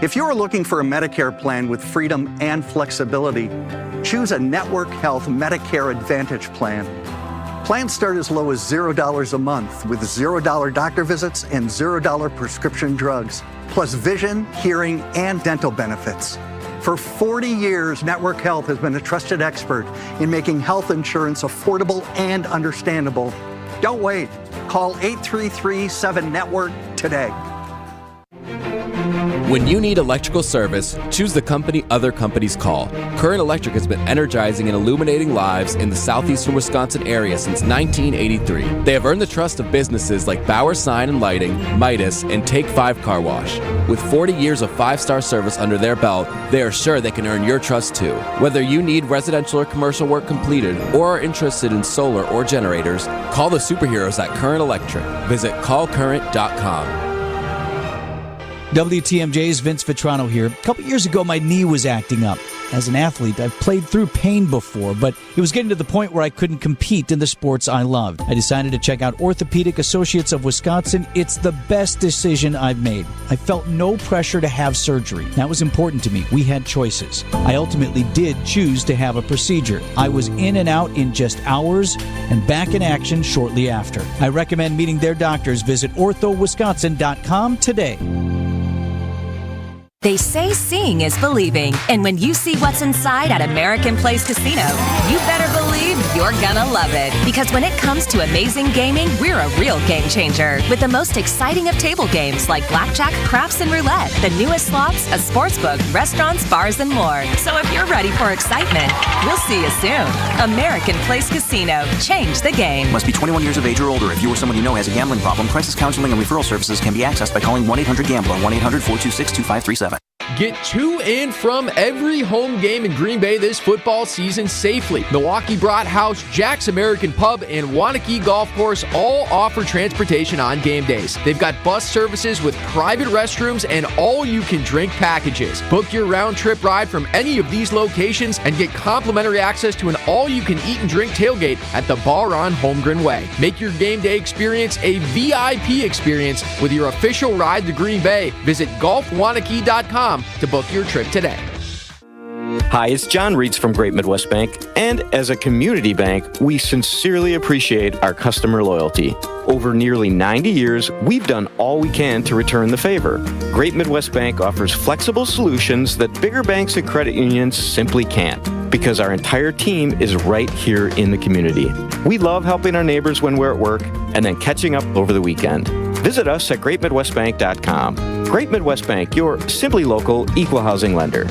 If you're looking for a Medicare plan with freedom and flexibility, choose a Network Health Medicare Advantage plan. Plans start as low as $0 a month with $0 doctor visits and $0 prescription drugs, plus vision, hearing, and dental benefits. For 40 years, Network Health has been a trusted expert in making health insurance affordable and understandable. Don't wait. Call 833-7-NETWORK today. When you need electrical service, choose the company other companies call. Current Electric has been energizing and illuminating lives in the southeastern Wisconsin area since 1983. They have earned the trust of businesses like Bauer Sign and Lighting, Midas, and Take 5 Car Wash. With 40 years of 5-star service under their belt, they are sure they can earn your trust too. Whether you need residential or commercial work completed or are interested in solar or generators, call the superheroes at Current Electric. Visit callcurrent.com. WTMJ's Vince Vitrano here. A couple years ago, my knee was acting up. As an athlete, I've played through pain before, but it was getting to the point where I couldn't compete in the sports I loved. I decided to check out Orthopedic Associates of Wisconsin. It's the best decision I've made. I felt no pressure to have surgery. That was important to me. We had choices. I ultimately did choose to have a procedure. I was in and out in just hours and back in action shortly after. I recommend meeting their doctors. Visit orthowisconsin.com today. They say seeing is believing, and when you see what's inside at American Place Casino, you better believe you're gonna love it. Because when it comes to amazing gaming, we're a real game changer. With the most exciting of table games like blackjack, craps, and roulette, the newest slots, a sportsbook, restaurants, bars, and more. So if you're ready for excitement, we'll see you soon. American Place Casino. Change the game. Must be 21 years of age or older. If you or someone you know has a gambling problem, crisis counseling and referral services can be accessed by calling 1-800-GAMBLER, 1-800-426-2537. Get to and from every home game in Green Bay this football season safely. Milwaukee Brat House, Jack's American Pub, and Wanakee Golf Course all offer transportation on game days. They've got bus services with private restrooms and all-you-can-drink packages. Book your round-trip ride from any of these locations and get complimentary access to an all-you-can-eat-and-drink tailgate at the bar on Holmgren Way. Make your game day experience a VIP experience with your official ride to Green Bay. Visit golfwanakee.com to book your trip today. Hi, it's John Reitz from Great Midwest Bank, and as a community bank, we sincerely appreciate our customer loyalty. Over nearly 90 years, we've done all we can to return the favor. Great Midwest Bank offers flexible solutions that bigger banks and credit unions simply can't, because our entire team is right here in the community. We love helping our neighbors when we're at work and then catching up over the weekend. Visit us at greatmidwestbank.com. Great Midwest Bank, your simply local equal housing lender.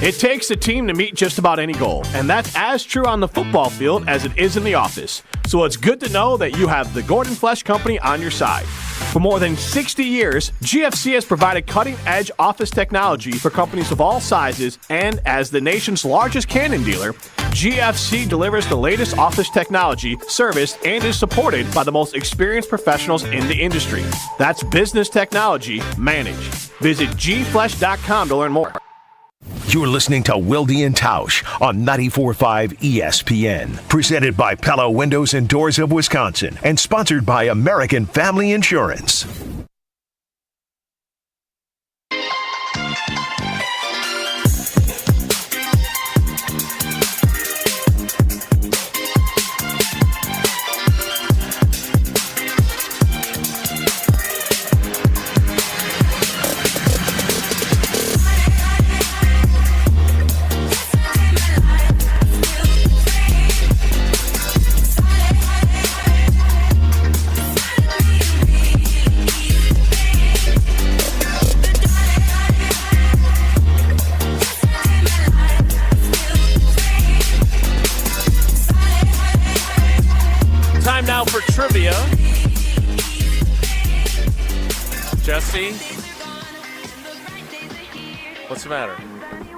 It takes a team to meet just about any goal, and that's as true on the football field as it is in the office. So it's good to know that you have the Gordon Flesch Company on your side. For more than 60 years, GFC has provided cutting-edge office technology for companies of all sizes, and as the nation's largest Canon dealer, GFC delivers the latest office technology, serviced, and is supported by the most experienced professionals in the industry. That's business technology managed. Visit gflesh.com to learn more. You're listening to Wilde and Tausch on 94.5 ESPN. Presented by Pella Windows and Doors of Wisconsin and sponsored by American Family Insurance. now for trivia. Jesse, what's the matter?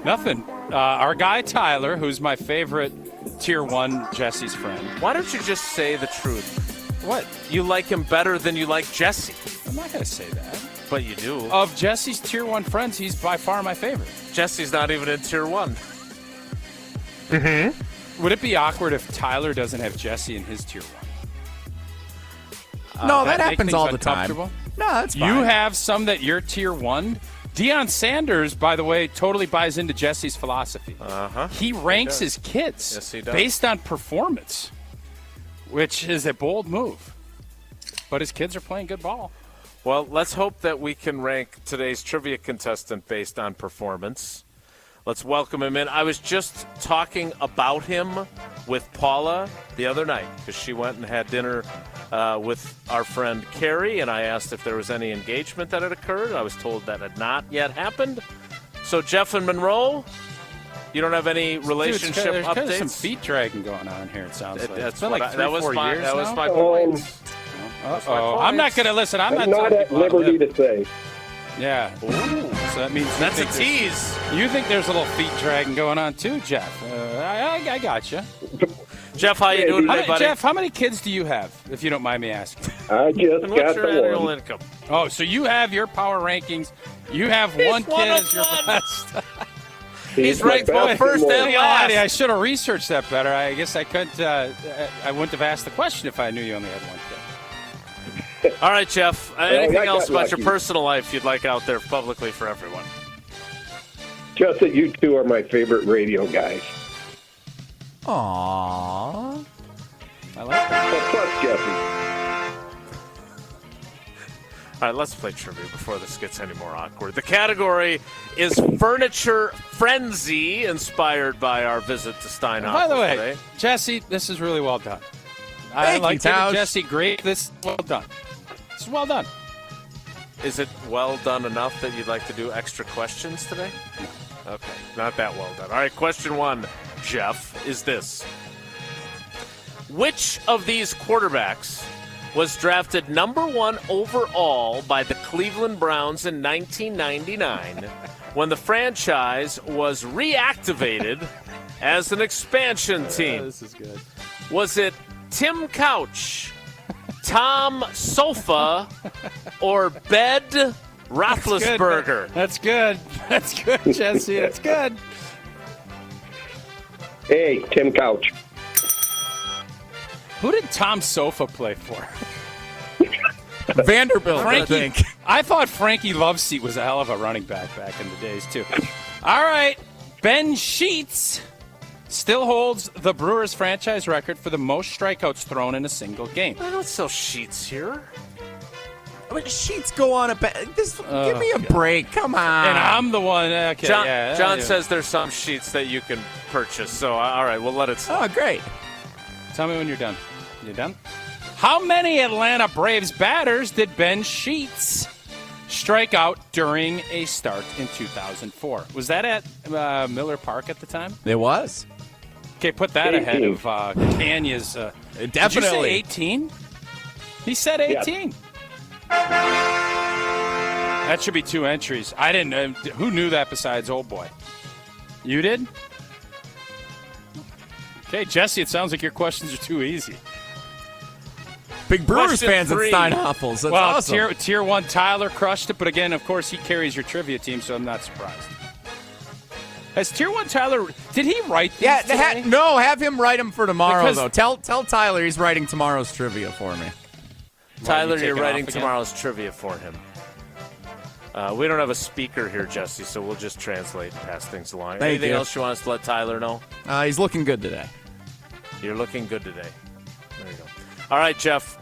Nothing. Our guy Tyler, who's my favorite Tier 1 Jesse's friend. Why don't you just say the truth? What? You like him better than you like Jesse. I'm not going to say that. But you do. Of Jesse's Tier 1 friends, he's by far my favorite. Jesse's not even in Tier 1. Mm-hmm. Would it be awkward if Tyler doesn't have Jesse in his Tier 1? No, that happens all the time. No, that's fine. You have some that you're Tier 1? Deion Sanders, by the way, totally buys into Jesse's philosophy. Uh-huh. He ranks his kids Yes, he does. based on performance, which is a bold move. But his kids are playing good ball. Well, let's hope that we can rank today's trivia contestant based on performance. Let's welcome him in. I was just talking about him with Paula the other night because she went and had dinner with our friend Carrie, and I asked if there was any engagement that had occurred. I was told that had not yet happened. So, Jeff and Monroe, you don't have any relationship There's updates? kind of some feet dragging going on here, it sounds like. That's It's been what like I- that 3-4 was years that was now? my point. Uh-oh. I'm not going to listen. I'm not not telling at people how to liberty live. to say. Yeah. Ooh. So that means That's a tease. You think there's a little feet dragging going on too, Jeff? I got you. Jeff, how you doing today, buddy? Jeff, how many kids do you have, if you don't mind me asking? I just And got what's your the annual one. income? Oh, so you have your power rankings. You have He's one one kid of as your one. best. He's my ranked both best first and and more. last. I should have researched that better. I guess I couldn't. I wouldn't have asked the question if I knew you only had one kid. All right, Jeff. Anything I else got about your lucky. personal life you'd like out there publicly for everyone? Just that you two are my favorite radio guys. Aww. I like that. Plus Jesse. All right, let's play trivia before this gets any more awkward. The category is Furniture Frenzy, inspired by our visit to Steinhoff By the way, today. Jesse, this is really well done. I Thank you, like Tausch. Jesse. Great. This is well done. This is well done. Is it well done enough that you'd like to do extra questions today? Okay, not that well done. All right, question one, Jeff, is this. Which of these quarterbacks was drafted number 1 overall by the Cleveland Browns in 1999 when the franchise was reactivated as an expansion team? This is good. Was it Tim Couch, Tom Sofa, or Bed Roethlisberger? That's good. That's good, Jesse. That's good. Hey, Tim Couch. Who did Tom Sofa play for? Vanderbilt, I Frankie. think. I thought Frankie Loveseat was a hell of a running back in the days, too. All right. Ben Sheets still holds the Brewers franchise record for the most strikeouts thrown in a single game. I don't sell sheets here. I mean, sheets go on a give me a break. Come on. And I'm the one. Okay, John, yeah, John yeah. says there's some sheets that you can purchase. So, all right, we'll let it slide. Oh, great. Tell me when you're done. You done? How many Atlanta Braves batters did Ben Sheets strike out during a start in 2004? Was that at Miller Park at the time? It was. Okay, put that 18. ahead of Canya's. Did you say Definitely. 18? He said 18. That should be 2 entries. I didn't. Who knew that besides Old Boy? You did? Okay, Jesse, it sounds like your questions are too easy. Big Brewers Question fans three. at Steinhoffels. That's well, awesome. tier 1 Tyler crushed it, but again, of course, he carries your trivia team, so I'm not surprised. Has Tier 1 Tyler, did he write these today? No, have him write them for tomorrow, Because- though. Tell Tyler he's writing tomorrow's trivia for me. Tyler, you you're taking writing off again? tomorrow's trivia for him. We don't have a speaker here, Jesse, so we'll just translate and pass things along. Thank Anything you. else you want us to let Tyler know? He's looking good today. You're looking good today. There you go. All right, Jeff.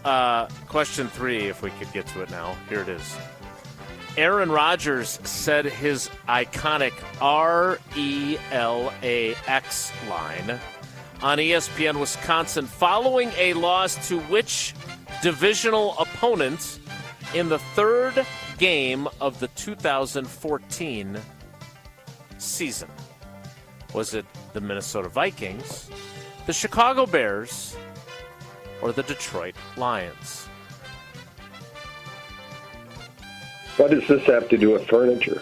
Question 3, if we could get to it now. Here it is. Aaron Rodgers said his iconic RELAX line on ESPN Wisconsin following a loss to which divisional opponent in the third game of the 2014 season. Was it the Minnesota Vikings, the Chicago Bears, or the Detroit Lions? What does this have to do with furniture?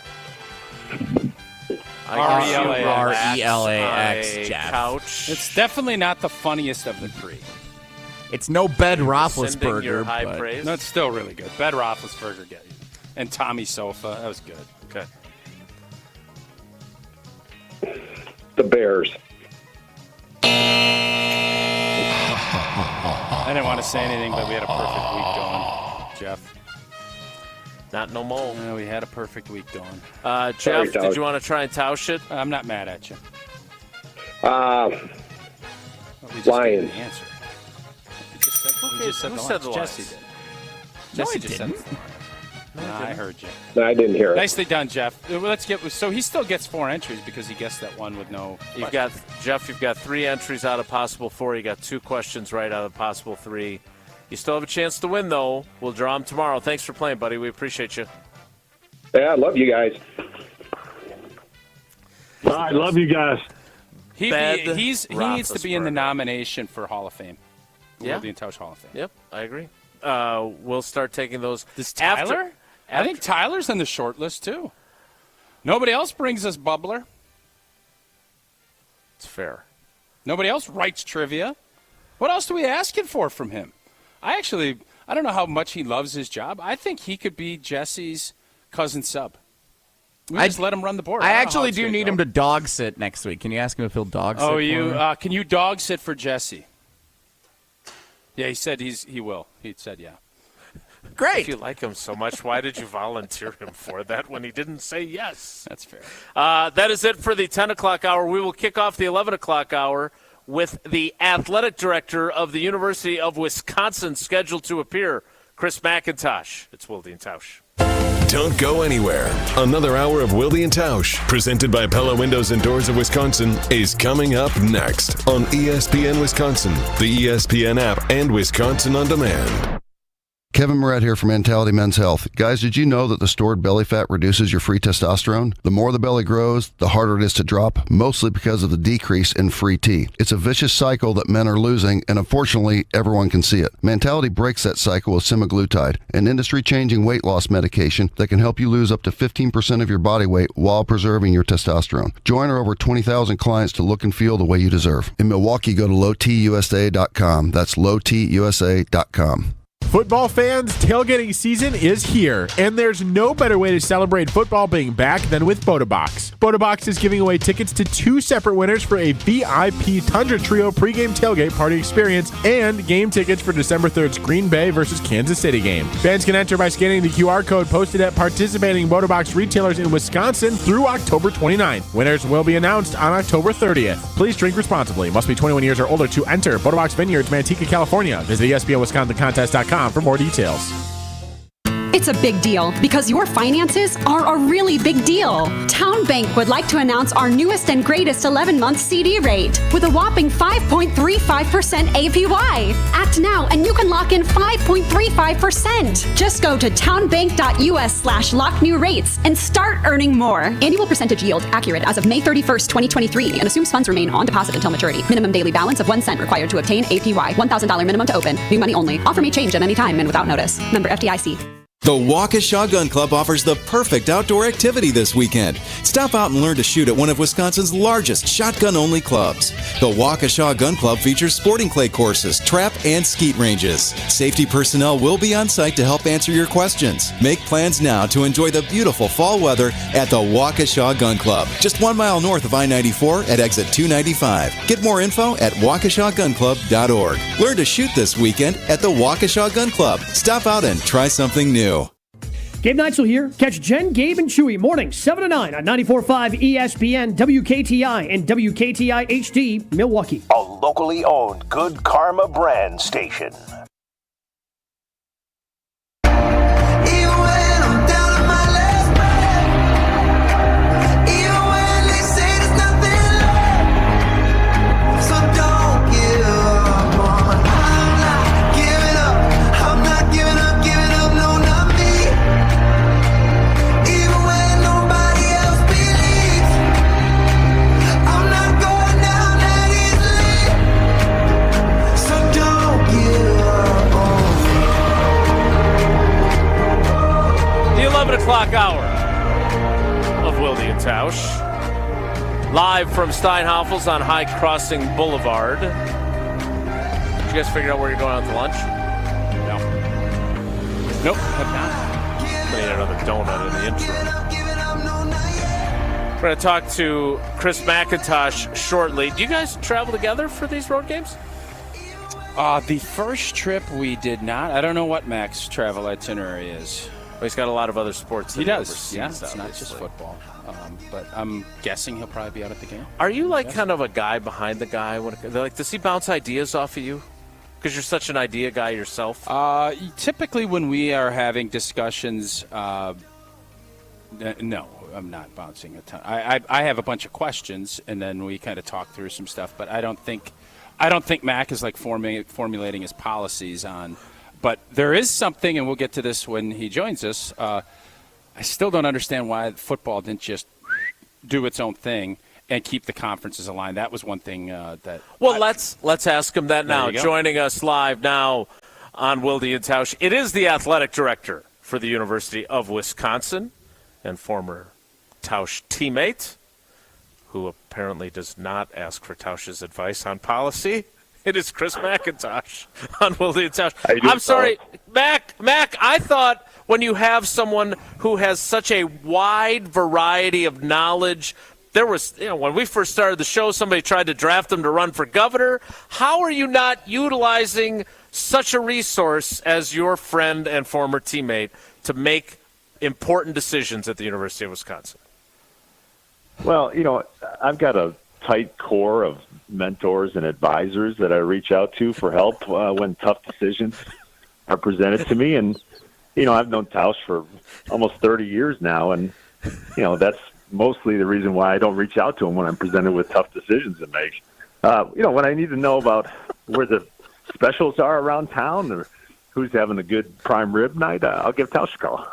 R-E-L-A-X, Jeff. Couch. It's definitely not the funniest of the three. It's no Ben Sending your Roethlisberger, high but praise. No, it's still really good. Ben Roethlisberger, and Tommy Sofa. That was good. Okay. The Bears. I didn't want to say anything, but we had a perfect week going, Jeff. Not no more. No, we had a perfect week going. Jeff, did you want to try and Tausch it? I'm not mad at you. Lions. Answer. Who said the Lions? Jesse did. Jesse just said it. I heard you. No, I didn't hear it. Nicely done, Jeff. Let's get. So he still gets 4 entries because he guessed that one with no. You've got 3 entries out of possible 4. You got 2 questions right out of possible 3. You still have a chance to win, though. We'll draw them tomorrow. Thanks for playing, buddy. We appreciate you. Yeah, I love you guys. I love you guys. He needs to be in the nomination for Hall of Fame. Yeah. The Tausch Hall of Fame. Yep, I agree. We'll start taking those. Does Tyler? I think Tyler's on the short list, too. Nobody else brings us Bubbler. It's fair. Nobody else writes trivia. What else are we asking for from him? I don't know how much he loves his job. I think he could be Jesse's cousin sub. We just let him run the board. I actually do need him to dog sit next week. Can you ask him if he'll dog sit? Oh, for can you dog sit for Jesse? Yeah, he said he will. He said yeah. Great. If you like him so much, why did you volunteer him for that when he didn't say yes? That's fair. That is it for the 10 o'clock hour. We will kick off the 11 o'clock hour with the athletic director of the University of Wisconsin scheduled to appear, Chris McIntosh. It's Wilde and Tausch. Don't go anywhere. Another hour of Wilde and Tausch, presented by Pella Windows and Doors of Wisconsin, is coming up next on ESPN Wisconsin, the ESPN app, and Wisconsin On Demand. Kevin Moret here from Mentality Men's Health. Guys, did you know that the stored belly fat reduces your free testosterone? The more the belly grows, the harder it is to drop, mostly because of the decrease in free T. It's a vicious cycle that men are losing, and unfortunately, everyone can see it. Mentality breaks that cycle with semaglutide, an industry-changing weight loss medication that can help you lose up to 15% of your body weight while preserving your testosterone. Join our over 20,000 clients to look and feel the way you deserve. In Milwaukee, go to lowtusa.com. That's lowtusa.com. Football fans, tailgating season is here, and there's no better way to celebrate football being back than with BotaBox. BotaBox is giving away tickets to 2 separate winners for a VIP Tundra Trio pregame tailgate party experience and game tickets for December 3rd's Green Bay versus Kansas City game. Fans can enter by scanning the QR code posted at participating BotaBox retailers in Wisconsin through October 29th. Winners will be announced on October 30th. Please drink responsibly. Must be 21 years or older to enter. BotaBox Vineyards, Manteca, California. Visit ESPNWisconsinContest.com for more details. It's a big deal because your finances are a really big deal. Town Bank would like to announce our newest and greatest 11-month CD rate with a whopping 5.35% APY. Act now and you can lock in 5.35%. Just go to townbank.us/locknewrates and start earning more. Annual percentage yield accurate as of May 31st, 2023 and assumes funds remain on deposit until maturity. Minimum daily balance of 1 cent required to obtain APY. $1,000 minimum to open. New money only. Offer may change at any time and without notice. Member FDIC. The Waukesha Gun Club offers the perfect outdoor activity this weekend. Stop out and learn to shoot at one of Wisconsin's largest shotgun-only clubs. The Waukesha Gun Club features sporting clay courses, trap, and skeet ranges. Safety personnel will be on site to help answer your questions. Make plans now to enjoy the beautiful fall weather at the Waukesha Gun Club, just 1 mile north of I-94 at exit 295. Get more info at waukeshagunclub.org. Learn to shoot this weekend at the Waukesha Gun Club. Stop out and try something new. Gabe Neitzel here. Catch Jen, Gabe, and Chewy mornings 7 to 9 on 94.5 ESPN, WKTI, and WKTI HD, Milwaukee. A locally owned Good Karma brand station. So don't give live from Steinhoffel's on High Crossing Boulevard. Did you guys figure out where you're going out to lunch? No. Nope, have not. We need another donut in the intro. We're going to talk to Chris McIntosh shortly. Do you guys travel together for these road games? The first trip we did not. I don't know what Mac's travel itinerary is. Well, he's got a lot of other sports. He does. Overseas, Yeah, it's not just football. But I'm guessing he'll probably be out at the game. Are you kind of a guy behind the guy? Does he bounce ideas off of you? Because you're such an idea guy yourself. Typically, when we are having discussions, no, I'm not bouncing a ton. I have a bunch of questions, and then we kind of talk through some stuff. But I don't think Mac is like formulating his policies on. But there is something, and we'll get to this when he joins us. I still don't understand why football didn't just do its own thing and keep the conferences aligned. That was one thing that. Well, let's ask him that now. Joining us live now on Wilde and Tausch, it is the athletic director for the University of Wisconsin and former Tausch teammate, who apparently does not ask for Tausch's advice on policy. It is Chris McIntosh on Wilde and Tausch. I'm sorry, Mac, I thought when you have someone who has such a wide variety of knowledge, there was, when we first started the show, somebody tried to draft him to run for governor. How are you not utilizing such a resource as your friend and former teammate to make important decisions at the University of Wisconsin? Well, I've got a tight core of mentors and advisors that I reach out to for help when tough decisions are presented to me. And, I've known Tausch for almost 30 years now, and, that's mostly the reason why I don't reach out to him when I'm presented with tough decisions to make. When I need to know about where the specials are around town or who's having a good prime rib night, I'll give Tausch a call.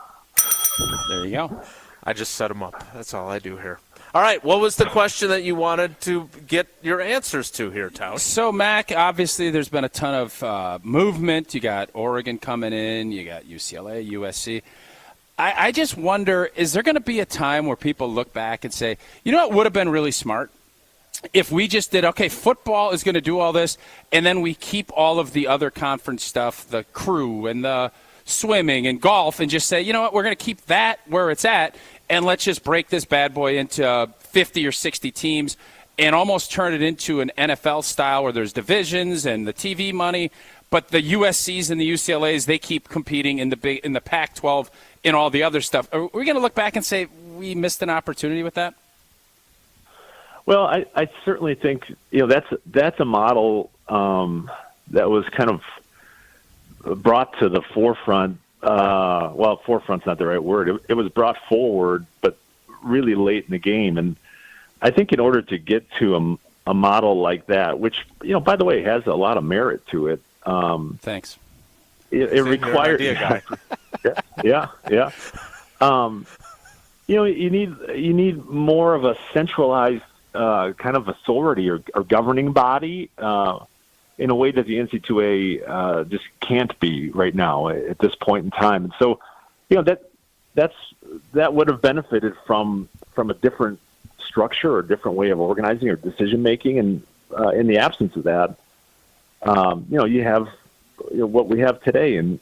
There you go. I just set him up. That's all I do here. All right, what was the question that you wanted to get your answers to here, Tausch? So, Mac, obviously there's been a ton of movement. You got Oregon coming in. You got UCLA, USC. I just wonder, is there going to be a time where people look back and say, what would have been really smart? If we just did, okay, football is going to do all this, and then we keep all of the other conference stuff, the crew and the swimming and golf, and just say, we're going to keep that where it's at, and let's just break this bad boy into 50 or 60 teams and almost turn it into an NFL style where there's divisions and the TV money, but the USCs and the UCLAs, they keep competing in the Pac-12 and all the other stuff. Are we going to look back and say we missed an opportunity with that? Well, I certainly think that's a model that was kind of brought to the forefront. Forefront's not the right word. It was brought forward, but really late in the game. And I think in order to get to a model like that, which by the way has a lot of merit to it. Thanks. It requires. Yeah. You need more of a centralized kind of authority or governing body in a way that the NC2A just can't be right now at this point in time. And so, that would have benefited from a different structure or a different way of organizing or decision making. And in the absence of that, you have what we have today, and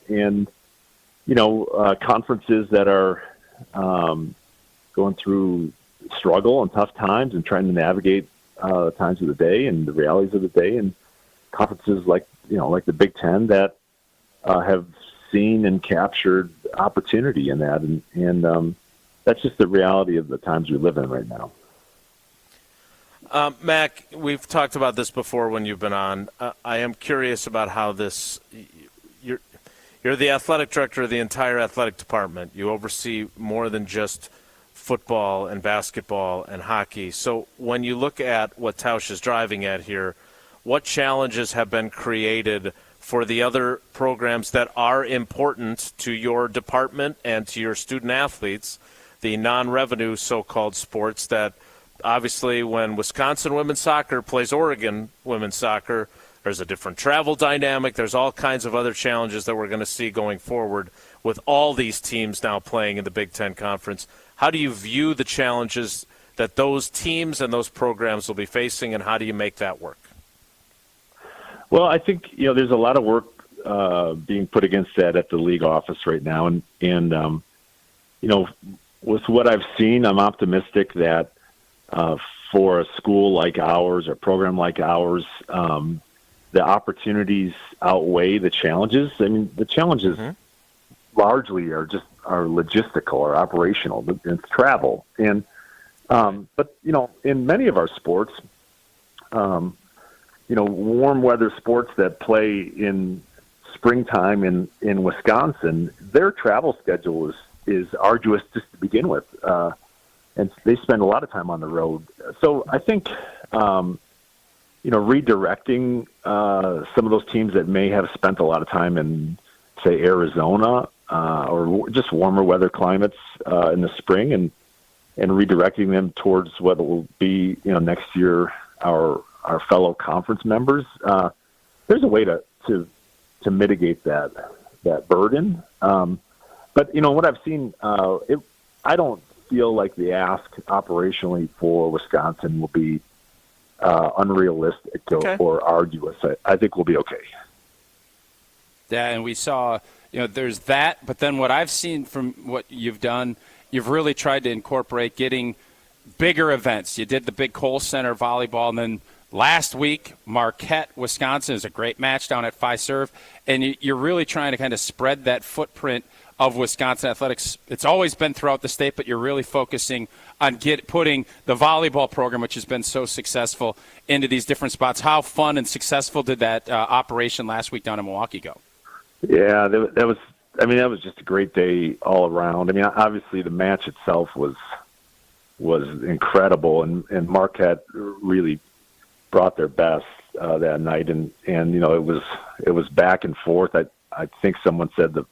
conferences that are going through struggle and tough times and trying to navigate the times of the day and the realities of the day, and conferences like the Big Ten that have seen and captured opportunity in that, and that's just the reality of the times we live in right now. Mac, we've talked about this before when you've been on. I am curious about how this. You're the athletic director of the entire athletic department. You oversee more than just football and basketball and hockey. So when you look at what Tausch is driving at here, what challenges have been created for the other programs that are important to your department and to your student athletes, the non-revenue so-called sports that obviously when Wisconsin women's soccer plays Oregon women's soccer, there's a different travel dynamic. There's all kinds of other challenges that we're going to see going forward with all these teams now playing in the Big Ten Conference. How do you view the challenges that those teams and those programs will be facing, and how do you make that work? Well, I think there's a lot of work being put against that at the league office right now, and with what I've seen, I'm optimistic that for a school like ours or program like ours, the opportunities outweigh the challenges. I mean, the challenges largely are logistical or operational. It's travel, and but in many of our sports, warm weather sports that play in springtime in Wisconsin, their travel schedule is arduous just to begin with, and they spend a lot of time on the road. So I think redirecting some of those teams that may have spent a lot of time in, say, Arizona or just warmer weather climates in the spring, and redirecting them towards what will be next year our fellow conference members. There's a way to mitigate that burden. But what I've seen, I don't feel like the ask operationally for Wisconsin will be unrealistic or arduous. I think we'll be okay. Yeah, and we saw, there's that, but then what I've seen from what you've done, you've really tried to incorporate getting bigger events. You did the big Kohl Center volleyball, and then last week, Marquette, Wisconsin is a great match down at Fiserv, and you're really trying to kind of spread that footprint of Wisconsin athletics. It's always been throughout the state, but you're really focusing on putting the volleyball program, which has been so successful, into these different spots. How fun and successful did that operation last week down in Milwaukee go? Yeah, that was just a great day all around. I mean, obviously the match itself was incredible, and Marquette really brought their best that night, and it was back and forth. I think someone said the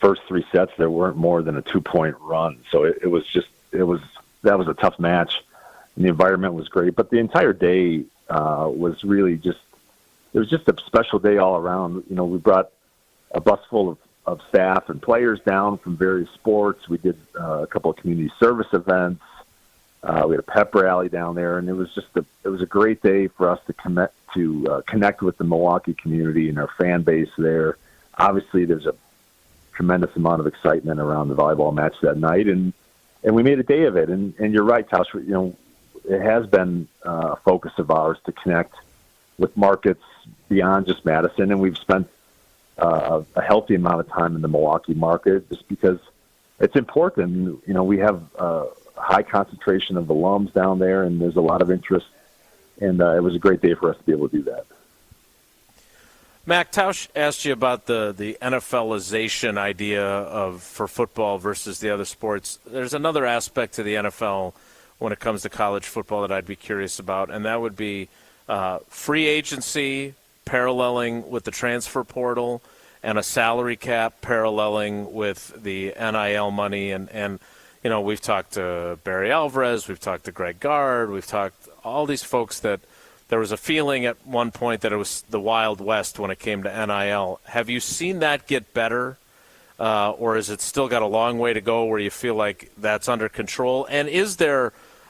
first three sets there weren't more than a 2-point run, so that was a tough match, and the environment was great. But the entire day was really it was just a special day all around. We brought a bus full of staff and players down from various sports. We did a couple of community service events. We had a pep rally down there, and it was a great day for us to connect with the Milwaukee community and our fan base there. Obviously, there's a tremendous amount of excitement around the volleyball match that night, and we made a day of it. And you're right, Tausch. It has been a focus of ours to connect with markets beyond just Madison, and we've spent a healthy amount of time in the Milwaukee market just because it's important. We have high concentration of alums down there, and there's a lot of interest, and it was a great day for us to be able to do that. Mac, Tausch asked you about the NFLization idea for football versus the other sports. There's another aspect to the NFL when it comes to college football that I'd be curious about, and that would be free agency paralleling with the transfer portal and a salary cap paralleling with the NIL money. And we've talked to Barry Alvarez, we've talked to Greg Gard, we've talked all these folks that there was a feeling at one point that it was the Wild West when it came to NIL. Have you seen that get better, or is it still got a long way to go where you feel like that's under control? And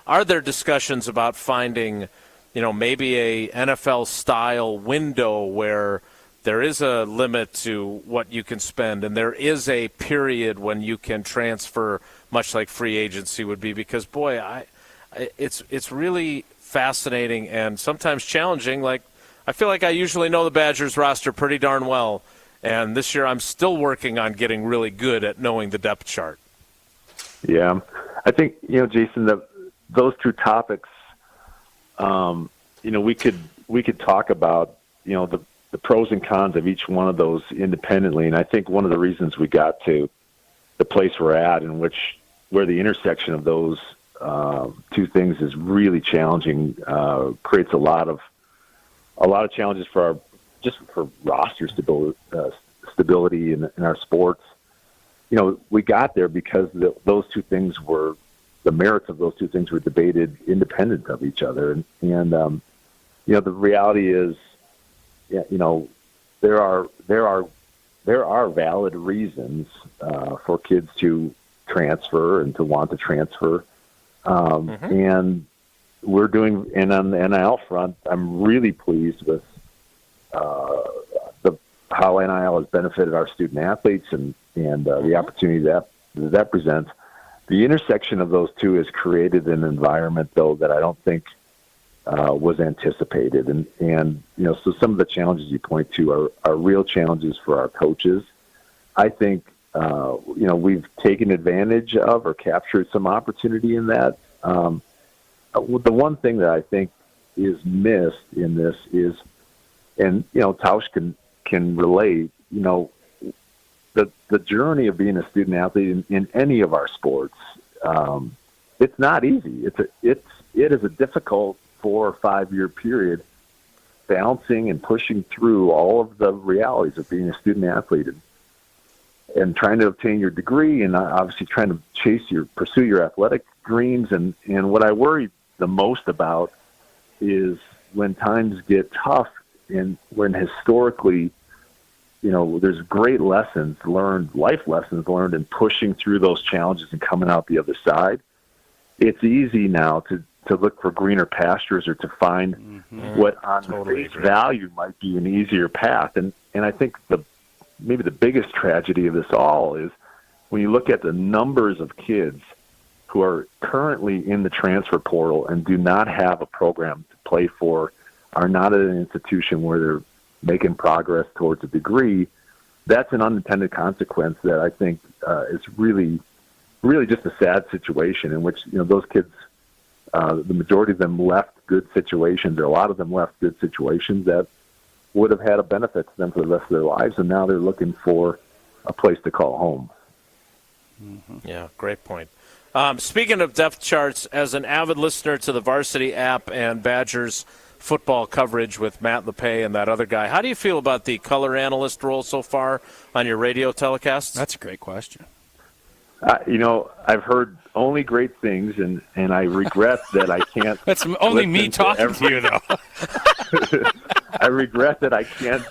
are there discussions about finding, maybe a NFL-style window where there is a limit to what you can spend, and there is a period when you can transfer, much like free agency would be? Because, boy, it's really fascinating and sometimes challenging. Like, I feel like I usually know the Badgers roster pretty darn well, and this year I'm still working on getting really good at knowing the depth chart. Yeah, I think Jason, those two topics, we could talk about the pros and cons of each one of those independently, and I think one of the reasons we got to the place we're at, where the intersection of those two things is really challenging, creates a lot of challenges for roster stability in our sports. We got there because those two things were the merits of those two things were debated independent of each other, and the reality is, there are valid reasons for kids to transfer and to want to transfer. And we're doing, and on the NIL front, I'm really pleased with how NIL has benefited our student athletes and the opportunity that presents. The intersection of those two has created an environment, though, that I don't think was anticipated. And so some of the challenges you point to are real challenges for our coaches. I think, we've taken advantage of or captured some opportunity in that. The one thing that I think is missed in this is, and, Tausch can relate, the journey of being a student athlete in any of our sports, it's not easy. It is a difficult 4 or 5 year period balancing and pushing through all of the realities of being a student athlete and trying to obtain your degree and obviously trying to pursue your athletic dreams. And what I worry the most about is when times get tough and when historically, there's great lessons learned, life lessons learned in pushing through those challenges and coming out the other side. It's easy now to look for greener pastures or to find what on face value might be an easier path. And I think maybe the biggest tragedy of this all is when you look at the numbers of kids who are currently in the transfer portal and do not have a program to play for, are not at an institution where they're making progress towards a degree. That's an unintended consequence that I think is really, really just a sad situation in which, those kids, the majority of them left good situations, or a lot of them left good situations that would have had a benefit to them for the rest of their lives, and now they're looking for a place to call home. Yeah, great point. Speaking of depth charts, as an avid listener to the Varsity app and Badgers football coverage with Matt LePay and that other guy, how do you feel about the color analyst role so far on your radio telecasts? That's a great question. I've heard only great things, and I regret that I can't. That's only me talking to you, though. I regret that I can't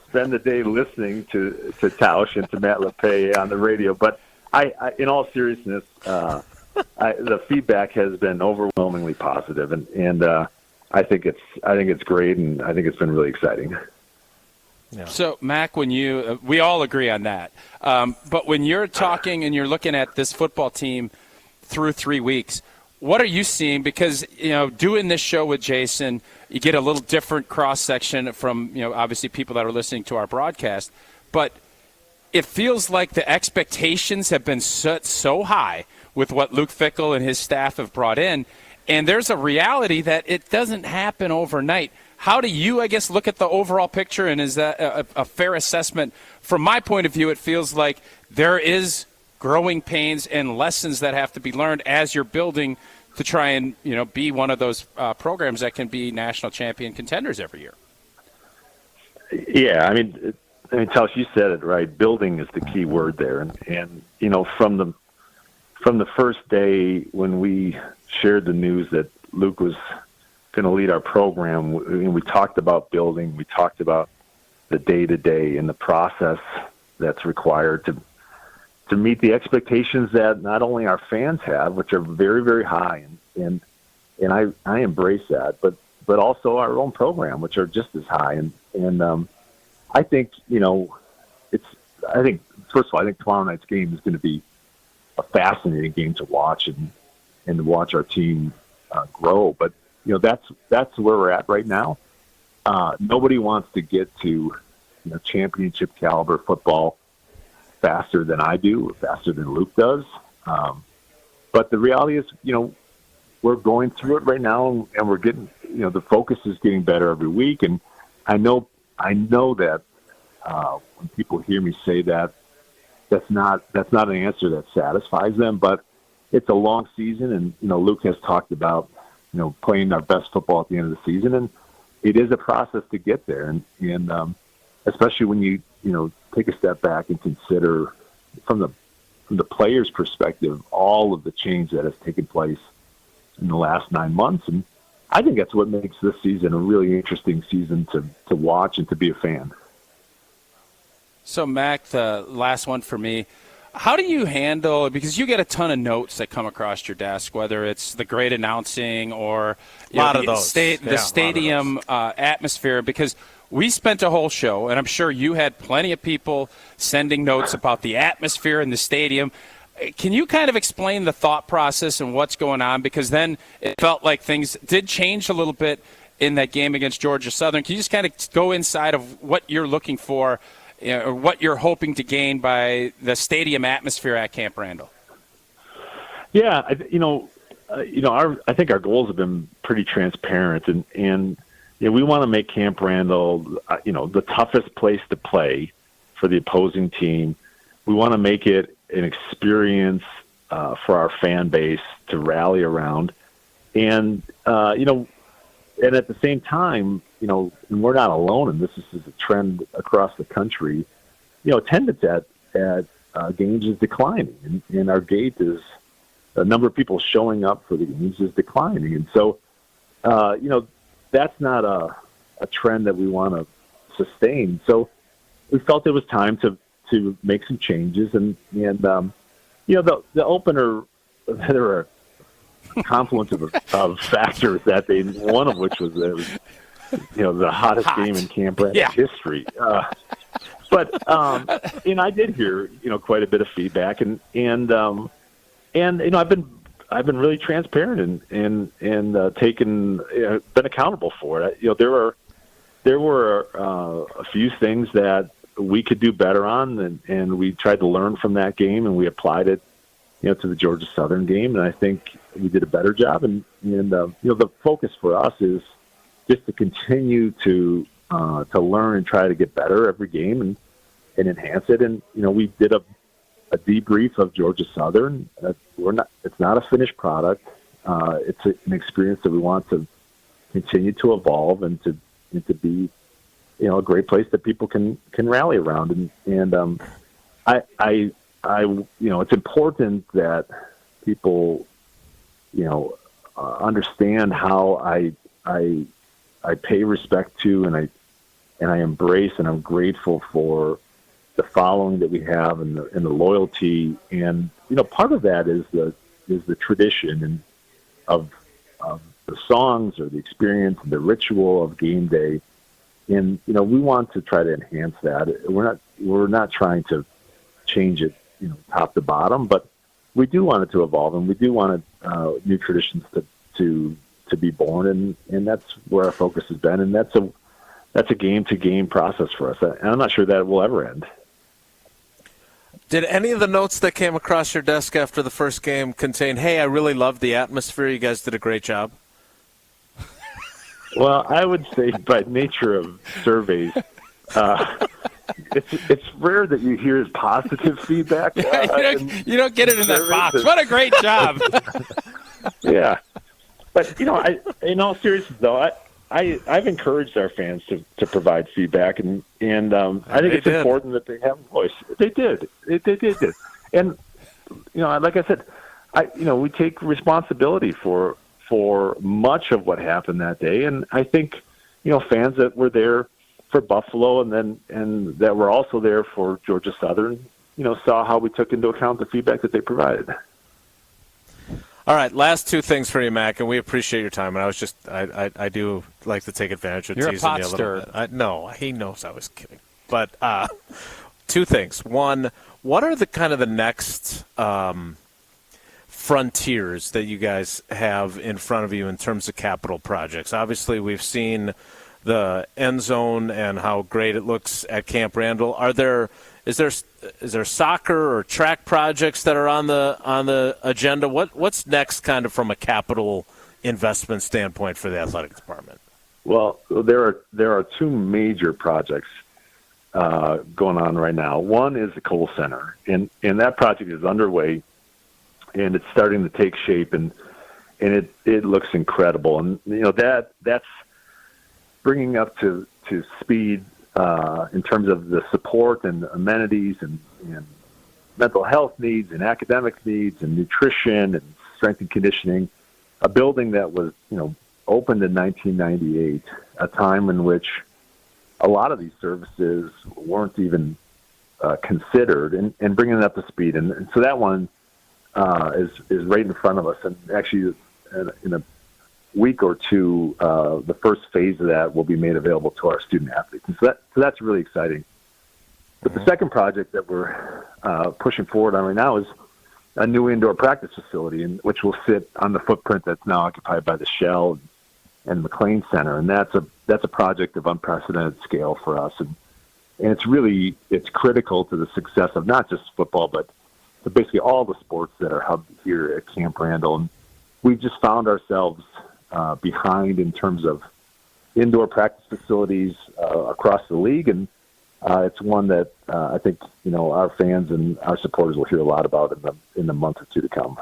spend the day listening to Tausch and to Matt LePay on the radio. But I in all seriousness, the feedback has been overwhelmingly positive, and I think it's great, and I think it's been really exciting. Yeah. So, Mac, when we all agree on that, but when you're talking and you're looking at this football team through 3 weeks, what are you seeing? Because, doing this show with Jason, you get a little different cross-section from, obviously people that are listening to our broadcast, but it feels like the expectations have been set so high with what Luke Fickell and his staff have brought in, and there's a reality that it doesn't happen overnight. How do you, look at the overall picture, and is that a fair assessment? From my point of view, it feels like there is growing pains and lessons that have to be learned as you're building to try and, be one of those programs that can be national champion contenders every year. Yeah, I mean, Tausch, you said it right. Building is the key word there. And from the first day when we shared the news that Luke was going to lead our program, we talked about building. We talked about the day-to-day and the process that's required to meet the expectations that not only our fans have, which are very, very high, and I embrace that, but also our own program, which are just as high. And I think, first of all, I think tomorrow night's game is going to be a fascinating game to watch and to watch our team grow. But that's where we're at right now. Nobody wants to get to championship caliber football faster than I do, faster than Luke does. But the reality is, we're going through it right now, and we're getting, the focus is getting better every week. And I know that when people hear me say that, that's not an answer that satisfies them. But it's a long season, and Luke has talked about playing our best football at the end of the season, and it is a process to get there. And especially when you take a step back and consider from the player's perspective all of the change that has taken place in the last 9 months. And I think that's what makes this season a really interesting season to watch and to be a fan. So, Mac, the last one for me. How do you handle, because you get a ton of notes that come across your desk, whether it's the great announcing or the stadium atmosphere, because we spent a whole show, and I'm sure you had plenty of people sending notes about the atmosphere in the stadium. Can you kind of explain the thought process and what's going on? Because then it felt like things did change a little bit in that game against Georgia Southern. Can you just kind of go inside of what you're looking for, or what you're hoping to gain by the stadium atmosphere at Camp Randall? Yeah, I think our goals have been pretty transparent, and we want to make Camp Randall, the toughest place to play for the opposing team. We want to make it an experience for our fan base to rally around, and and at the same time, and we're not alone, and this is a trend across the country. Attendance at games is declining, and our gate is the number of people showing up for the games is declining, and so that's not a trend that we want to sustain. So we felt it was time to make some changes, and the opener, there were a confluence of factors that one of which was the hottest game in Camp Randall history. But I did hear quite a bit of feedback, and I've been really transparent and taken been accountable for it. There were a few things that we could do better on, and we tried to learn from that game, and we applied it to the Georgia Southern game, and I think we did a better job. And the focus for us is just to continue to learn and try to get better every game and enhance it. And we did a debrief of Georgia Southern. It's not a finished product. It's an experience that we want to continue to evolve and to be a great place that people can rally around. And it's important that people understand how I pay respect to, and I embrace, and I'm grateful for the following that we have and the loyalty. And part of that is the tradition and of the songs or the experience and the ritual of game day. And we want to try to enhance that. We're not trying to change it top to bottom, but we do want it to evolve, and we do want new traditions to be born, and that's where our focus has been, and that's a game to game process for us. And I'm not sure that it will ever end. Did any of the notes that came across your desk after the first game contain, "Hey, I really loved the atmosphere. You guys did a great job"? Well, I would say by nature of surveys, it's rare that you hear positive feedback. You don't get it in that box. What a great job! Yeah, but in all seriousness, though, I've encouraged our fans to provide feedback, and I think it's important that they have a voice. They did. They did. And like I said, we take responsibility for much of what happened that day, and I think fans that were there for Buffalo and that were also there for Georgia Southern, saw how we took into account the feedback that they provided. All right, last two things for you, Mac, and we appreciate your time. And I do like to take advantage of You're teasing a you a pot little bit. No, he knows I was kidding. But two things. One, what are the next frontiers that you guys have in front of you in terms of capital projects? Obviously, we've seen the end zone and how great it looks at Camp Randall. Is there soccer or track projects that are on the agenda? What's next, kind of from a capital investment standpoint for the athletic department? Well, there are two major projects going on right now. One is the Kohl Center, and that project is underway, and it's starting to take shape, and it looks incredible. And that's bringing up to speed in terms of the support and amenities and mental health needs and academic needs and nutrition and strength and conditioning. A building that was opened in 1998, a time in which a lot of these services weren't even considered, and bringing it up to speed. And so that one is right in front of us. And actually, in a week or two, the first phase of that will be made available to our student athletes. And so that's really exciting. But the second project that we're pushing forward on right now is a new indoor practice facility, which will sit on the footprint that's now occupied by the Shell and McLean Center. And that's a project of unprecedented scale for us. And it's critical to the success of not just football, but basically all the sports that are hubbed here at Camp Randall. And we just found ourselves behind in terms of indoor practice facilities across the league, and it's one that I think our fans and our supporters will hear a lot about in the month or two to come.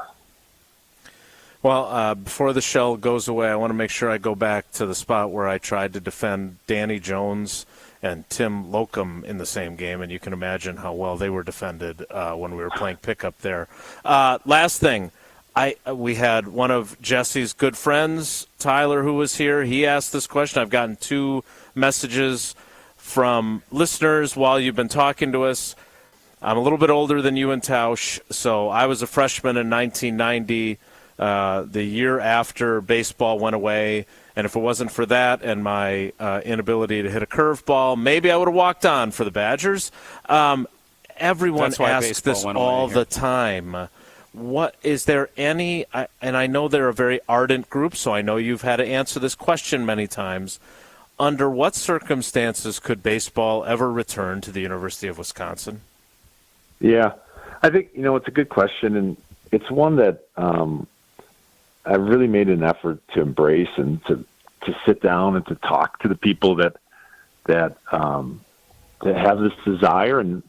Well, before the Shell goes away, I want to make sure I go back to the spot where I tried to defend Danny Jones and Tim Locum in the same game, and you can imagine how well they were defended when we were playing pickup there. Last thing, we had one of Jesse's good friends, Tyler, who was here. He asked this question. I've gotten 2 messages from listeners while you've been talking to us. I'm a little bit older than you and Tausch, so I was a freshman in 1990, the year after baseball went away. And if it wasn't for that and my inability to hit a curveball, maybe I would have walked on for the Badgers. Everyone asks this all the time. What is there any, and I know they're a very ardent group, so I know you've had to answer this question many times. Under what circumstances could baseball ever return to the University of Wisconsin? Yeah, I think, it's a good question, and it's one that I've really made an effort to embrace and to sit down and to talk to the people that have this desire. And,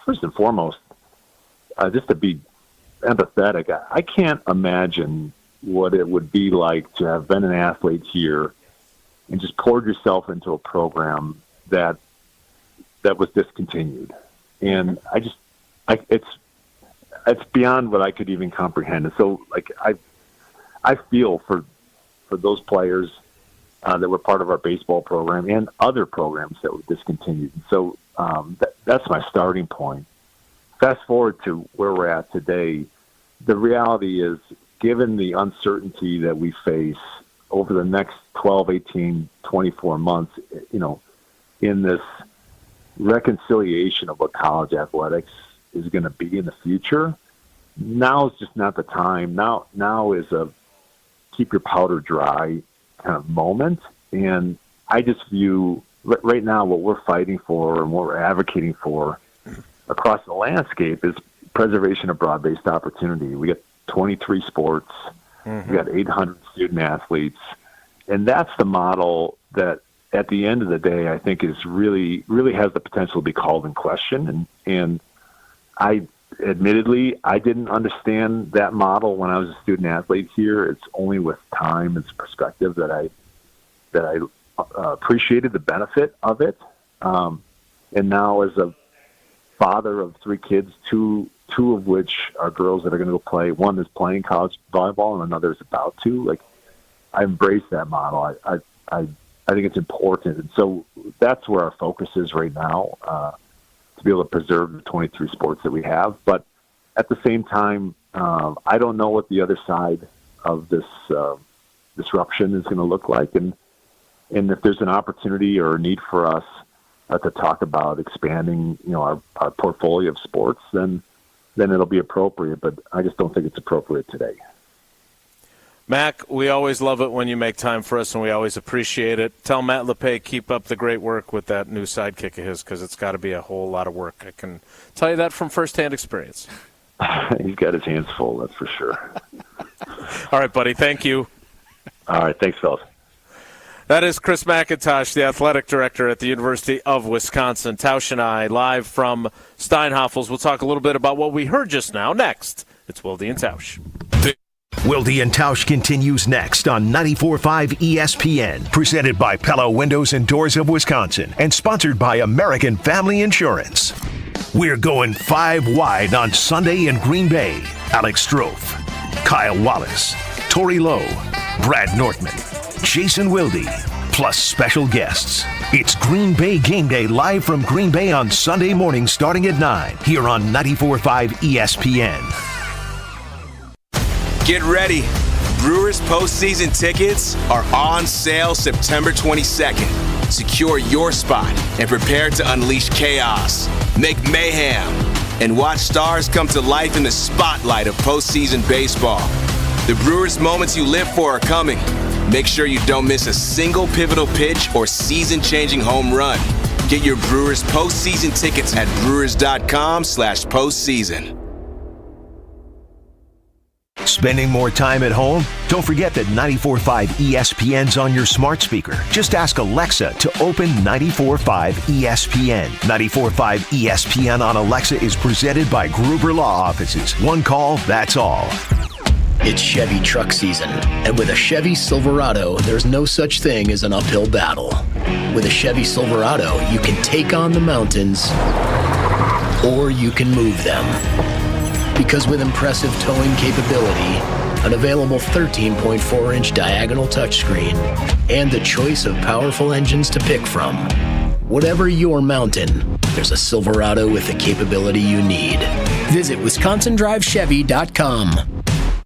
first and foremost, just to be empathetic, I can't imagine what it would be like to have been an athlete here and just poured yourself into a program that was discontinued. And it's beyond what I could even comprehend. And so, I feel for those players that were part of our baseball program and other programs that were discontinued. And so that's my starting point. Fast forward to where we're at today, the reality is, given the uncertainty that we face over the next 12, 18, 24 months, in this reconciliation of what college athletics is going to be in the future, now is just not the time. Now is a keep your powder dry kind of moment. And I just view right now what we're fighting for and what we're advocating for across the landscape is preservation of broad-based opportunity. We got 23 sports. Mm-hmm. We got 800 student athletes. And that's the model that at the end of the day, I think is really, really has the potential to be called in question. And I didn't understand that model when I was a student athlete here. It's only with time and perspective that I appreciated the benefit of it. And now, as a father of 3 kids, two of which are girls that are going to go play. One is playing college volleyball, and another is about to. I embrace that model. I think it's important, and so that's where our focus is right now. To be able to preserve the 23 sports that we have. But at the same time, I don't know what the other side of this disruption is going to look like. And if there's an opportunity or a need for us to talk about expanding, our portfolio of sports, then it'll be appropriate. But I just don't think it's appropriate today. Mac, we always love it when you make time for us, and we always appreciate it. Tell Matt LePay keep up the great work with that new sidekick of his, because it's got to be a whole lot of work. I can tell you that from firsthand experience. He's got his hands full, that's for sure. All right, buddy. Thank you. All right. Thanks, fellas. That is Chris McIntosh, the athletic director at the University of Wisconsin. Tausch and I, live from Steinhafels. We'll talk a little bit about what we heard just now. Next, it's Wilde and Tausch. Wilde and Tausch continues next on 94.5 ESPN, presented by Pella Windows and Doors of Wisconsin and sponsored by American Family Insurance. We're going 5 wide on Sunday in Green Bay. Alex Strofe, Kyle Wallace, Tori Lowe, Brad Northman, Jason Wilde, plus special guests. It's Green Bay Game Day live from Green Bay on Sunday morning starting at 9 here on 94.5 ESPN. Get ready. Brewers postseason tickets are on sale September 22nd. Secure your spot and prepare to unleash chaos, make mayhem, and watch stars come to life in the spotlight of postseason baseball. The Brewers moments you live for are coming. Make sure you don't miss a single pivotal pitch or season-changing home run. Get your Brewers postseason tickets at brewers.com/postseason. Spending more time at home? Don't forget that 94.5 ESPN's on your smart speaker. Just ask Alexa to open 94.5 ESPN. 94.5 ESPN on Alexa is presented by Gruber Law Offices. One call, that's all. It's Chevy truck season, and with a Chevy Silverado, there's no such thing as an uphill battle. With a Chevy Silverado, you can take on the mountains, or you can move them. Because with impressive towing capability, an available 13.4-inch diagonal touchscreen, and the choice of powerful engines to pick from, whatever your mountain, there's a Silverado with the capability you need. Visit WisconsinDriveChevy.com.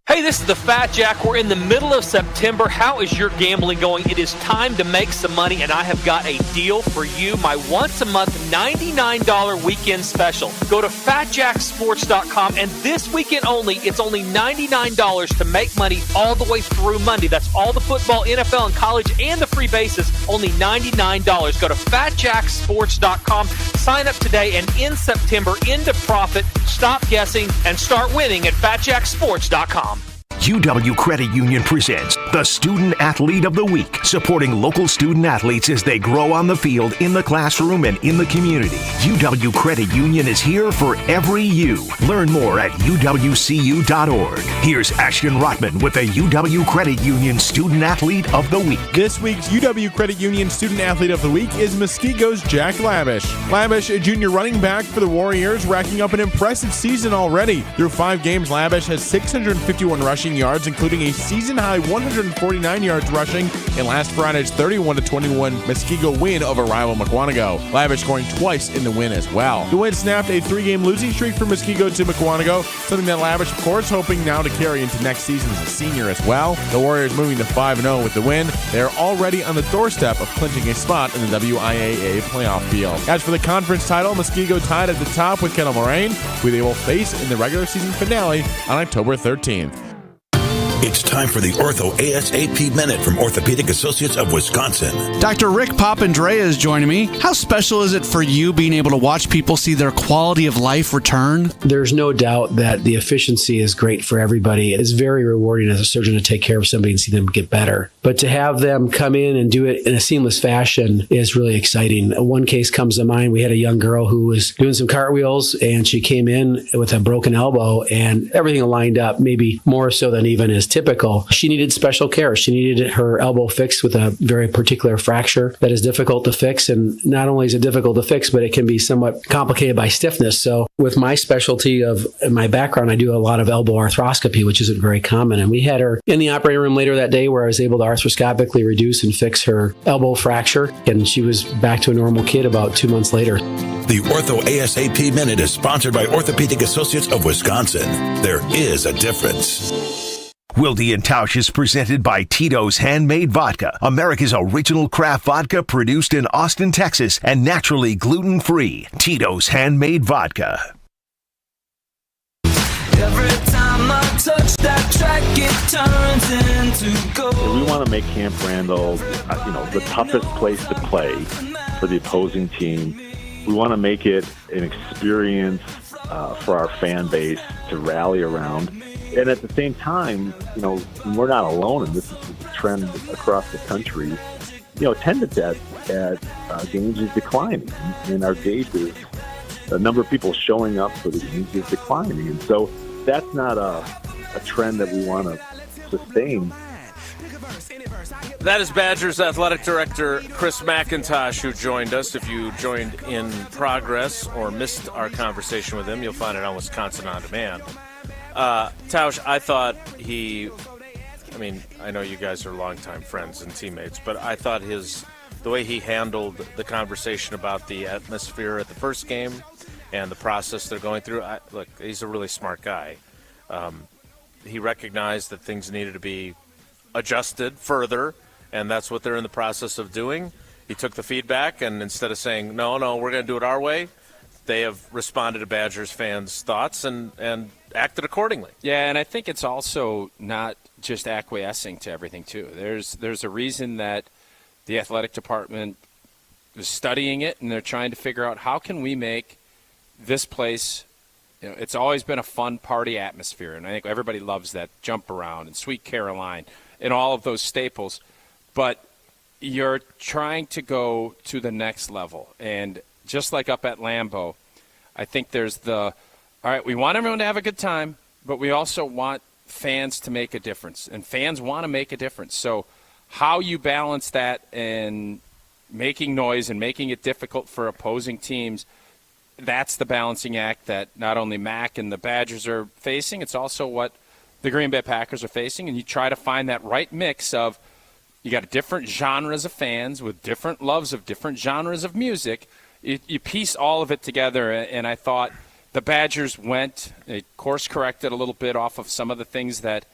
Hey, this is the Fat Jack. We're in the middle of September. How is your gambling going? It is time to make some money, and I have got a deal for you. My once-a-month $99 weekend special. Go to FatJackSports.com, and this weekend only, it's only $99 to make money all the way through Monday. That's all the football, NFL, and college, and the free bases, only $99. Go to FatJackSports.com. Sign up today, and in September, into profit, stop guessing, and start winning at FatJackSports.com. UW Credit Union presents the Student Athlete of the Week, supporting local student athletes as they grow on the field, in the classroom, and in the community. UW Credit Union is here for every you. Learn more at uwcu.org. Here's Ashton Rotman with the UW Credit Union Student Athlete of the Week. This week's UW Credit Union Student Athlete of the Week is Muskego's Jack Lavish. Lavish, a junior running back for the Warriors, racking up an impressive season already. Through 5 games, Lavish has 651 rushing yards, including a season-high 149 yards rushing in last Friday's 31-21 Muskego win over rival Mukwonago. Lavish scoring twice in the win as well. The win snapped a 3-game losing streak from Muskego to Mukwonago, something that Lavish, of course, hoping now to carry into next season as a senior as well. The Warriors moving to 5-0 with the win. They are already on the doorstep of clinching a spot in the WIAA playoff field. As for the conference title, Muskego tied at the top with Kettle Moraine, who they will face in the regular season finale on October 13th. It's time for the Ortho ASAP Minute from Orthopedic Associates of Wisconsin. Dr. Rick Papandrea is joining me. How special is it for you being able to watch people see their quality of life return? There's no doubt that the efficiency is great for everybody. It's very rewarding as a surgeon to take care of somebody and see them get better. But to have them come in and do it in a seamless fashion is really exciting. One case comes to mind. We had a young girl who was doing some cartwheels, and she came in with a broken elbow, and everything lined up, maybe more so than even is typical. She needed special care. She needed her elbow fixed with a very particular fracture that is difficult to fix. And not only is it difficult to fix, but it can be somewhat complicated by stiffness. So with my specialty of my background, I do a lot of elbow arthroscopy, which isn't very common. And we had her in the operating room later that day where I was able to arthroscopically reduce and fix her elbow fracture. And she was back to a normal kid about 2 months later. The Ortho ASAP Minute is sponsored by Orthopedic Associates of Wisconsin. There is a difference. Wilde and Tausch is presented by Tito's Handmade Vodka, America's original craft vodka produced in Austin, Texas, and naturally gluten-free. Tito's Handmade Vodka. Every time I touch that track, it turns into gold. We want to make Camp Randall, the toughest place to play for the opposing team. We want to make it an experience for our fan base to rally around. And at the same time, we're not alone, and this is a trend across the country. Attendance at games is declining, and our gauge is the number of people showing up for the games is declining, and so that's not a trend that we want to sustain. That is Badgers Athletic Director Chris McIntosh, who joined us. If you joined in progress or missed our conversation with him, you'll find it on Wisconsin On Demand. Tausch, I thought he I mean, I know you guys are longtime friends and teammates, but I thought the way he handled the conversation about the atmosphere at the first game and the process they're going through, look, he's a really smart guy. He recognized that things needed to be adjusted further, and that's what they're in the process of doing. He took the feedback, and instead of saying, no, we're going to do it our way, they have responded to Badgers fans' thoughts and acted accordingly. Yeah, and I think it's also not just acquiescing to everything, too. There's a reason that the athletic department is studying it, and they're trying to figure out how can we make this place, it's always been a fun party atmosphere, and I think everybody loves that jump around and Sweet Caroline and all of those staples, but you're trying to go to the next level. And just like up at Lambeau, I think there's all right, we want everyone to have a good time, but we also want fans to make a difference, and fans want to make a difference. So how you balance that and making noise and making it difficult for opposing teams, that's the balancing act that not only Mac and the Badgers are facing, it's also what the Green Bay Packers are facing, and you try to find that right mix of you got different genres of fans with different loves of different genres of music. You piece all of it together, and I thought the Badgers they course-corrected a little bit off of some of the things that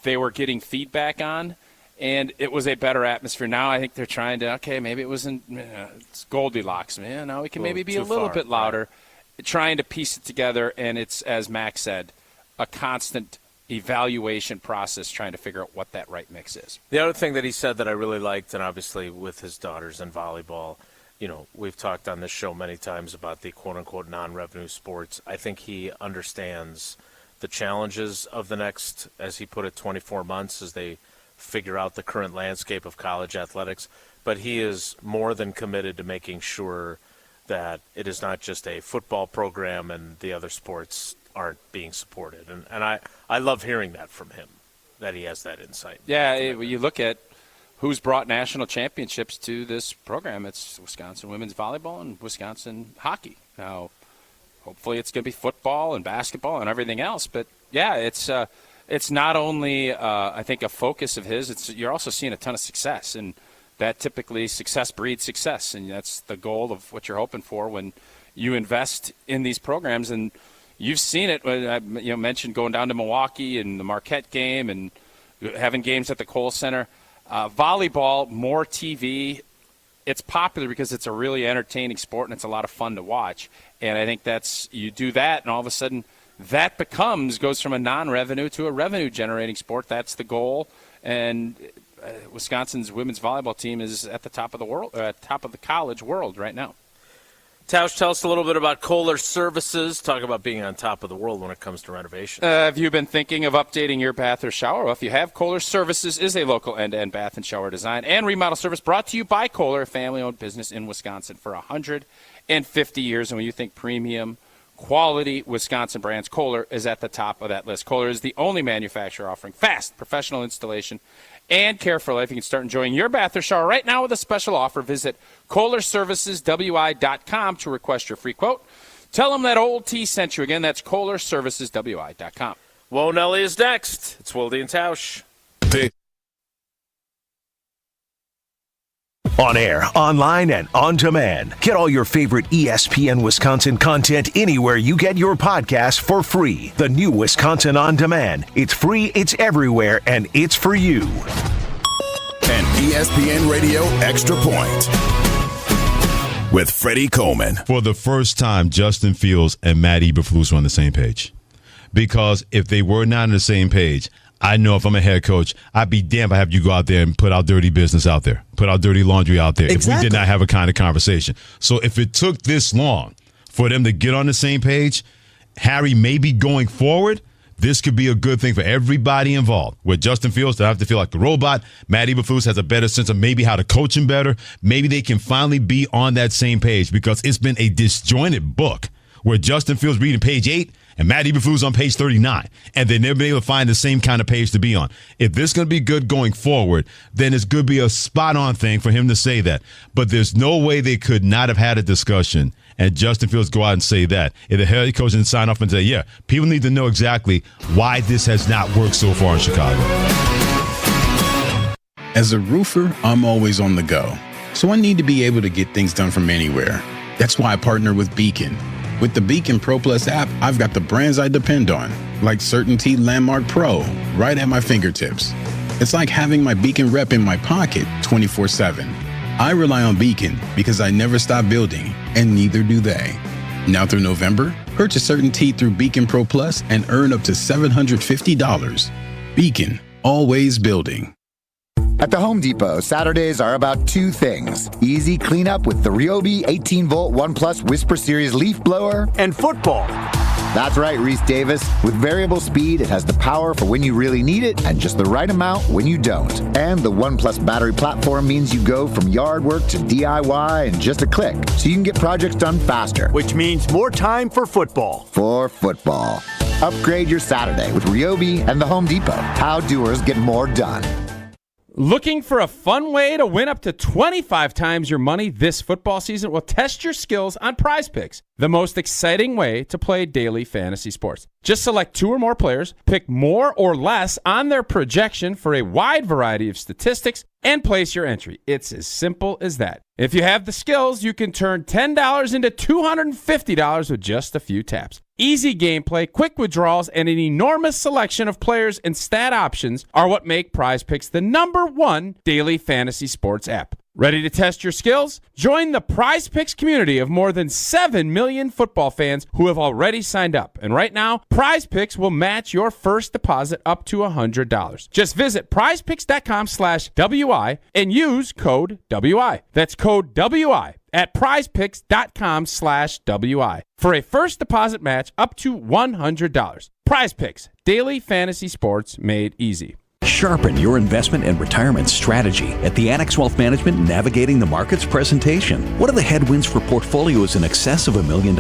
they were getting feedback on, and it was a better atmosphere. Now I think they're trying to, okay, maybe it wasn't it's Goldilocks, man. Now we can maybe be a little bit louder, trying to piece it together, and it's, as Max said, a constant evaluation process trying to figure out what that right mix is. The other thing that he said that I really liked, and obviously with his daughters in volleyball, we've talked on this show many times about the quote-unquote non-revenue sports. I think he understands the challenges of the next, as he put it, 24 months as they figure out the current landscape of college athletics. But he is more than committed to making sure that it is not just a football program and the other sports aren't being supported. And I love hearing that from him, that he has that insight. Yeah, you look at who's brought national championships to this program. It's Wisconsin women's volleyball and Wisconsin hockey. Now, hopefully it's going to be football and basketball and everything else. But, yeah, it's not only, I think, a focus of his. You're also seeing a ton of success. And that typically success breeds success. And that's the goal of what you're hoping for when you invest in these programs. And you've seen it. I mentioned going down to Milwaukee and the Marquette game and having games at the Kohl Center. Volleyball, more TV. It's popular because it's a really entertaining sport and it's a lot of fun to watch. And I think you do that, and all of a sudden that goes from a non-revenue to a revenue-generating sport. That's the goal. And Wisconsin's women's volleyball team is at the top of the world, top of the college world right now. Tausch, tell us a little bit about Kohler Services. Talk about being on top of the world when it comes to renovation. Have you been thinking of updating your bath or shower? Well, if you have, Kohler Services is a local end-to-end bath and shower design and remodel service brought to you by Kohler, a family-owned business in Wisconsin for 150 years. And when you think premium, quality Wisconsin brands, Kohler is at the top of that list. Kohler is the only manufacturer offering fast, professional installation and care for life. You can start enjoying your bath or shower right now with a special offer. Visit KohlerServicesWI.com to request your free quote. Tell them that Old T sent you. Again, that's KohlerServicesWI.com. Whoa, Nelly is next. It's Wilde and Tausch. On air, online, and on demand. Get all your favorite ESPN Wisconsin content anywhere you get your podcasts for free. The new Wisconsin On Demand. It's free, it's everywhere, and it's for you. An ESPN Radio Extra Point with Freddie Coleman. For the first time, Justin Fields and Matt Eberflus are on the same page. Because if they were not on the same page, I know if I'm a head coach, I'd be damned if I have you go out there and put out dirty business out there, put out dirty laundry out there if we did not have a kind of conversation. So if it took this long for them to get on the same page, Harry, maybe going forward, this could be a good thing for everybody involved. With Justin Fields, they'll have to feel like the robot. Matt Eberflus has a better sense of maybe how to coach him better. Maybe they can finally be on that same page because it's been a disjointed book where Justin Fields reading page 8 and Matt Eberflus on page 39, and they've never been able to find the same kind of page to be on. If this is going to be good going forward, then it's going to be a spot-on thing for him to say that. But there's no way they could not have had a discussion and Justin Fields go out and say that. If the head coach didn't sign off and say, yeah, people need to know exactly why this has not worked so far in Chicago. As a roofer, I'm always on the go, so I need to be able to get things done from anywhere. That's why I partner with Beacon. With the Beacon Pro Plus app, I've got the brands I depend on, like Certainty Landmark Pro, right at my fingertips. It's like having my Beacon rep in my pocket 24/7. I rely on Beacon because I never stop building, and neither do they. Now through November, purchase Certainty through Beacon Pro Plus and earn up to $750. Beacon, always building. At the Home Depot, Saturdays are about two things. Easy cleanup with the Ryobi 18-volt ONE+ Whisper Series leaf blower. And football. That's right, Reese Davis. With variable speed, it has the power for when you really need it and just the right amount when you don't. And the ONE+ battery platform means you go from yard work to DIY in just a click, so you can get projects done faster. Which means more time for football. For football. Upgrade your Saturday with Ryobi and the Home Depot. How doers get more done. Looking for a fun way to win up to 25 times your money this football season? Well, test your skills on Prize Picks, the most exciting way to play daily fantasy sports. Just select 2 or more players, pick more or less on their projection for a wide variety of statistics, and place your entry. It's as simple as that. If you have the skills, you can turn $10 into $250 with just a few taps. Easy gameplay, quick withdrawals, and an enormous selection of players and stat options are what make Prize Picks the #1 daily fantasy sports app. Ready to test your skills? Join the Prize Picks community of more than 7 million football fans who have already signed up. And right now, Prize Picks will match your first deposit up to $100. Just visit prizepicks.com/WI and use code WI. That's code WI at prizepicks.com/WI for a first deposit match up to $100. Prize Picks, daily fantasy sports made easy. Sharpen your investment and retirement strategy at the Annex Wealth Management Navigating the Markets presentation. What are the headwinds for portfolios in excess of $1 million?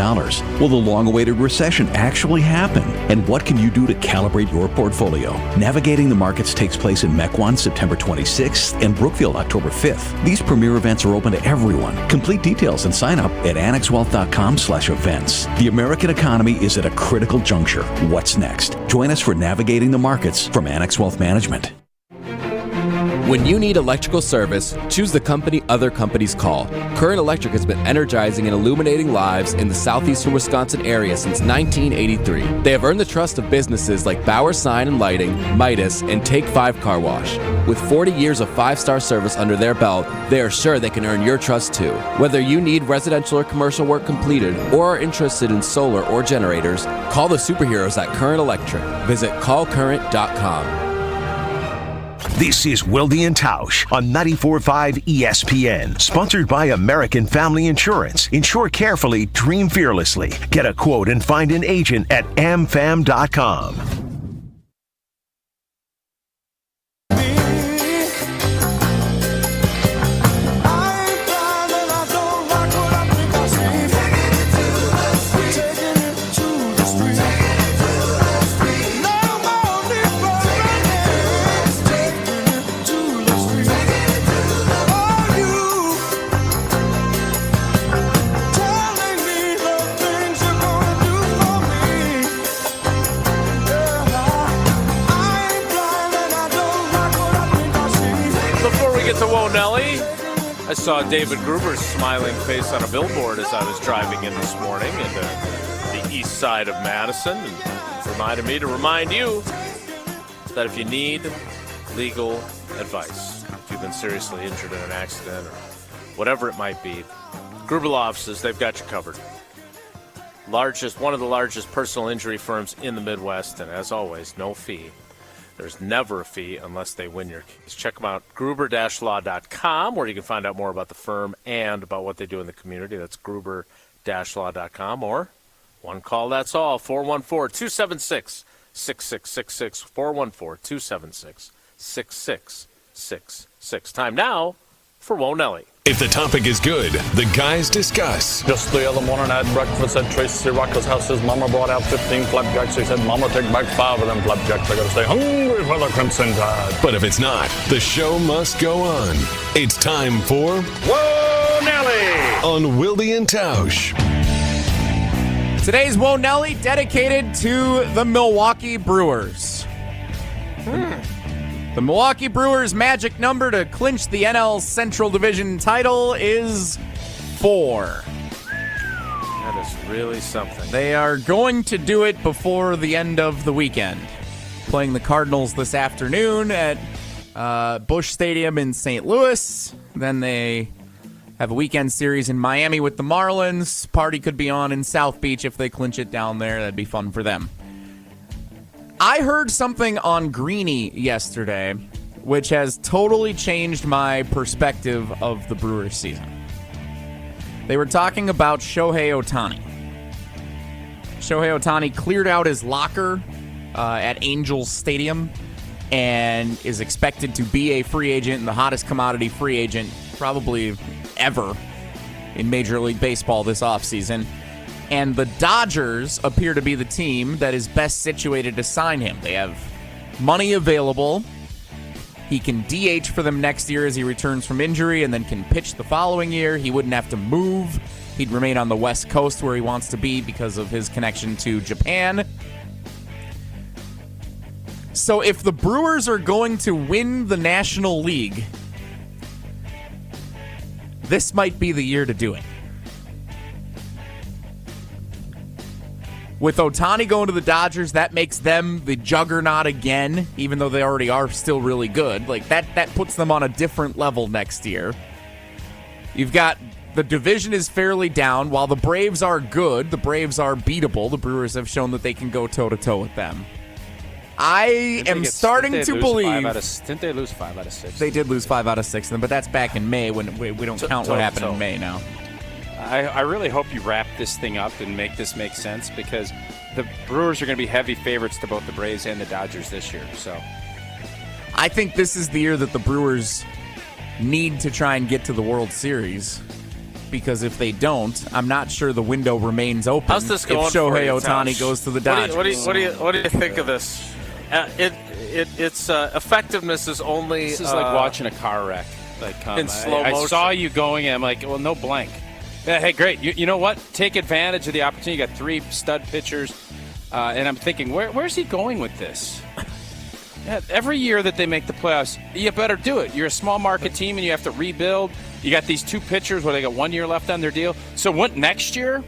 Will the long-awaited recession actually happen? And what can you do to calibrate your portfolio? Navigating the Markets takes place in Mequon September 26th and Brookfield October 5th. These premier events are open to everyone. Complete details and sign up at annexwealth.com/events. The American economy is at a critical juncture. What's next? Join us for Navigating the Markets from Annex Wealth Management. When you need electrical service, choose the company other companies call. Current Electric has been energizing and illuminating lives in the southeastern Wisconsin area since 1983. They have earned the trust of businesses like Bauer Sign and Lighting, Midas, and Take 5 Car Wash. With 40 years of 5-star service under their belt, they are sure they can earn your trust too. Whether you need residential or commercial work completed or are interested in solar or generators, call the superheroes at Current Electric. Visit callcurrent.com. This is Wilde and Tausch on 94.5 ESPN, sponsored by American Family Insurance. Insure carefully, dream fearlessly. Get a quote and find an agent at amfam.com. I saw David Gruber's smiling face on a billboard as I was driving in this morning into the east side of Madison, and it reminded me to remind you that if you need legal advice, if you've been seriously injured in an accident or whatever it might be, Gruber Law Offices, they've got you covered. One of the largest personal injury firms in the Midwest, and as always, no fee. There's never a fee unless they win your case. Check them out, gruber-law.com, where you can find out more about the firm and about what they do in the community. That's gruber-law.com, or one call, that's all, 414-276-6666, 414-276-6666. Time now for Whoa Nelly. If the topic is good, the guys discuss. Just the other morning I had breakfast at Tracy Rocker's house. His mama brought out 15 flapjacks. He said, Mama, take back 5 of them flapjacks. I gotta stay hungry for the Crimson Tide. But if it's not, the show must go on. It's time for Whoa Nelly on Wilde and Tausch. Today's Whoa Nelly dedicated to the Milwaukee Brewers. The Milwaukee Brewers' magic number to clinch the NL Central Division title is 4. That is really something. They are going to do it before the end of the weekend. Playing the Cardinals this afternoon at Busch Stadium in St. Louis. Then they have a weekend series in Miami with the Marlins. Party could be on in South Beach if they clinch it down there. That'd be fun for them. I heard something on Greeny yesterday, which has totally changed my perspective of the Brewers season. They were talking about Shohei Ohtani. Shohei Ohtani cleared out his locker at Angels Stadium and is expected to be a free agent and the hottest commodity free agent probably ever in Major League Baseball this offseason. And the Dodgers appear to be the team that is best situated to sign him. They have money available. He can DH for them next year as he returns from injury and then can pitch the following year. He wouldn't have to move. He'd remain on the West Coast where he wants to be because of his connection to Japan. So if the Brewers are going to win the National League, this might be the year to do it. With Ohtani going to the Dodgers, that makes them the juggernaut again, even though they already are still really good. Like that puts them on a different level next year. You've got the division is fairly down. While the Braves are good, the Braves are beatable. The Brewers have shown that they can go toe-to-toe with them. I am starting to believe. Didn't they lose 5 out of 6? They did lose 5 out of 6, but that's back in May when we don't count what happened in May now. I really hope you wrap this thing up and make this make sense because the Brewers are going to be heavy favorites to both the Braves and the Dodgers this year. So, I think this is the year that the Brewers need to try and get to the World Series. Because if they don't, I'm not sure the window remains open. How's this going if Shohei for you, Ohtani Tausch? goes to the Dodgers? What do you think of this? Its effectiveness is only. This is like watching a car wreck. Like in slow motion. I saw you going, and I'm like, well, no blank. Yeah, hey, great. You know what? Take advantage of the opportunity. You got 3 stud pitchers, and I'm thinking, where's he going with this? Yeah, every year that they make the playoffs, you better do it. You're a small market team, and you have to rebuild. You got these 2 pitchers where they got 1 year left on their deal. So wouldn't next year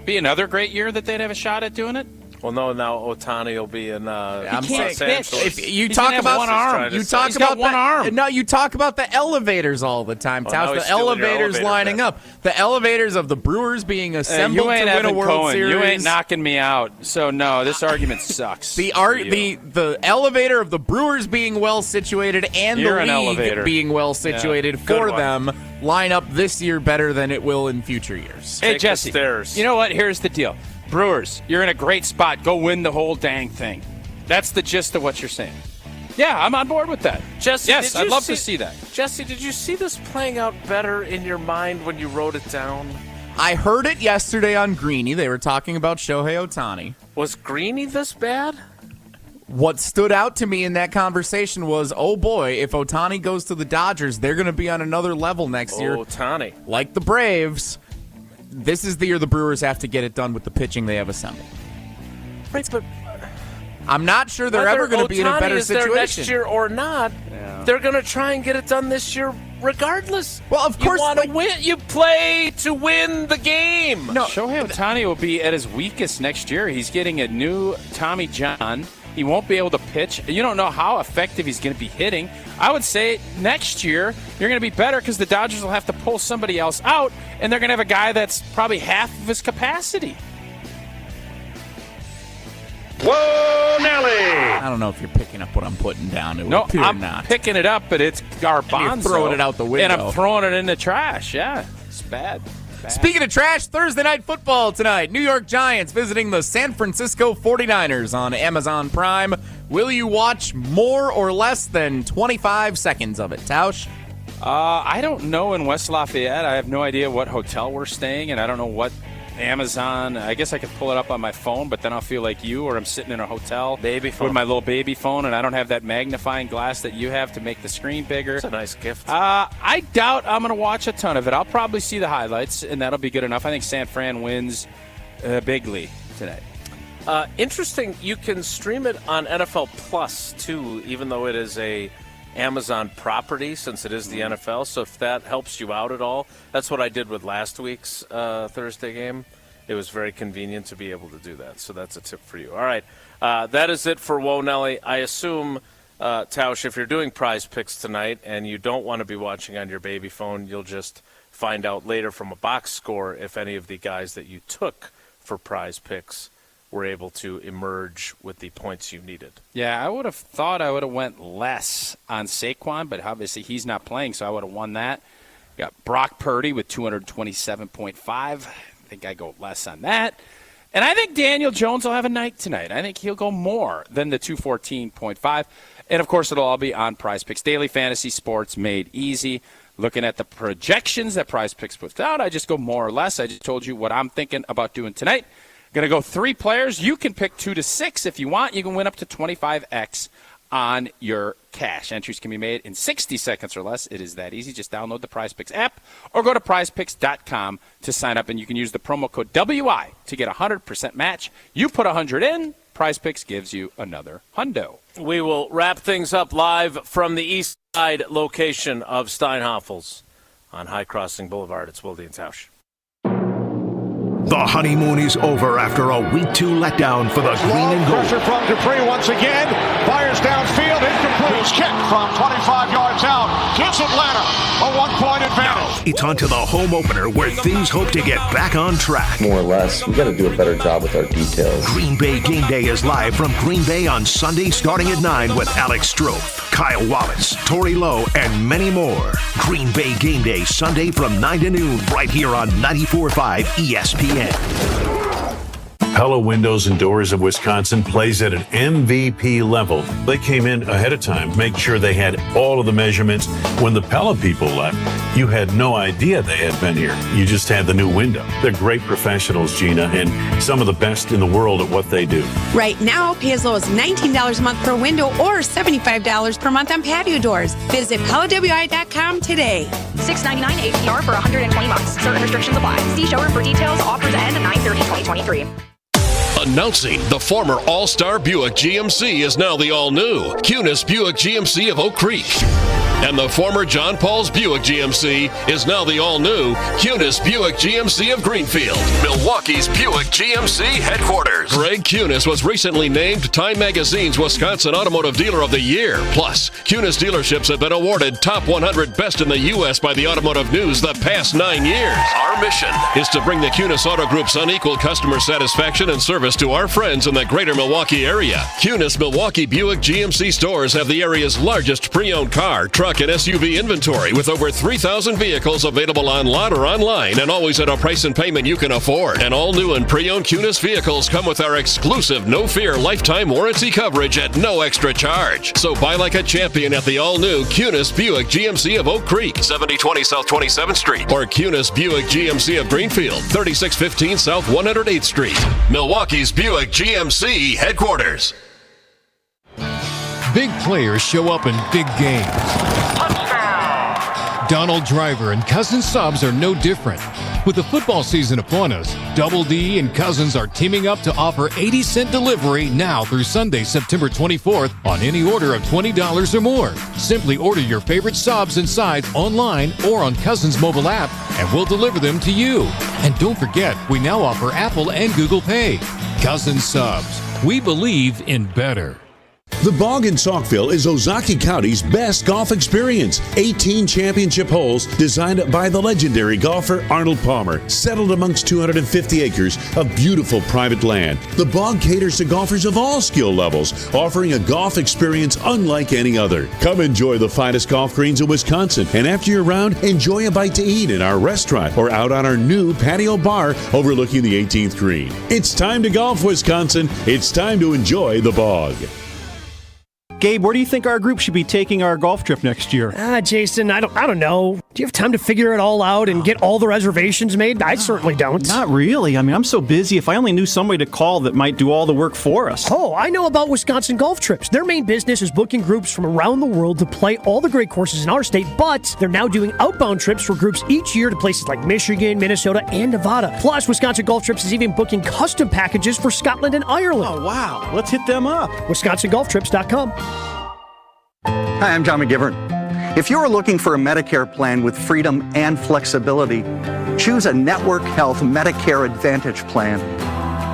be another great year that they'd have a shot at doing it? Well, no, now Ohtani will be in I'm Los saying, Angeles. if you He's talk gonna have about one arm. you talk He's about got one arm. No, you talk about the elevators all the time, Oh, Tausch. now he's The stealing your elevators elevator lining bit. up. The elevators of the Brewers being assembled you ain't to win a Evan World Cohen. Series. You ain't knocking me out. So no, this argument sucks. The for you. the elevator of the Brewers being well situated and You're the an league elevator. being well situated Yeah, good for one. them line up this year better than it will in future years. Hey, Take the Jesse, stairs. you know what? Here's the deal. Brewers, you're in a great spot. Go win the whole dang thing. That's the gist of what you're saying. Yeah, I'm on board with that. Jesse, yes, did you I'd love to see that. Jesse, did you see this playing out better in your mind when you wrote it down? I heard it yesterday on Greeny. They were talking about Shohei Ohtani. Was Greeny this bad? What stood out to me in that conversation was, oh boy, if Ohtani goes to the Dodgers, they're going to be on another level next year. Ohtani. Like the Braves, this is the year the Brewers have to get it done with the pitching they have assembled. Right, but I'm not sure they're whether ever going to be in a Ohtani better is there situation. next year or not, they're going to try and get it done this year regardless. Well, of course, you want to win. You play to win the game. No, Shohei Ohtani will be at his weakest next year. He's getting a new Tommy John. He won't be able to pitch. You don't know how effective he's going to be hitting. I would say next year you're going to be better because the Dodgers will have to pull somebody else out, and they're going to have a guy that's probably half of his capacity. Whoa, Nelly! I don't know if you're picking up what I'm putting down. It would No, appear I'm not. picking it up, but it's garbanzo. You're throwing it out the window. And I'm throwing it in the trash. Yeah, it's bad. Speaking of trash, Thursday Night Football tonight. New York Giants visiting the San Francisco 49ers on Amazon Prime. Will you watch more or less than 25 seconds of it, Tausch? I don't know in West Lafayette. I have no idea what hotel we're staying, and I don't know what Amazon. I guess I could pull it up on my phone, but then I'll feel like you, or I'm sitting in a hotel with my little baby phone, and I don't have that magnifying glass that you have to make the screen bigger. That's a nice gift. I doubt I'm going to watch a ton of it. I'll probably see the highlights, and that'll be good enough. I think San Fran wins bigly tonight. Interesting, you can stream it on NFL Plus, too, even though it is a Amazon property, since it is the NFL. So if that helps you out at all, that's what I did with last week's Thursday game. It was very convenient to be able to do that. So that's a tip for you. All right, that is it for Whoa Nelly. I assume, Tausch, if you're doing Prize Picks tonight and you don't want to be watching on your baby phone, you'll just find out later from a box score if any of the guys that you took for Prize Picks were able to emerge with the points you needed. Yeah, I would have thought I would have went less on Saquon, but obviously he's not playing, so I would have won that. Got Brock Purdy with 227.5. I think I go less on that. And I think Daniel Jones will have a night tonight. I think he'll go more than the 214.5. And, of course, it'll all be on Prize Picks. Daily Fantasy Sports made easy. Looking at the projections that Prize Picks puts out, I just go more or less. I just told you what I'm thinking about doing tonight. Going to go 3 players. You can pick 2 to 6 if you want. You can win up to 25x on your cash. Entries can be made in 60 seconds or less. It is that easy. Just download the PrizePicks app or go to prizepicks.com to sign up, and you can use the promo code WI to get a 100% match. You put 100 in, PrizePicks gives you another hundo. We will wrap things up live from the east side location of Steinhoffel's on High Crossing Boulevard. It's Wilde and Tausch. The honeymoon is over after a week 2 letdown for the green and gold. Pressure from Dupree once again. Fires downfield. Incomplete. It's kicked from 25 yards out. Gives Atlanta a 1-point advantage. It's on to the home opener where things hope to get back on track. More or less, we got to do a better job with our details. Green Bay Game Day is live from Green Bay on Sunday starting at 9 with Alex Strofe, Kyle Wallace, Torey Lowe, and many more. Green Bay Game Day Sunday from 9 to noon right here on 94.5 ESPN. Pella Windows and Doors of Wisconsin plays at an MVP level. They came in ahead of time, make sure they had all of the measurements. When the Pella people left, you had no idea they had been here. You just had the new window. They're great professionals, Gina, and some of the best in the world at what they do. Right now, pay as low as $19 a month per window or $75 per month on patio doors. Visit PellaWI.com today. $6.99 APR for 120 months. Certain restrictions apply. See showroom for details. Offers end 9/30/2023. Announcing the former All-Star Buick GMC is now the all-new Cunis Buick GMC of Oak Creek. And the former John Paul's Buick GMC is now the all-new Cunis Buick GMC of Greenfield, Milwaukee's Buick GMC headquarters. Greg Cunis was recently named Time Magazine's Wisconsin Automotive Dealer of the Year. Plus, Cunis dealerships have been awarded Top 100 Best in the U.S. by the Automotive News the past 9 years. Our mission is to bring the Cunis Auto Group's unequaled customer satisfaction and service to our friends in the greater Milwaukee area. Cunis Milwaukee Buick GMC stores have the area's largest pre-owned car, truck, and SUV inventory with over 3,000 vehicles available on lot or online and always at a price and payment you can afford. And all new and pre-owned Cunis vehicles come with our exclusive no-fear lifetime warranty coverage at no extra charge. So buy like a champion at the all-new Cunis Buick GMC of Oak Creek, 7020 South 27th Street, or Cunis Buick GMC of Greenfield, 3615 South 108th Street. Milwaukee's Buick GMC headquarters. Big players show up in big games. Donald Driver and Cousins subs are no different. With the football season upon us, Double D and Cousins are teaming up to offer 80-cent delivery now through Sunday, September 24th on any order of $20 or more. Simply order your favorite subs and sides online or on Cousins mobile app, and we'll deliver them to you. And don't forget, we now offer Apple and Google Pay. Cousins subs. We believe in better. The Bog in Saukville is Ozaukee County's best golf experience. 18 championship holes designed by the legendary golfer Arnold Palmer, settled amongst 250 acres of beautiful private land. The Bog caters to golfers of all skill levels, offering a golf experience unlike any other. Come enjoy the finest golf greens in Wisconsin, and after your round, enjoy a bite to eat in our restaurant or out on our new patio bar overlooking the 18th green. It's time to golf, Wisconsin. It's time to enjoy the Bog. Gabe, where do you think our group should be taking our golf trip next year? Jason, I don't know. Do you have time to figure it all out and get all the reservations made? I certainly don't. Not really. I mean, I'm so busy. If I only knew somebody to call that might do all the work for us. Oh, I know about Wisconsin Golf Trips. Their main business is booking groups from around the world to play all the great courses in our state, but they're now doing outbound trips for groups each year to places like Michigan, Minnesota, and Nevada. Plus, Wisconsin Golf Trips is even booking custom packages for Scotland and Ireland. Oh, wow. Let's hit them up. WisconsinGolfTrips.com. Hi, I'm John McGivern. If you're looking for a Medicare plan with freedom and flexibility, choose a Network Health Medicare Advantage plan.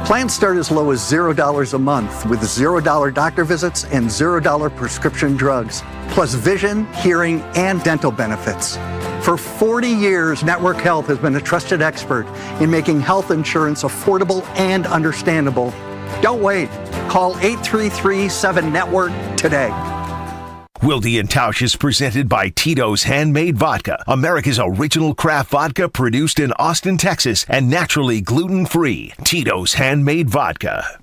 Plans start as low as $0 a month with $0 doctor visits and $0 prescription drugs, plus vision, hearing, and dental benefits. For 40 years, Network Health has been a trusted expert in making health insurance affordable and understandable. Don't wait. Call 833-7-NETWORK today. Wilde and Tausch is presented by Tito's Handmade Vodka, America's original craft vodka produced in Austin, Texas, and naturally gluten-free. Tito's Handmade Vodka.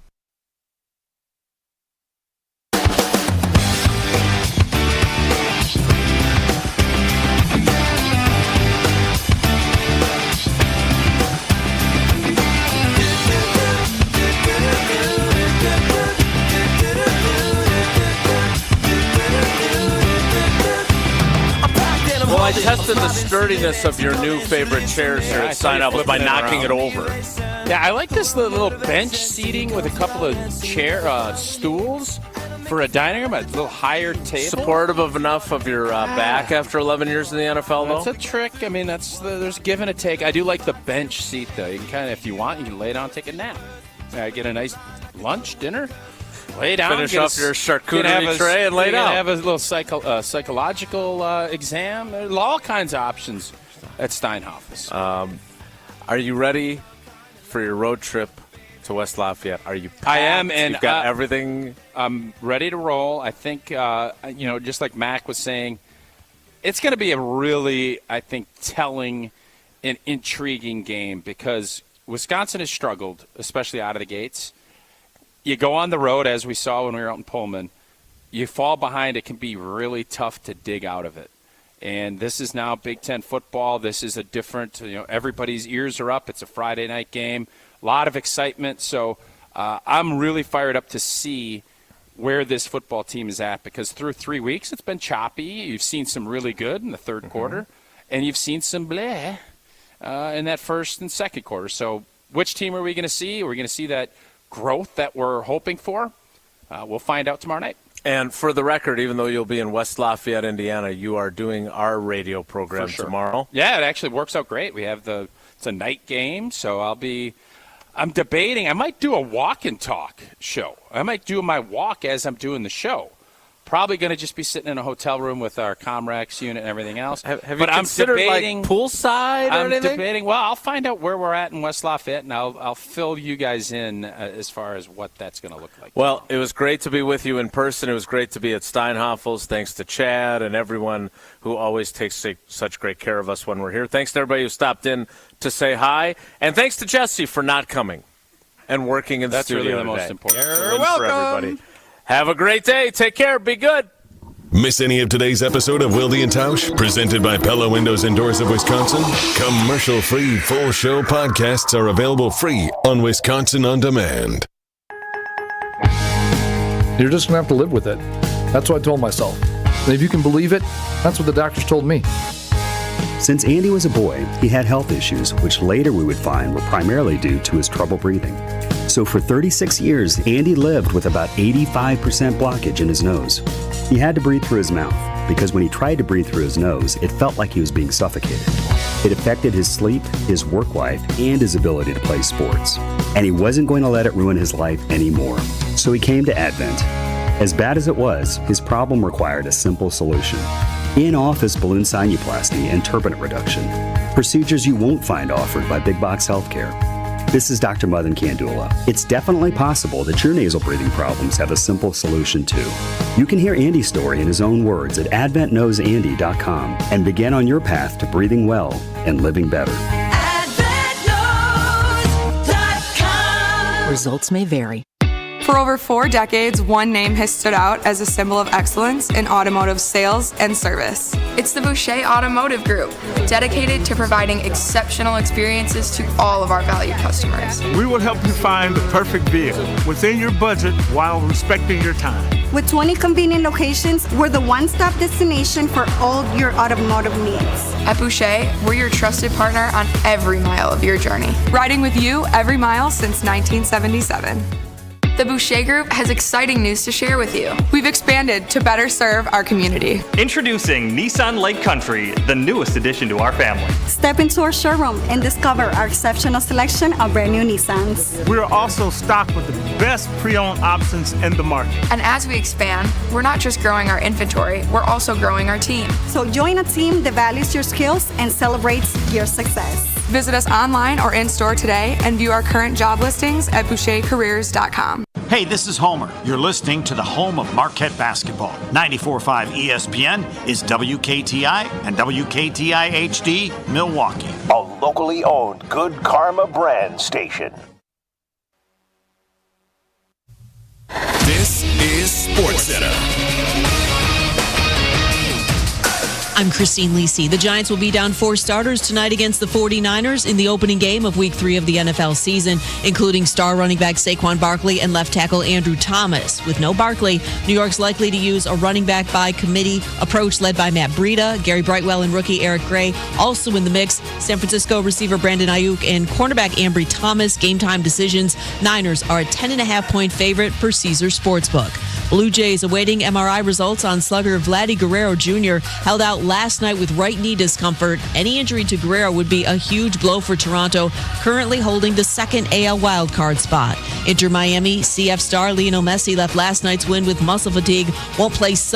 Well, I tested the sturdiness of your new favorite chairs here at Sign Up by knocking it over. Yeah, I like this little bench seating with a couple of stools for a dining room, a little higher table. Supportive of enough of your back after 11 years in the NFL, though? That's a trick. I mean, there's give and a take. I do like the bench seat, though. You can kind of, if you want, you can lay down, take a nap. Get a nice lunch, dinner. Lay down. Finish off your charcuterie tray and lay down. Have a little psychological exam. There's all kinds of options at Steinhoff's. Are you ready for your road trip to West Lafayette? Are you packed? I am, and you've got everything. I'm ready to roll. I think, just like Mac was saying, it's going to be a really, I think, telling and intriguing game because Wisconsin has struggled, especially out of the gates. You go on the road, as we saw when we were out in Pullman. You fall behind, it can be really tough to dig out of it. And this is now Big Ten football. This is a different, everybody's ears are up. It's a Friday night game. A lot of excitement. So I'm really fired up to see where this football team is at because through 3 weeks it's been choppy. You've seen some really good in the third quarter, and you've seen some bleh in that first and second quarter. So which team are we going to see? Are we going to see that growth that we're hoping for? We'll find out tomorrow night. And for the record, even though you'll be in West Lafayette, Indiana, you are doing our radio program tomorrow. Yeah, it actually works out great. We have it's a night game, so I'm debating. I might do a walk and talk show. I might do my walk as I'm doing the show. Probably going to just be sitting in a hotel room with our Comrex unit and everything else. Have you considered poolside or anything? I'm debating. Well, I'll find out where we're at in West Lafayette, and I'll fill you guys in as far as what that's going to look like. Well, it was great to be with you in person. It was great to be at Steinhoffel's. Thanks to Chad and everyone who always takes such great care of us when we're here. Thanks to everybody who stopped in to say hi. And thanks to Jesse for not coming and working in the studio really the today. most important. You're welcome. For everybody. Have a great day. Take care. Be good. Miss any of today's episode of Wilde and Tausch, presented by Pella Windows and Doors of Wisconsin? Commercial-free full show podcasts are available free on Wisconsin On Demand. You're just going to have to live with it. That's what I told myself. And if you can believe it, that's what the doctors told me. Since Andy was a boy, he had health issues, which later we would find were primarily due to his trouble breathing. So for 36 years, Andy lived with about 85% blockage in his nose. He had to breathe through his mouth, because when he tried to breathe through his nose, it felt like he was being suffocated. It affected his sleep, his work life, and his ability to play sports. And he wasn't going to let it ruin his life anymore. So he came to Advent. As bad as it was, his problem required a simple solution. In-office balloon sinuplasty and turbinate reduction. Procedures you won't find offered by big box healthcare. This is Dr. Madan Kandula. It's definitely possible that your nasal breathing problems have a simple solution too. You can hear Andy's story in his own words at adventknowsandy.com and begin on your path to breathing well and living better. Results may vary. For over 4 decades, one name has stood out as a symbol of excellence in automotive sales and service. It's the Boucher Automotive Group, dedicated to providing exceptional experiences to all of our valued customers. We will help you find the perfect vehicle within your budget while respecting your time. With 20 convenient locations, we're the one-stop destination for all your automotive needs. At Boucher, we're your trusted partner on every mile of your journey. Riding with you every mile since 1977. The Boucher Group has exciting news to share with you. We've expanded to better serve our community. Introducing Nissan Lake Country, the newest addition to our family. Step into our showroom and discover our exceptional selection of brand new Nissans. We're also stocked with the best pre-owned options in the market. And as we expand, we're not just growing our inventory, we're also growing our team. So join a team that values your skills and celebrates your success. Visit us online or in-store today and view our current job listings at bouchercareers.com. Hey, this is Homer. You're listening to the home of Marquette basketball. 94.5 ESPN is WKTI and WKTI HD Milwaukee. A locally owned Good Karma brand station. This is SportsCenter. I'm Christine Lisi. The Giants will be down 4 starters tonight against the 49ers in the opening game of Week 3 of the NFL season, including star running back Saquon Barkley and left tackle Andrew Thomas. With no Barkley, New York's likely to use a running back by committee approach led by Matt Breida. Gary Brightwell and rookie Eric Gray also in the mix. San Francisco receiver Brandon Ayuk and cornerback Ambry Thomas. Game time decisions. Niners are a 10.5-point favorite per Caesars Sportsbook. Blue Jays awaiting MRI results on slugger Vladdy Guerrero Jr. held out last night with right knee discomfort. Any injury to Guerrero would be a huge blow for Toronto, currently holding the second AL wildcard spot. Inter Miami CF star Lionel Messi left last night's win with muscle fatigue, won't play Sunday.